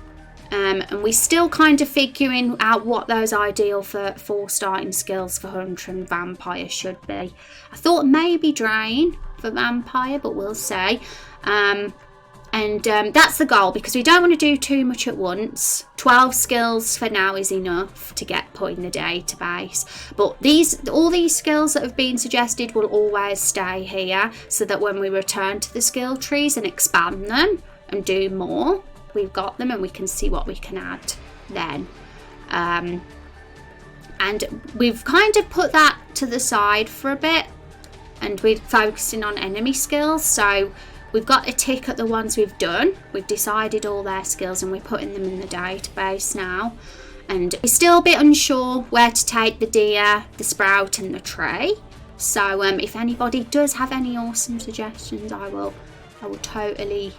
And we're still kind of figuring out what those ideal for 4 starting skills for Hunter and Vampire should be. I thought maybe Drain for Vampire, but we'll see. That's the goal, because we don't want to do too much at once. 12 skills for now is enough to get put in the database. But all these skills that have been suggested will always stay here, so that when we return to the skill trees and expand them and do more, we've got them and we can see what we can add then. And we've kind of put that to the side for a bit, and we're focusing on enemy skills. So we've got a tick at the ones we've done. We've decided all their skills and we're putting them in the database now. And we're still a bit unsure where to take the deer, the sprout and the tree. So if anybody does have any awesome suggestions, I will totally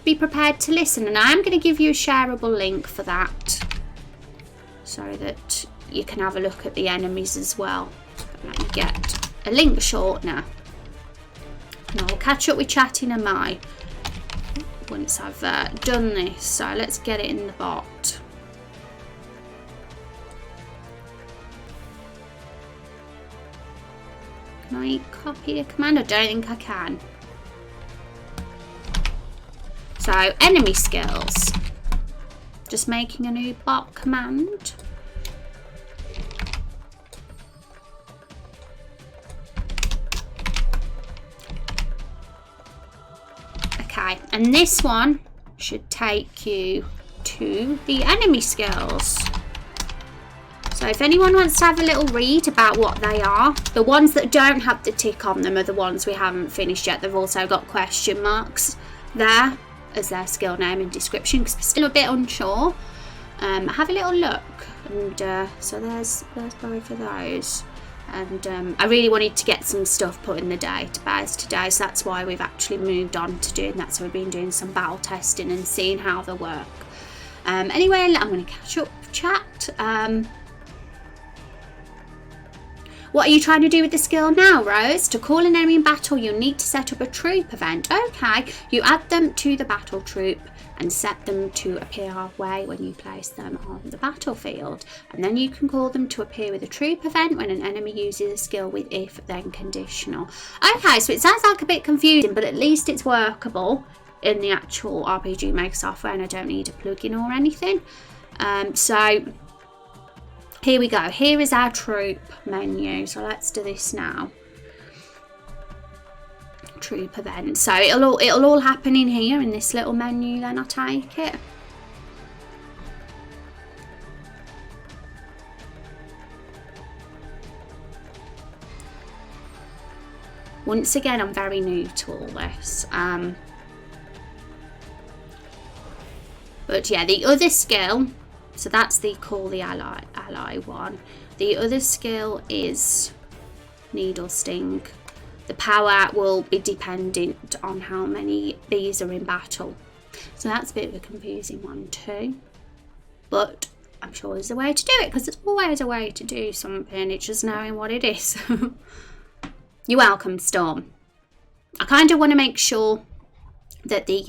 be prepared to listen. And I am going to give you a shareable link for that, so that you can have a look at the enemies as well. Let me get a link shortener, and I'll catch up with chatting in my once I've done this. So let's get it in the bot. Can I copy a command? I don't think I can. So enemy skills, just making a new bot command. Okay, and this one should take you to the enemy skills. So if anyone wants to have a little read about what they are, the ones that don't have the tick on them are the ones we haven't finished yet. They've also got question marks there as their skill name and description, because we're still a bit unsure. Have a little look, and so there's both of those. And I really wanted to get some stuff put in the database today, so that's why we've actually moved on to doing that. So we've been doing some battle testing and seeing how they work. Anyway, I'm going to catch up chat. What are you trying to do with the skill now, Rose? To call an enemy in battle, you need to set up a troop event. Okay, you add them to the battle troop and set them to appear halfway when you place them on the battlefield. And then you can call them to appear with a troop event when an enemy uses a skill with if then conditional. Okay, so it sounds like a bit confusing, but at least it's workable in the actual RPG Maker software, and I don't need a plugin or anything. So here we go. Here is our troop menu. So let's do this now. Troop event. So it'll all happen in here in this little menu. Then I take it. Once again, I'm very new to all this. But yeah, the other skill. So that's the call the ally one. The other skill is needle sting. The power will be dependent on how many bees are in battle. So that's a bit of a confusing one too. But I'm sure there's a way to do it, because there's always a way to do something. It's just knowing what it is. You're welcome, Storm. I kind of want to make sure that the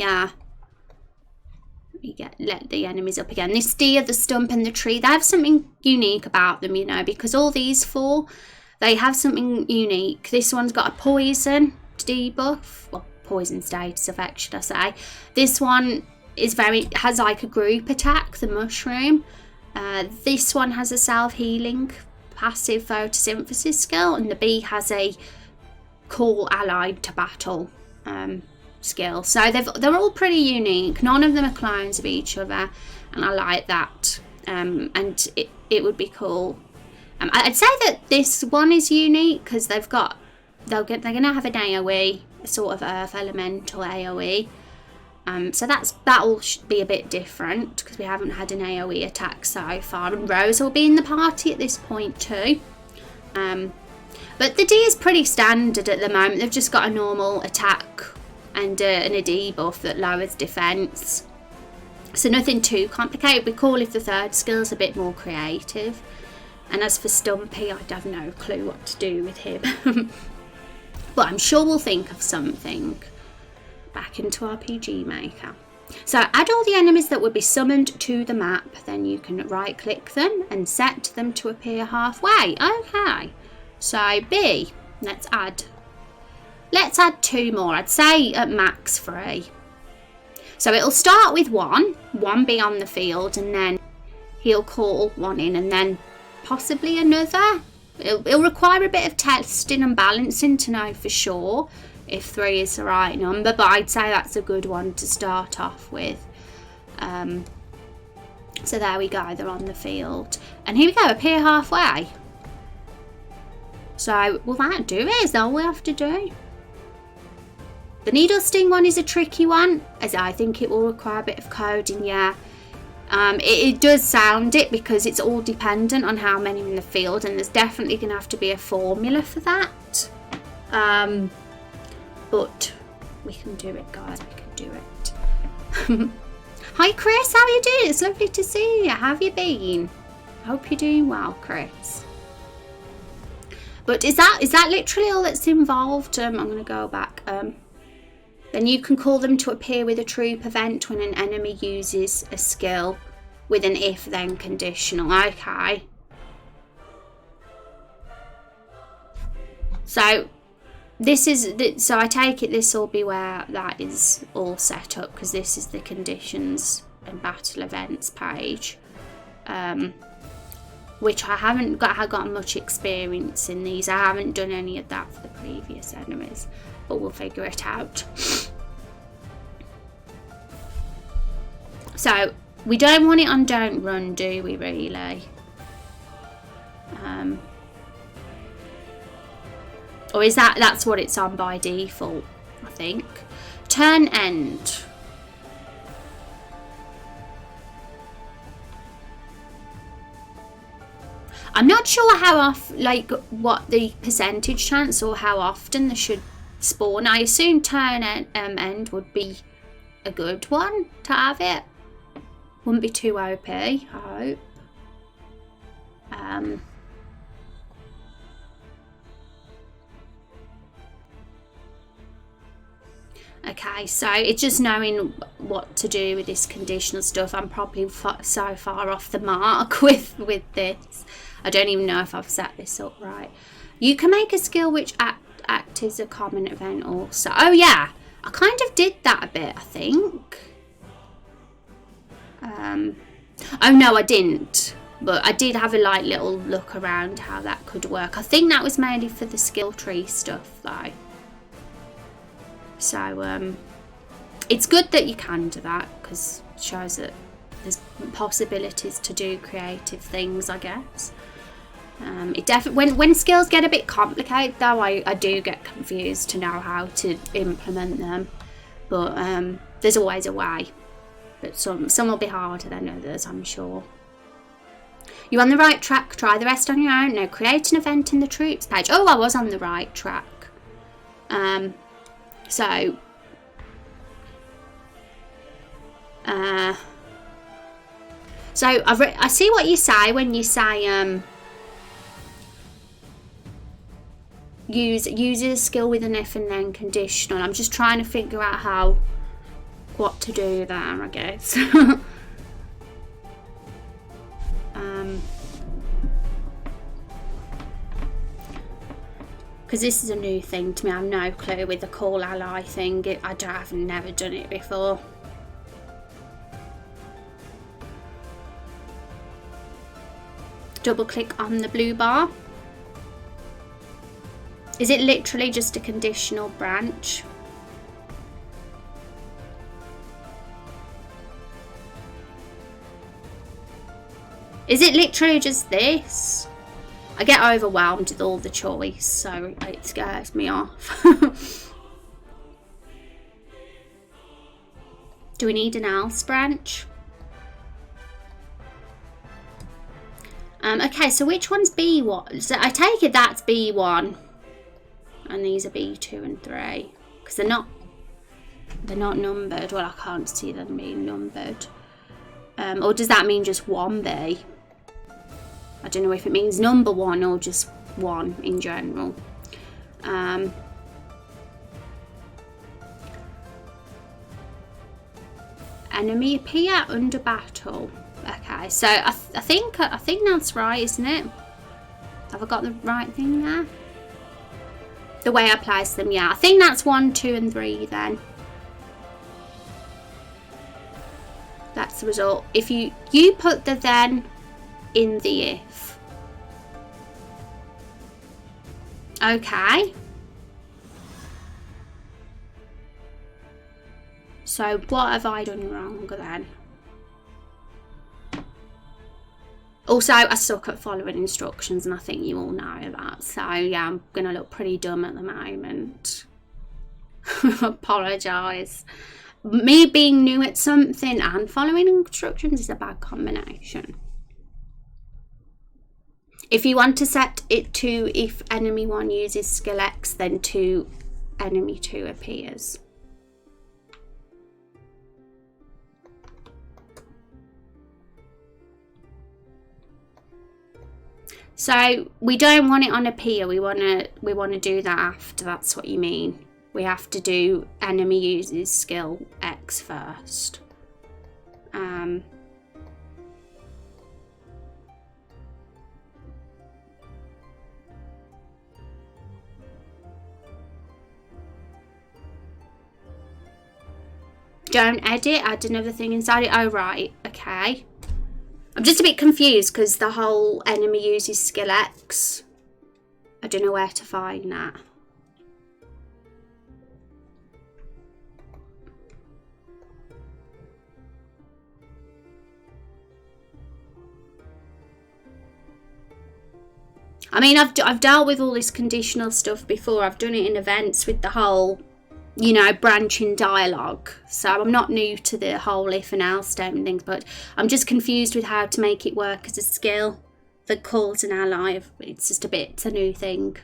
let the enemies up again. This deer, the stump and the tree, they have something unique about them, you know, because all these 4, they have something unique. This one's got a poison debuff, well, poison status effect, should I say. This one has like a group attack, the mushroom. This one has a self-healing passive photosynthesis skill, and the bee has a call allied to battle. skill. So they're all pretty unique. None of them are clones of each other, and I like that. And it would be cool. I'd say that this one is unique because they're gonna have an AOE, a sort of Earth Elemental AOE. So that'll be a bit different because we haven't had an AOE attack so far, and Rose will be in the party at this point too. But the D is pretty standard at the moment. They've just got a normal attack and a debuff that lowers defense. So nothing too complicated. It'd be cool if the third skill's a bit more creative. And as for Stumpy, I'd have no clue what to do with him. But I'm sure we'll think of something. Back into RPG Maker. So add all the enemies that would be summoned to the map. Then you can right click them and set them to appear halfway. Okay. So B, let's add 2 more. I'd say at max 3. So it'll start with one be on the field, and then he'll call one in, and then possibly another. It'll require a bit of testing and balancing to know for sure if 3 is the right number, but I'd say that's a good one to start off with. So there we go, they're on the field. And here we go, appear halfway. So will that do it? Is that all we have to do? The needle sting one is a tricky one, as I think it will require a bit of coding, yeah. It does sound it because it's all dependent on how many in the field, and there's definitely going to have to be a formula for that. But we can do it, guys, we can do it. Hi Chris, how are you doing? It's lovely to see you. How have you been? I hope you're doing well, Chris. But is that literally all that's involved? I'm going to go back. Then you can call them to appear with a troop event when an enemy uses a skill with an if-then conditional. Okay. So so I take it this will be where that is all set up, because this is the conditions and battle events page. Which I haven't got much experience in these. I haven't done any of that for the previous enemies, but we'll figure it out. So we don't want it on don't run, do we really? Or is that's what it's on by default, I think. Turn end. I'm not sure what the percentage chance or how often they should spawn. I assume turn end would be a good one to have it. Wouldn't be too OP, I hope. Okay, so it's just knowing what to do with this conditional stuff. I'm probably so far off the mark with this. I don't even know if I've set this up right. You can make a skill which act as a common event also. Oh yeah, I kind of did that a bit, I think. Oh no, I didn't. But I did have a little look around how that could work. I think that was mainly for the skill tree stuff though. So it's good that you can do that, because it shows that there's possibilities to do creative things, I guess. It definitely when skills get a bit complicated though, I do get confused to know how to implement them. But there's always a way. But some will be harder than others, I'm sure. You're on the right track. Try the rest on your own. Now create an event in the troops page. Oh, I was on the right track. So I see what you say when you say use a skill with an if and then conditional. I'm just trying to figure out what to do there, I guess. Because this is a new thing to me. I have no clue with the call ally thing. I've never done it before. Double click on the blue bar. Is it literally just a conditional branch? Is it literally just this? I get overwhelmed with all the choice, so it scares me off. Do we need an else branch? Okay, so which one's B1? So I take it that's B1. And these are B2 and 3. Because they're not numbered. Well, I can't see them being numbered. Or does that mean just 1B? I don't know if it means number 1 or just 1 in general. Enemy appear under battle. Okay, so I think that's right, isn't it? Have I got the right thing there? The way I place them, yeah. I think that's 1, 2, and 3 then. That's the result. If you put the then in the if. Okay. So what have I done wrong then? Also, I suck at following instructions, and I think you all know that. So yeah, I'm gonna look pretty dumb at the moment. Apologise. Me being new at something and following instructions is a bad combination. If you want to set it to if enemy 1 uses skill X, then 2 enemy 2 appears. So we don't want it on appear. We want to do that after. That's what you mean. We have to do enemy uses skill X first. Don't edit. Add another thing inside it. Oh right. Okay. I'm just a bit confused because the whole enemy uses skill X. I don't know where to find that. I mean, I've dealt with all this conditional stuff before. I've done it in events with the whole, you know, branching dialogue. So I'm not new to the whole if and else statement things, but I'm just confused with how to make it work as a skill that calls an ally. It's just it's a new thing.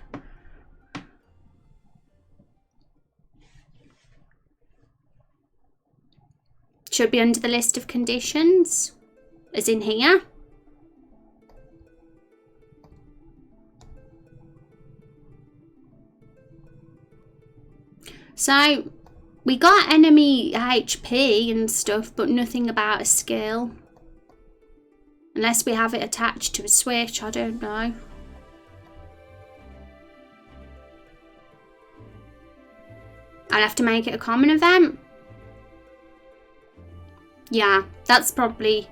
Should be under the list of conditions, as in here. So we got enemy HP and stuff, but nothing about a skill. Unless we have it attached to a switch, I don't know. I'll have to make it a common event. Yeah, that's probably...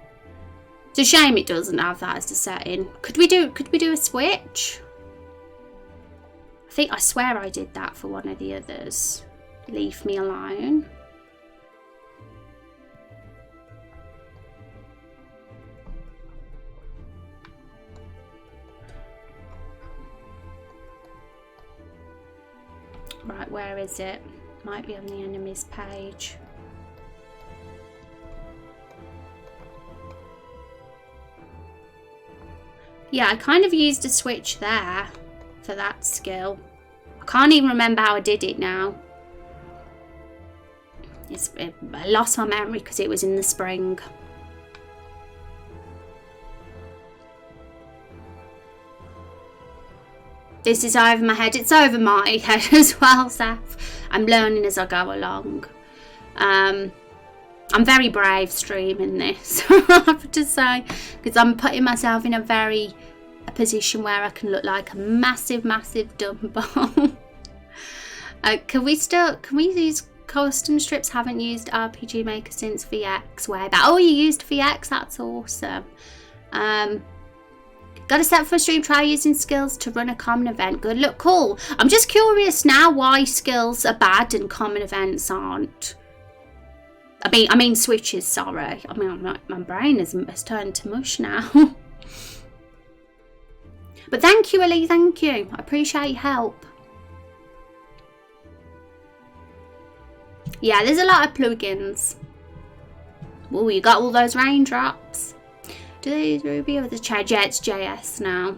It's a shame it doesn't have that as a setting. Could we do a switch? I swear I did that for one of the others. Leave me alone. Right, where is it? Might be on the enemies page. Yeah, I kind of used a switch there for that skill. I can't even remember how I did it now. I lost my memory because it was in the spring. This is over my head. It's over my head as well, Seth. I'm learning as I go along. I'm very brave streaming this, I have to say, because I'm putting myself in a position where I can look like a massive dumbbell. Can we use custom strips? Haven't used RPG Maker since VX. Way back. Oh, you used VX? That's awesome. Got a set for a stream, try using skills to run a common event. Good, look, cool. I'm just curious now why skills are bad and common events aren't. I mean switches, sorry. I mean, my brain has turned to mush now. But thank you, Ellie, thank you. I appreciate your help. Yeah, there's a lot of plugins. Oh, you got all those raindrops. Do they Ruby or the change? Yeah, it's JS now.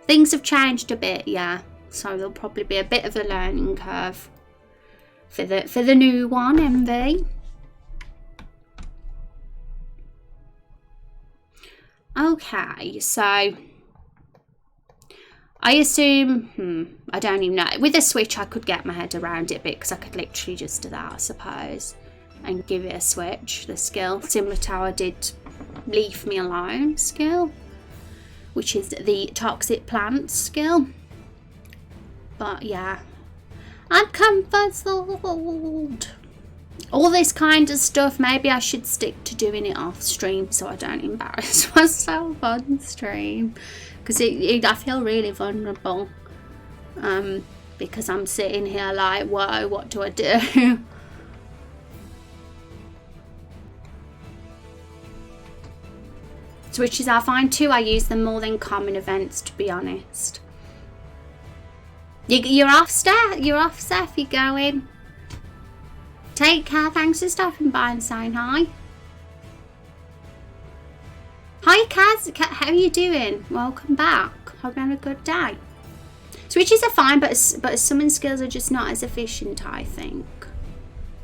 Things have changed a bit, yeah. So there'll probably be a bit of a learning curve for the new one, MV. Okay, so I assume, I don't even know. With a switch, I could get my head around it a bit because I could literally just do that, I suppose, and give it a switch, the skill, similar to how I did Leave Me Alone skill, which is the toxic plant skill. But yeah, I'm comforted. All this kind of stuff, maybe I should stick to doing it off stream so I don't embarrass myself on stream, because I feel really vulnerable because I'm sitting here like, whoa, what do I do? Switches I find too, I use them more than common events, to be honest. You're off, Steph. You're off, Steph. You're going. Take care. Thanks for stopping by and saying hi. Hi, Kaz. How are you doing? Welcome back. Hope you're having a good day. Switches are fine, but summon skills are just not as efficient, I think.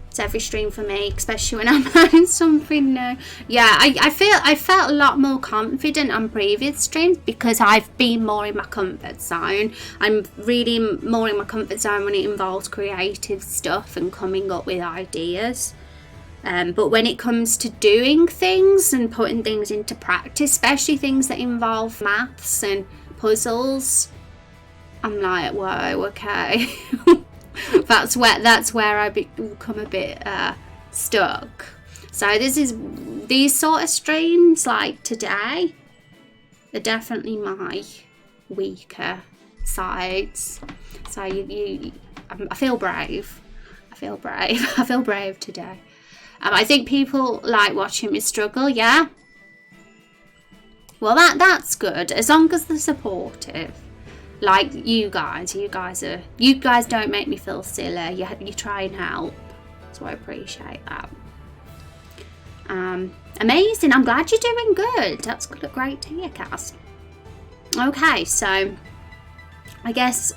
It's every stream for me, especially when I'm learning something new. Yeah, I felt a lot more confident on previous streams because I've been more in my comfort zone. I'm really more in my comfort zone when it involves creative stuff and coming up with ideas. But when it comes to doing things and putting things into practice, especially things that involve maths and puzzles, I'm like, whoa, okay. that's where I become a bit stuck. So these sort of streams like today are definitely my weaker sides. So I feel brave. I feel brave today. I think people like watching me struggle. Yeah. Well, that's good as long as they're supportive. Like you guys don't make me feel silly. You try and help, so I appreciate that. Amazing. I'm glad you're doing good. That's great to hear, Cass. Okay, so I guess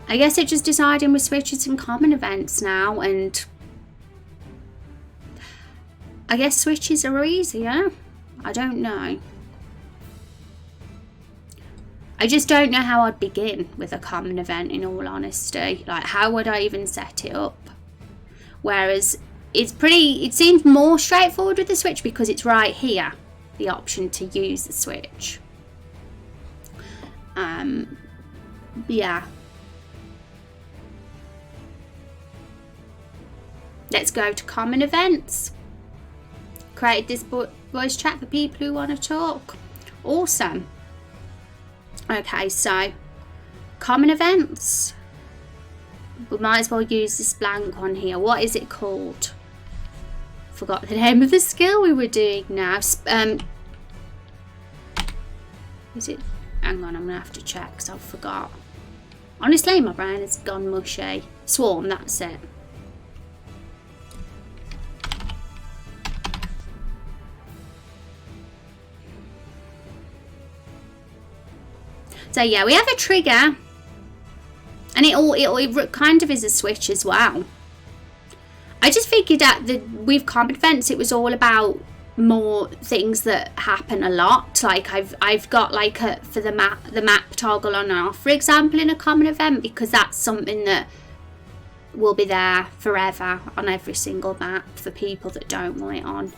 it's just deciding with switches and common events now, and I guess switches are easier. I don't know. I just don't know how I'd begin with a common event, in all honesty. Like, how would I even set it up? Whereas it seems more straightforward with the switch because it's right here, the option to use the switch. Yeah. Let's go to common events. Created this voice chat for people who want to talk. Awesome. Okay, so common events. We might as well use this blank one here. What is it called? Forgot the name of the skill we were doing now. Is it? Hang on, I'm gonna have to check because I forgot. Honestly, my brain has gone mushy. Swarm, that's it. So yeah, we have a trigger, and it kind of is a switch as well. I just figured that with common events, it was all about more things that happen a lot. Like I've got like for the map toggle on and off, for example, in a common event, because that's something that will be there forever on every single map for people that don't want it on.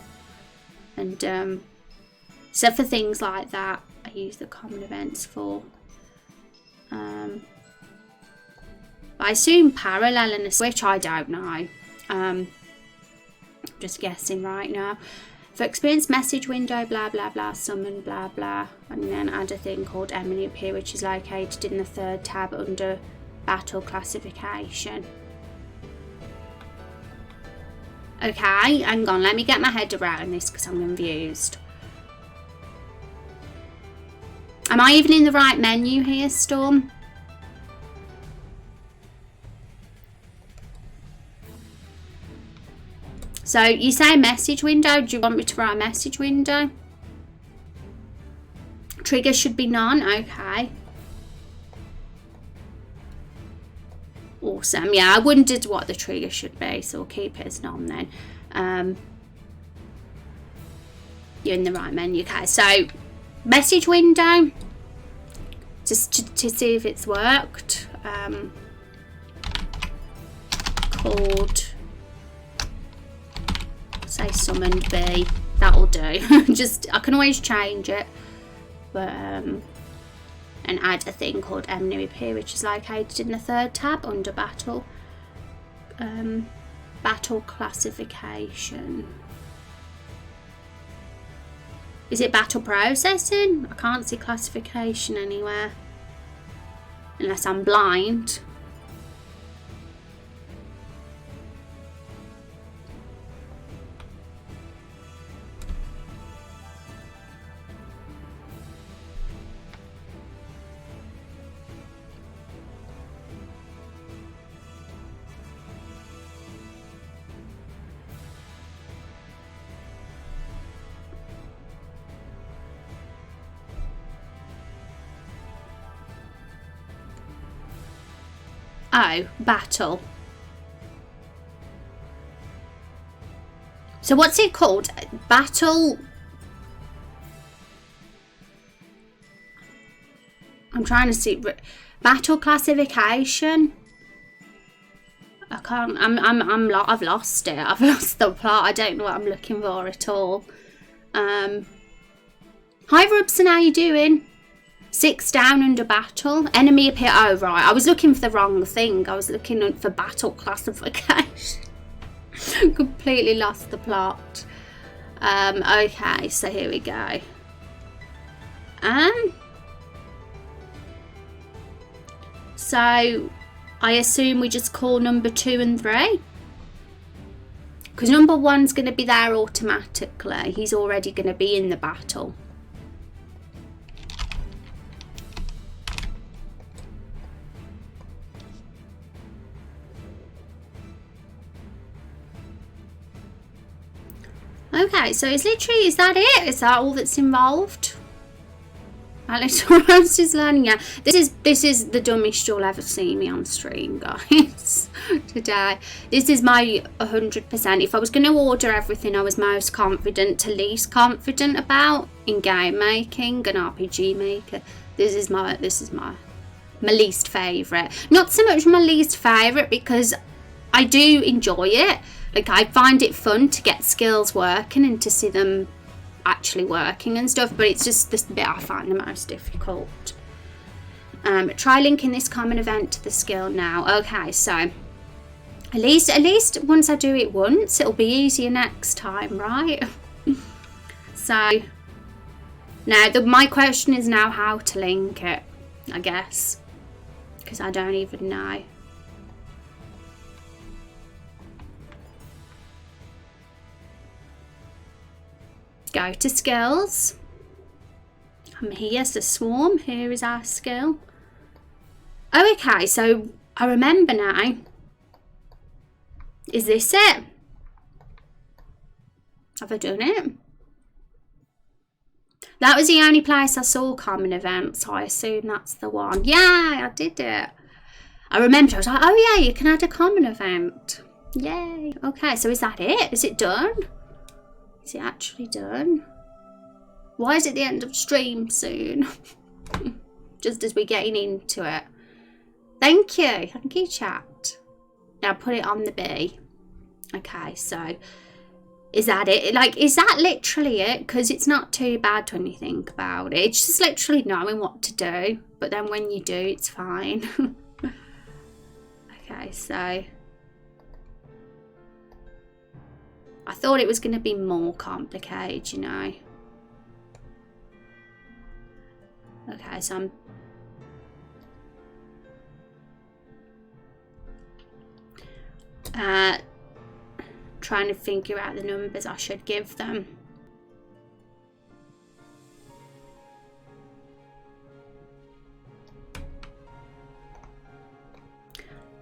And so for things like that, I use the common events for. I assume parallel and a switch, I don't know. Just guessing right now. For experience message window, blah blah blah, summon blah blah, and then add a thing called enemy appear, which is located in the third tab under battle classification. Okay, hang on, let me get my head around this because I'm confused. Am I even in the right menu here, Storm? So you say message window. Do you want me to write message window? Trigger should be none. Okay. Awesome. Yeah, I wondered what the trigger should be, so we'll keep it as none then. You're in the right menu. Okay, so message window, just to see if it's worked. Called, say summoned B. That'll do. Just, I can always change it, but and add a thing called enemy appear, which is located in the 3rd tab under battle. Battle classification. Is it battle processing? I can't see classification anywhere. Unless I'm blind. Oh, battle. So what's it called? Battle. I'm trying to see. Battle classification. I can't. I've lost it. I've lost the plot. I don't know what I'm looking for at all. Hi Rubson, how you doing? 6 down under battle. Enemy appear. Oh, right. I was looking for the wrong thing. I was looking for battle classification. Completely lost the plot. Okay, so here we go. So I assume we just call number 2 and 3. Because number 1's going to be there automatically. He's already going to be in the battle. Okay, so it's literally, is that it? Is that all that's involved? Alex Rose is learning. Yeah, this is the dumbest you'll ever see me on stream, guys. Today, this is my 100%. If I was going to order everything I was most confident to least confident about in game making and RPG maker, this is my least favourite. Not so much my least favourite because I do enjoy it. Like, I find it fun to get skills working and to see them actually working and stuff, but it's just this bit I find the most difficult. Try linking this common event to the skill now. Okay, so at least once I do it once, it'll be easier next time, right? So now my question is now how to link it, I guess, because I don't even know. Go to skills. I'm here, so swarm. Here is our skill. Oh, okay, so I remember now. Is this it? Have I done it? That was the only place I saw common event, so I assume that's the one. Yeah, I did it. I remember, I was like, oh yeah, you can add a common event. Yay. Okay, so is that it? Is it done? Is it actually done? Why is it the end of stream soon? Just as we're getting into it. Thank you chat. Now put it on the B. Okay, so is that it? Like, is that literally it? Because it's not too bad when you think about it. It's just literally knowing what to do. But then when you do, it's fine. Okay, so I thought it was going to be more complicated, you know. Okay, so I'm trying to figure out the numbers I should give them.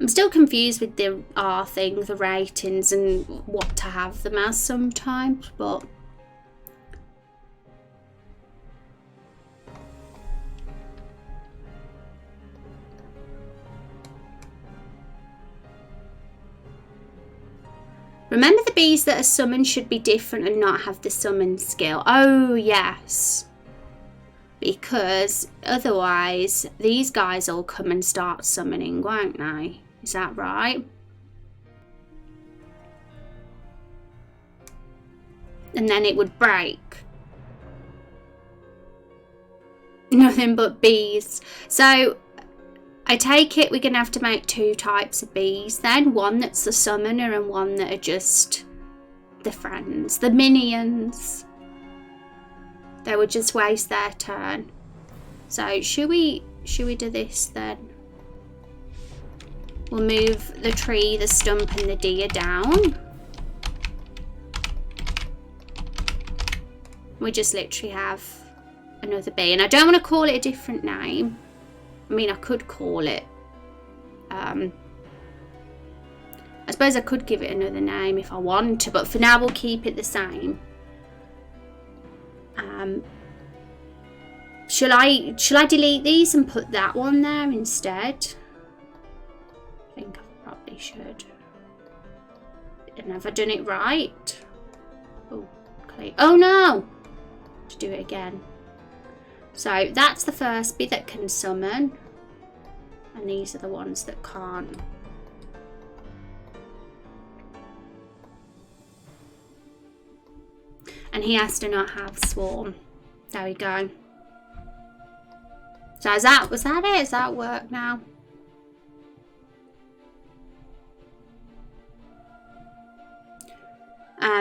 I'm still confused with the R thing, the ratings and what to have them as sometimes, but remember the bees that are summoned should be different and not have the summon skill. Oh yes. Because otherwise these guys will come and start summoning, won't they? Is that right? And then it would break. Nothing but bees. So I take it we're going to have to make 2 types of bees then. One that's the summoner and one that are just the friends, the minions. They would just waste their turn. So should we do this then? We'll move the tree, the stump and the deer down. We just literally have another bee. And I don't want to call it a different name. I mean, I could call it. I suppose I could give it another name if I want to, but for now we'll keep it the same. Shall I delete these and put that one there instead? I think I probably should. And have I done it right? Oh, okay. Oh no! To do it again. So that's the first bee that can summon. And these are the ones that can't. And he has to not have swarm. There we go. So was that it? Does that work now?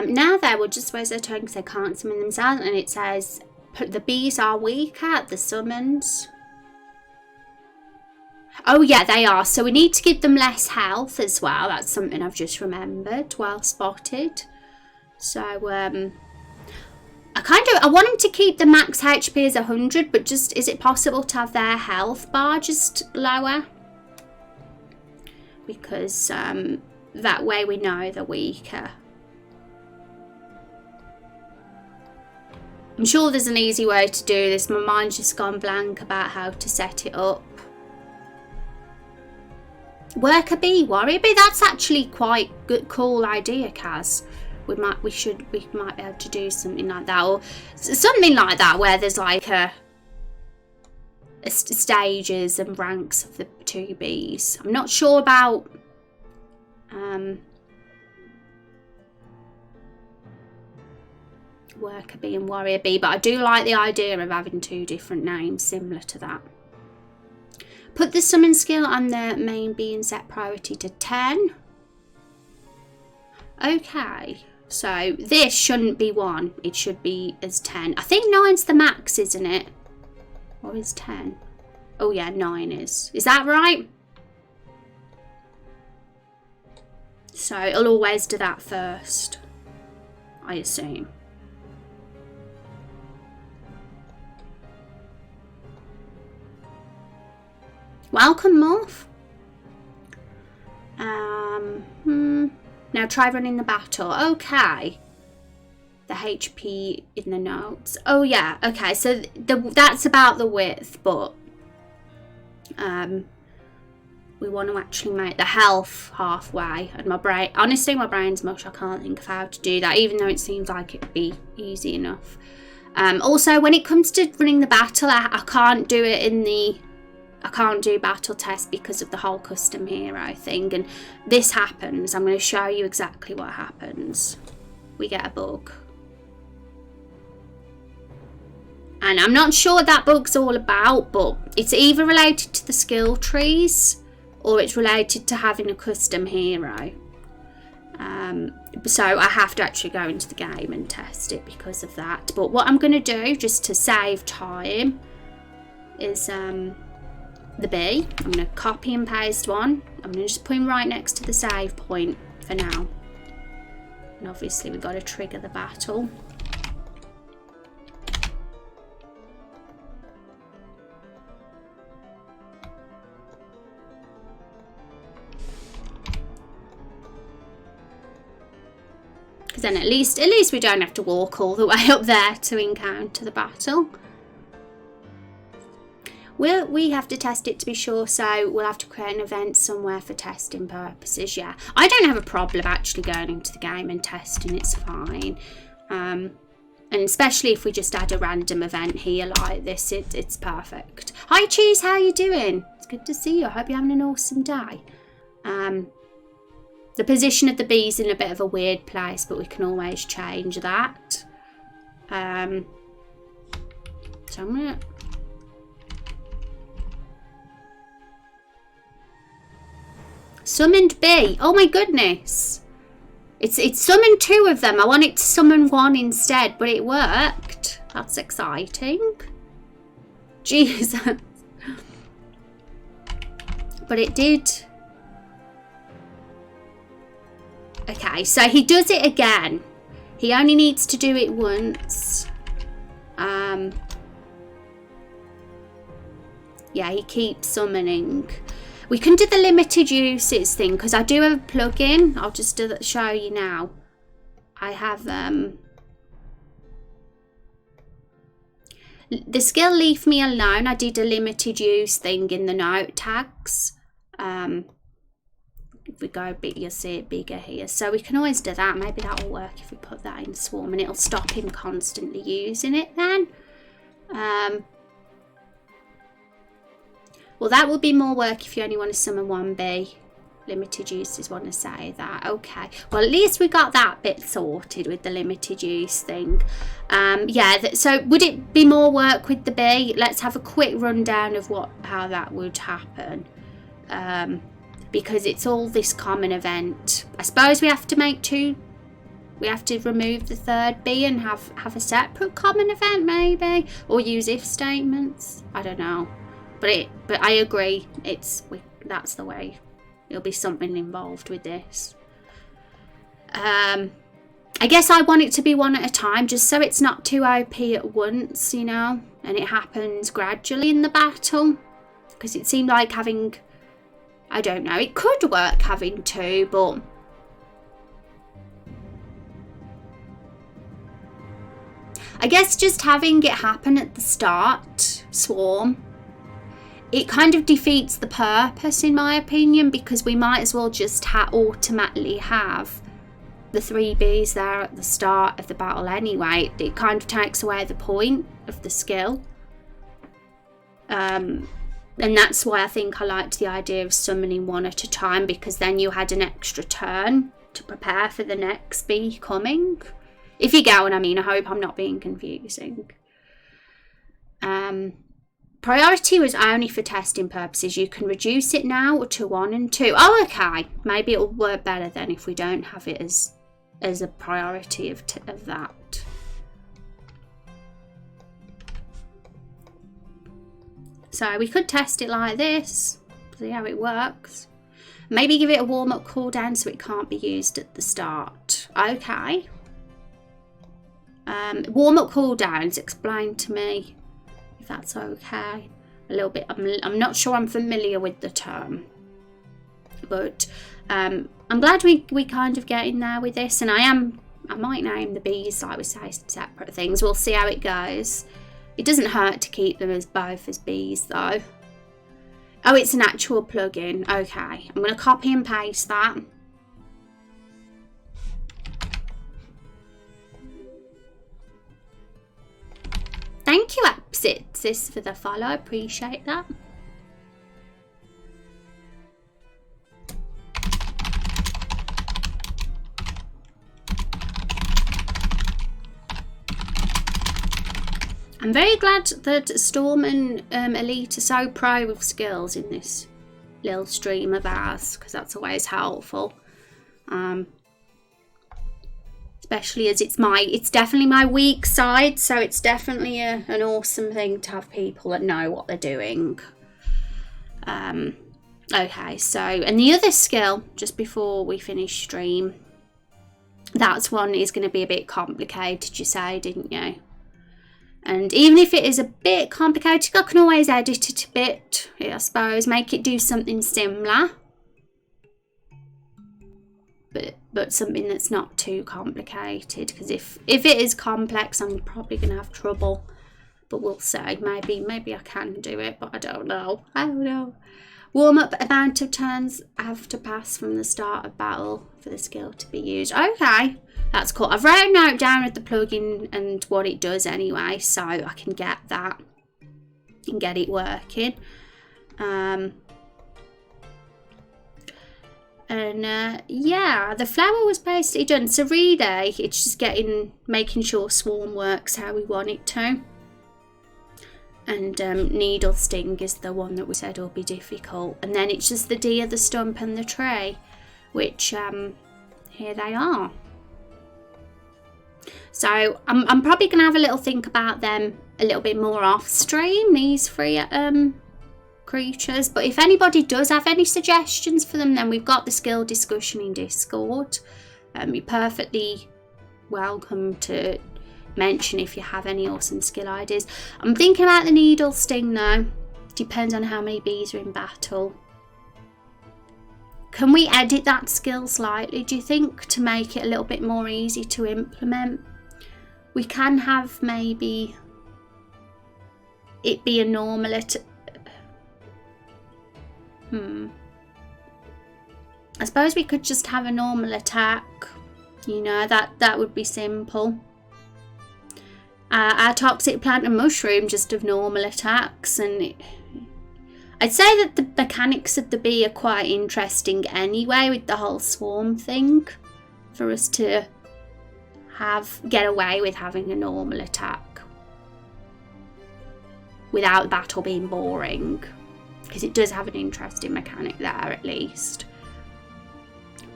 Now they will just waste their turn because they can't summon themselves, and it says the bees are weaker, the summons. Oh yeah, they are. So we need to give them less health as well. That's something I've just remembered. Well spotted. So I want them to keep the max HP as 100, but just is it possible to have their health bar just lower? Because that way we know they're weaker. I'm sure there's an easy way to do this. My mind's just gone blank about how to set it up. Worker bee, warrior bee. That's actually quite good, cool idea, Kaz. We might be able to do something like that, or something like that, where there's like a stages and ranks of the 2 bees. I'm not sure about worker bee and warrior bee, but I do like the idea of having 2 different names similar to that. Put the summon skill on the main bee and set priority to 10. Okay, so this shouldn't be 1. It should be as 10. I think 9's the max, isn't it? Or is 10? Oh yeah, 9 is. Is that right? So it'll always do that first, I assume. Welcome, Morph. Now try running the battle. Okay. The HP in the notes. Oh yeah. Okay. So that's about the width, but we want to actually make the health halfway. And my brain, honestly, my brain's mush. I can't think of how to do that, even though it seems like it'd be easy enough. Also, when it comes to running the battle, I can't do it in the. I can't do battle test because of the whole custom hero thing, and this happens. I'm going to show you exactly what happens. We get a bug. And I'm not sure what that bug's all about, but it's either related to the skill trees or it's related to having a custom hero. So I have to actually go into the game and test it because of that. But what I'm going to do, just to save time, is the bee. I'm going to copy and paste one. I'm going to just put him right next to the save point for now. And obviously we've got to trigger the battle. Then at least we don't have to walk all the way up there to encounter the battle. We have to test it to be sure, so we'll have to create an event somewhere for testing purposes, yeah. I don't have a problem actually going into the game and testing, it's fine. And especially if we just add a random event here like this, it's perfect. Hi Cheese, how you doing? It's good to see you. I hope you're having an awesome day. The position of the bee's in a bit of a weird place, but we can always change that. So I'm gonna... Summoned bee. Oh my goodness. It's summoned 2 of them. I wanted to summon 1 instead, but it worked. That's exciting. Jesus. But it did. Okay, so he does it again. He only needs to do it once. Yeah, he keeps summoning. We can do the limited uses thing, because I do have a plugin. I'll just show you now. I have the skill Leave Me Alone. I did a limited use thing in the note tags. If we go big, you'll see it bigger here. So we can always do that. Maybe that will work if we put that in Swarm, and it'll stop him constantly using it then. Well, that would be more work if you only want to summon 1 bee. Limited uses want to say that. Okay. Well, at least we got that bit sorted with the limited use thing. Yeah, so would it be more work with the bee? Let's have a quick rundown of how that would happen. Because it's all this common event. I suppose we have to make 2. We have to remove the 3rd bee and have a separate common event maybe, or use if statements. I don't know. But I agree, that's the way. There'll be something involved with this. I guess I want it to be 1 at a time, just so it's not too OP at once, you know, and it happens gradually in the battle. Because it seemed like having, I don't know, it could work having 2, but I guess just having it happen at the start, Swarm, it kind of defeats the purpose in my opinion, because we might as well just automatically have the 3 bees there at the start of the battle anyway. It kind of takes away the point of the skill. And that's why I think I liked the idea of summoning 1 at a time, because then you had an extra turn to prepare for the next bee coming. If you get what I mean, I hope I'm not being confusing. Priority was only for testing purposes. You can reduce it now to 1 and 2. Oh, okay. Maybe it'll work better then if we don't have it as a priority of that. So we could test it like this, see how it works. Maybe give it a warm-up cooldown so it can't be used at the start. Okay. Warm-up cooldowns, explain to me if that's okay. A little bit, I'm not sure I'm familiar with the term, but I'm glad we kind of get in there with this, and I might name the bees, like we say, separate things. We'll see how it goes. It doesn't hurt to keep them as both as bees though. Oh, it's an actual plugin. Okay, I'm going to copy and paste that. Thank you, Apsis, for the follow. I appreciate that. I'm very glad that Storm and Elite are so pro with skills in this little stream of ours, because that's always helpful. Especially as it's definitely my weak side, so it's definitely an awesome thing to have people that know what they're doing. Okay, so, and the other skill, just before we finish stream, that's one is going to be a bit complicated, you say, didn't you? And even if it is a bit complicated, I can always edit it a bit, I suppose, make it do something similar. but something that's not too complicated, because if it is complex, I'm probably gonna have trouble. But we'll see. Maybe I can do it, but I don't know. Warm up amount of turns have to pass from the start of battle for the skill to be used. Okay, that's cool. I've written a note down with the plugin and what it does anyway, so I can get that and get it working. Yeah, the flower was basically done. So really, it's just making sure swarm works how we want it to. And needle sting is the one that we said will be difficult. And then it's just the deer, the stump and the tree, which here they are. So I'm probably going to have a little think about them a little bit more off stream, these three creatures. But if anybody does have any suggestions for them, then we've got the skill discussion in Discord. You're perfectly welcome to mention if you have any awesome skill ideas. I'm thinking about the needle sting though. Depends on how many bees are in battle. Can we edit that skill slightly, do you think, to make it a little bit more easy to implement? We can have maybe it be a normal I suppose we could just have a normal attack, you know, that would be simple. Our toxic plant and mushroom just have normal attacks, and I'd say that the mechanics of the bee are quite interesting anyway, with the whole swarm thing, for us to get away with having a normal attack without the battle being boring, because it does have an interesting mechanic there at least.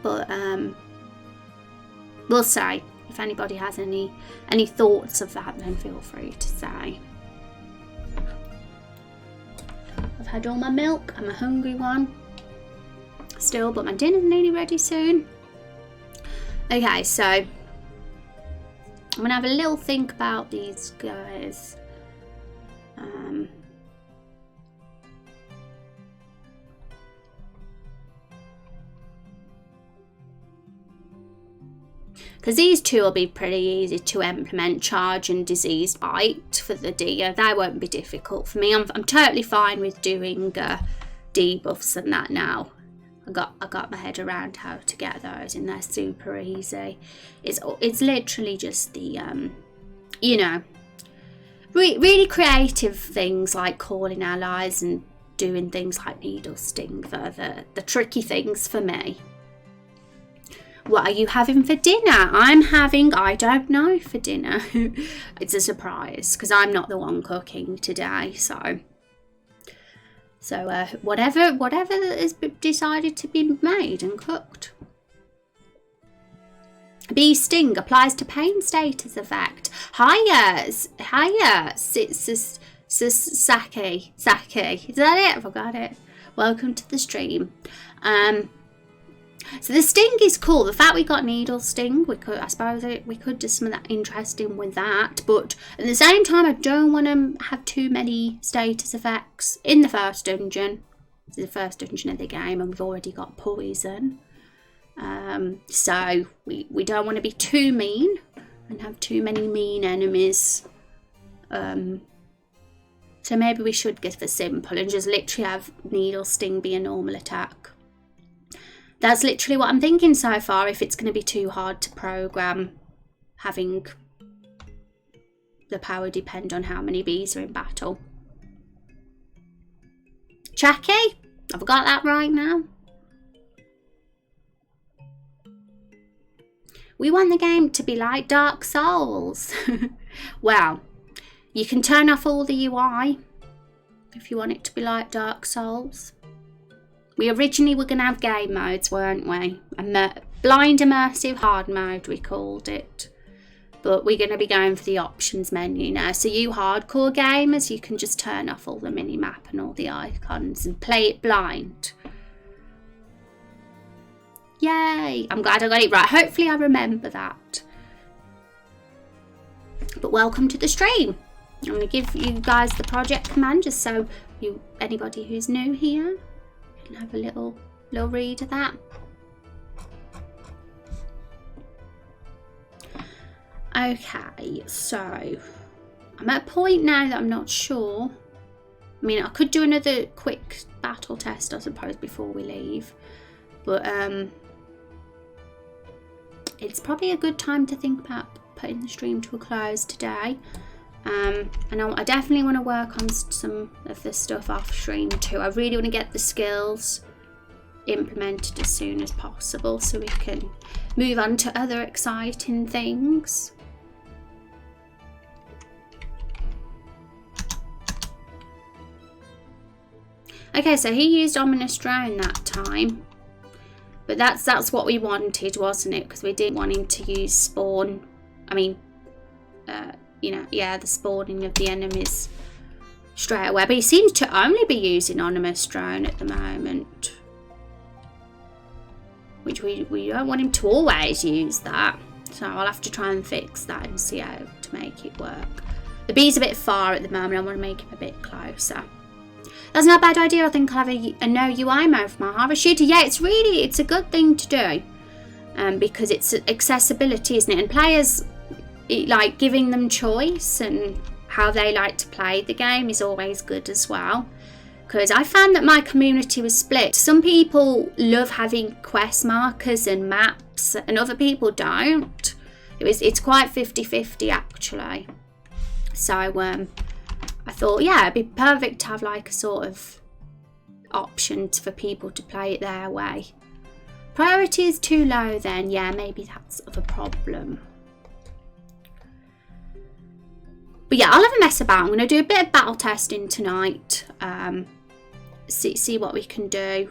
But we'll see. If anybody has any thoughts of that, then feel free to say. I've had all my milk. I'm a hungry one still, but my dinner's nearly ready soon. Okay, so I'm gonna have a little think about these guys. Because these two will be pretty easy to implement, charge and diseased bite for the deer. They won't be difficult for me. I'm totally fine with doing debuffs and that now. I got my head around how to get those, and they're super easy. It's literally just the you know, really creative things like calling allies and doing things like needle sting for the tricky things for me. What are you having for dinner? I'm having, I don't know, for dinner. It's a surprise because I'm not the one cooking today. So whatever is decided to be made and cooked. Bee sting applies to pain status effect. Hiya, Saki. Is that it? I forgot it. Welcome to the stream. So the sting is cool. The fact we got needle sting, I suppose we could do some of that interesting with that. But at the same time, I don't want to have too many status effects in the first dungeon. This is the first dungeon of the game, and we've already got poison. So we don't want to be too mean and have too many mean enemies. So maybe we should get the simple and just literally have needle sting be a normal attack. That's literally what I'm thinking so far, if it's going to be too hard to program, having the power depend on how many bees are in battle. Jackie? Have I got that right now? We want the game to be like Dark Souls. Well, you can turn off all the UI if you want it to be like Dark Souls. We originally were going to have game modes, weren't we? Blind immersive hard mode, we called it. But we're going to be going for the options menu now. So you hardcore gamers, you can just turn off all the mini-map and all the icons and play it blind. Yay! I'm glad I got it right. Hopefully I remember that. But welcome to the stream. I'm going to give you guys the project command just so anybody who's new here, have a little read of that. Okay, so I'm at a point now that I'm not sure. I mean, I could do another quick battle test, I suppose, before we leave. But it's probably a good time to think about putting the stream to a close today. And I definitely want to work on some of the stuff off stream too. I really want to get the skills implemented as soon as possible so we can move on to other exciting things. Okay, so he used Ominous Drone that time. But that's what we wanted, wasn't it? Because we didn't want him to use spawn. I mean, you know, yeah, the spawning of the enemies straight away. But he seems to only be using Ominous Drone at the moment. Which we don't want him to always use that. So I'll have to try and fix that and see how to make it work. The bee's a bit far at the moment. I want to make him a bit closer. That's not a bad idea. I think I'll have a no UI mode for my Harvest Shooter. Yeah, it's a good thing to do. Because it's accessibility, isn't it? And players, like giving them choice and how they like to play the game is always good as well. Because I found that my community was split. Some people love having quest markers and maps and other people don't. It's quite 50-50 actually. So I thought, yeah, it'd be perfect to have like a sort of option for people to play it their way. Priority is too low then, yeah, maybe that's a problem. But yeah, I'll have a mess about. I'm going to do a bit of battle testing tonight. See what we can do.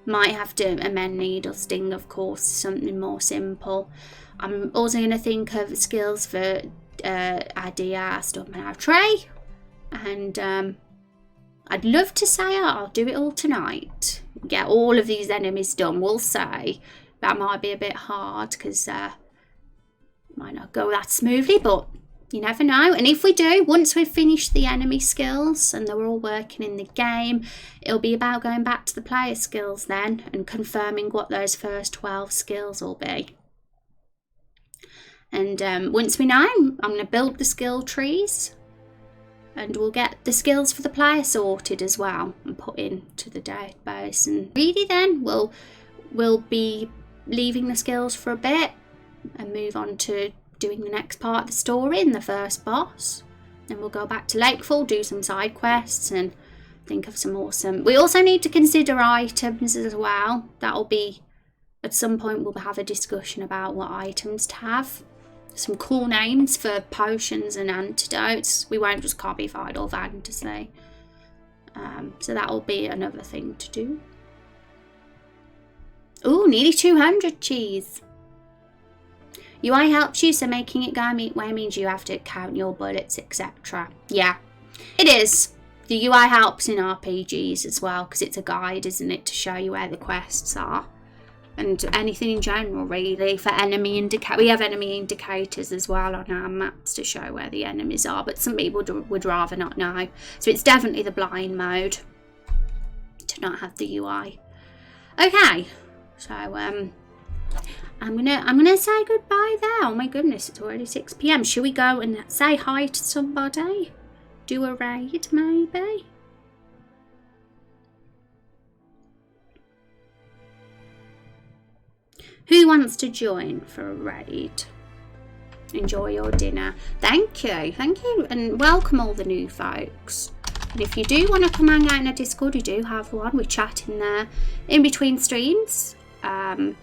Might have to amend Needle Sting, of course, something more simple. I'm also going to think of skills for Adia, Stumpman Trey. And I'd love to say I'll do it all tonight. Get all of these enemies done, we'll say. That might be a bit hard because it might not go that smoothly, but you never know. And if we do, once we've finished the enemy skills and they're all working in the game, it'll be about going back to the player skills then and confirming what those first 12 skills will be. And once we know, I'm going to build the skill trees. And we'll get the skills for the player sorted as well and put into the database. And really then we'll be leaving the skills for a bit and move on to doing the next part of the story and the first boss. Then we'll go back to Lakefall, do some side quests and think of some awesome... We also need to consider items as well. That'll be... At some point we'll have a discussion about what items to have. Some cool names for potions and antidotes. We won't just copy Final Fantasy. So that'll be another thing to do. Ooh, nearly 200 cheese. UI helps you, so making it go way means you have to count your bullets, etc. Yeah, it is. The UI helps in RPGs as well because it's a guide, isn't it, to show you where the quests are. And anything in general, really, for enemy indicators. We have enemy indicators as well on our maps to show where the enemies are, but some people would rather not know. So it's definitely the blind mode to not have the UI. Okay, so I'm gonna say goodbye there. Oh my goodness, it's already 6 PM. Should we go and say hi to somebody? Do a raid, maybe? Who wants to join for a raid? Enjoy your dinner. Thank you, and welcome all the new folks. And if you do want to come hang out in a Discord, we do have one. We chat in there in between streams. And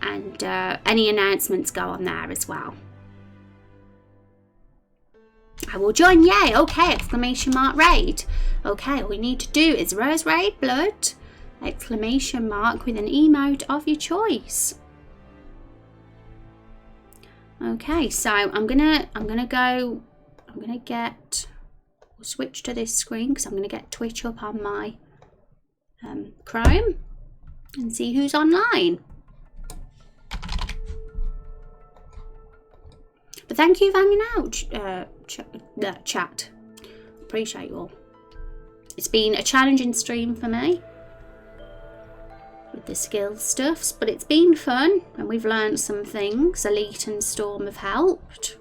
any announcements go on there as well. I will join, yay, okay, exclamation mark raid. Okay, all we need to do is Rose Raid Blood, exclamation mark with an emote of your choice. Okay, so I'm gonna switch to this screen because I'm gonna get Twitch up on my Chrome and see who's online. But thank you for hanging out, chat. Appreciate you all. It's been a challenging stream for me. with the skill stuffs, but it's been fun and we've learned some things. Elite and Storm have helped.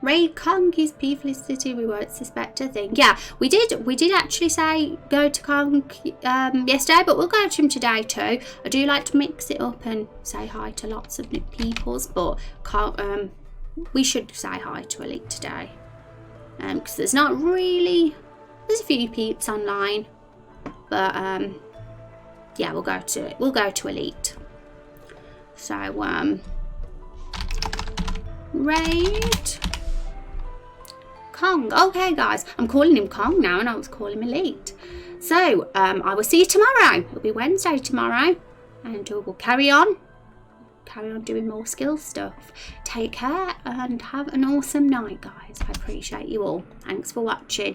Raid Kong is peaceful city, we won't suspect a thing. Yeah, we did actually say go to Kong yesterday, but we'll go to him today too. I do like to mix it up and say hi to lots of new peoples, but we should say hi to Elite today. Because there's not really, there's a few peeps online, but yeah, we'll go to Elite. So raid Kong. Okay guys, I'm calling him Kong now and I was calling him Elite. So I will see you tomorrow. It'll be Wednesday tomorrow and we'll carry on doing more skill stuff. Take care and have an awesome night guys. I appreciate you all. Thanks for watching.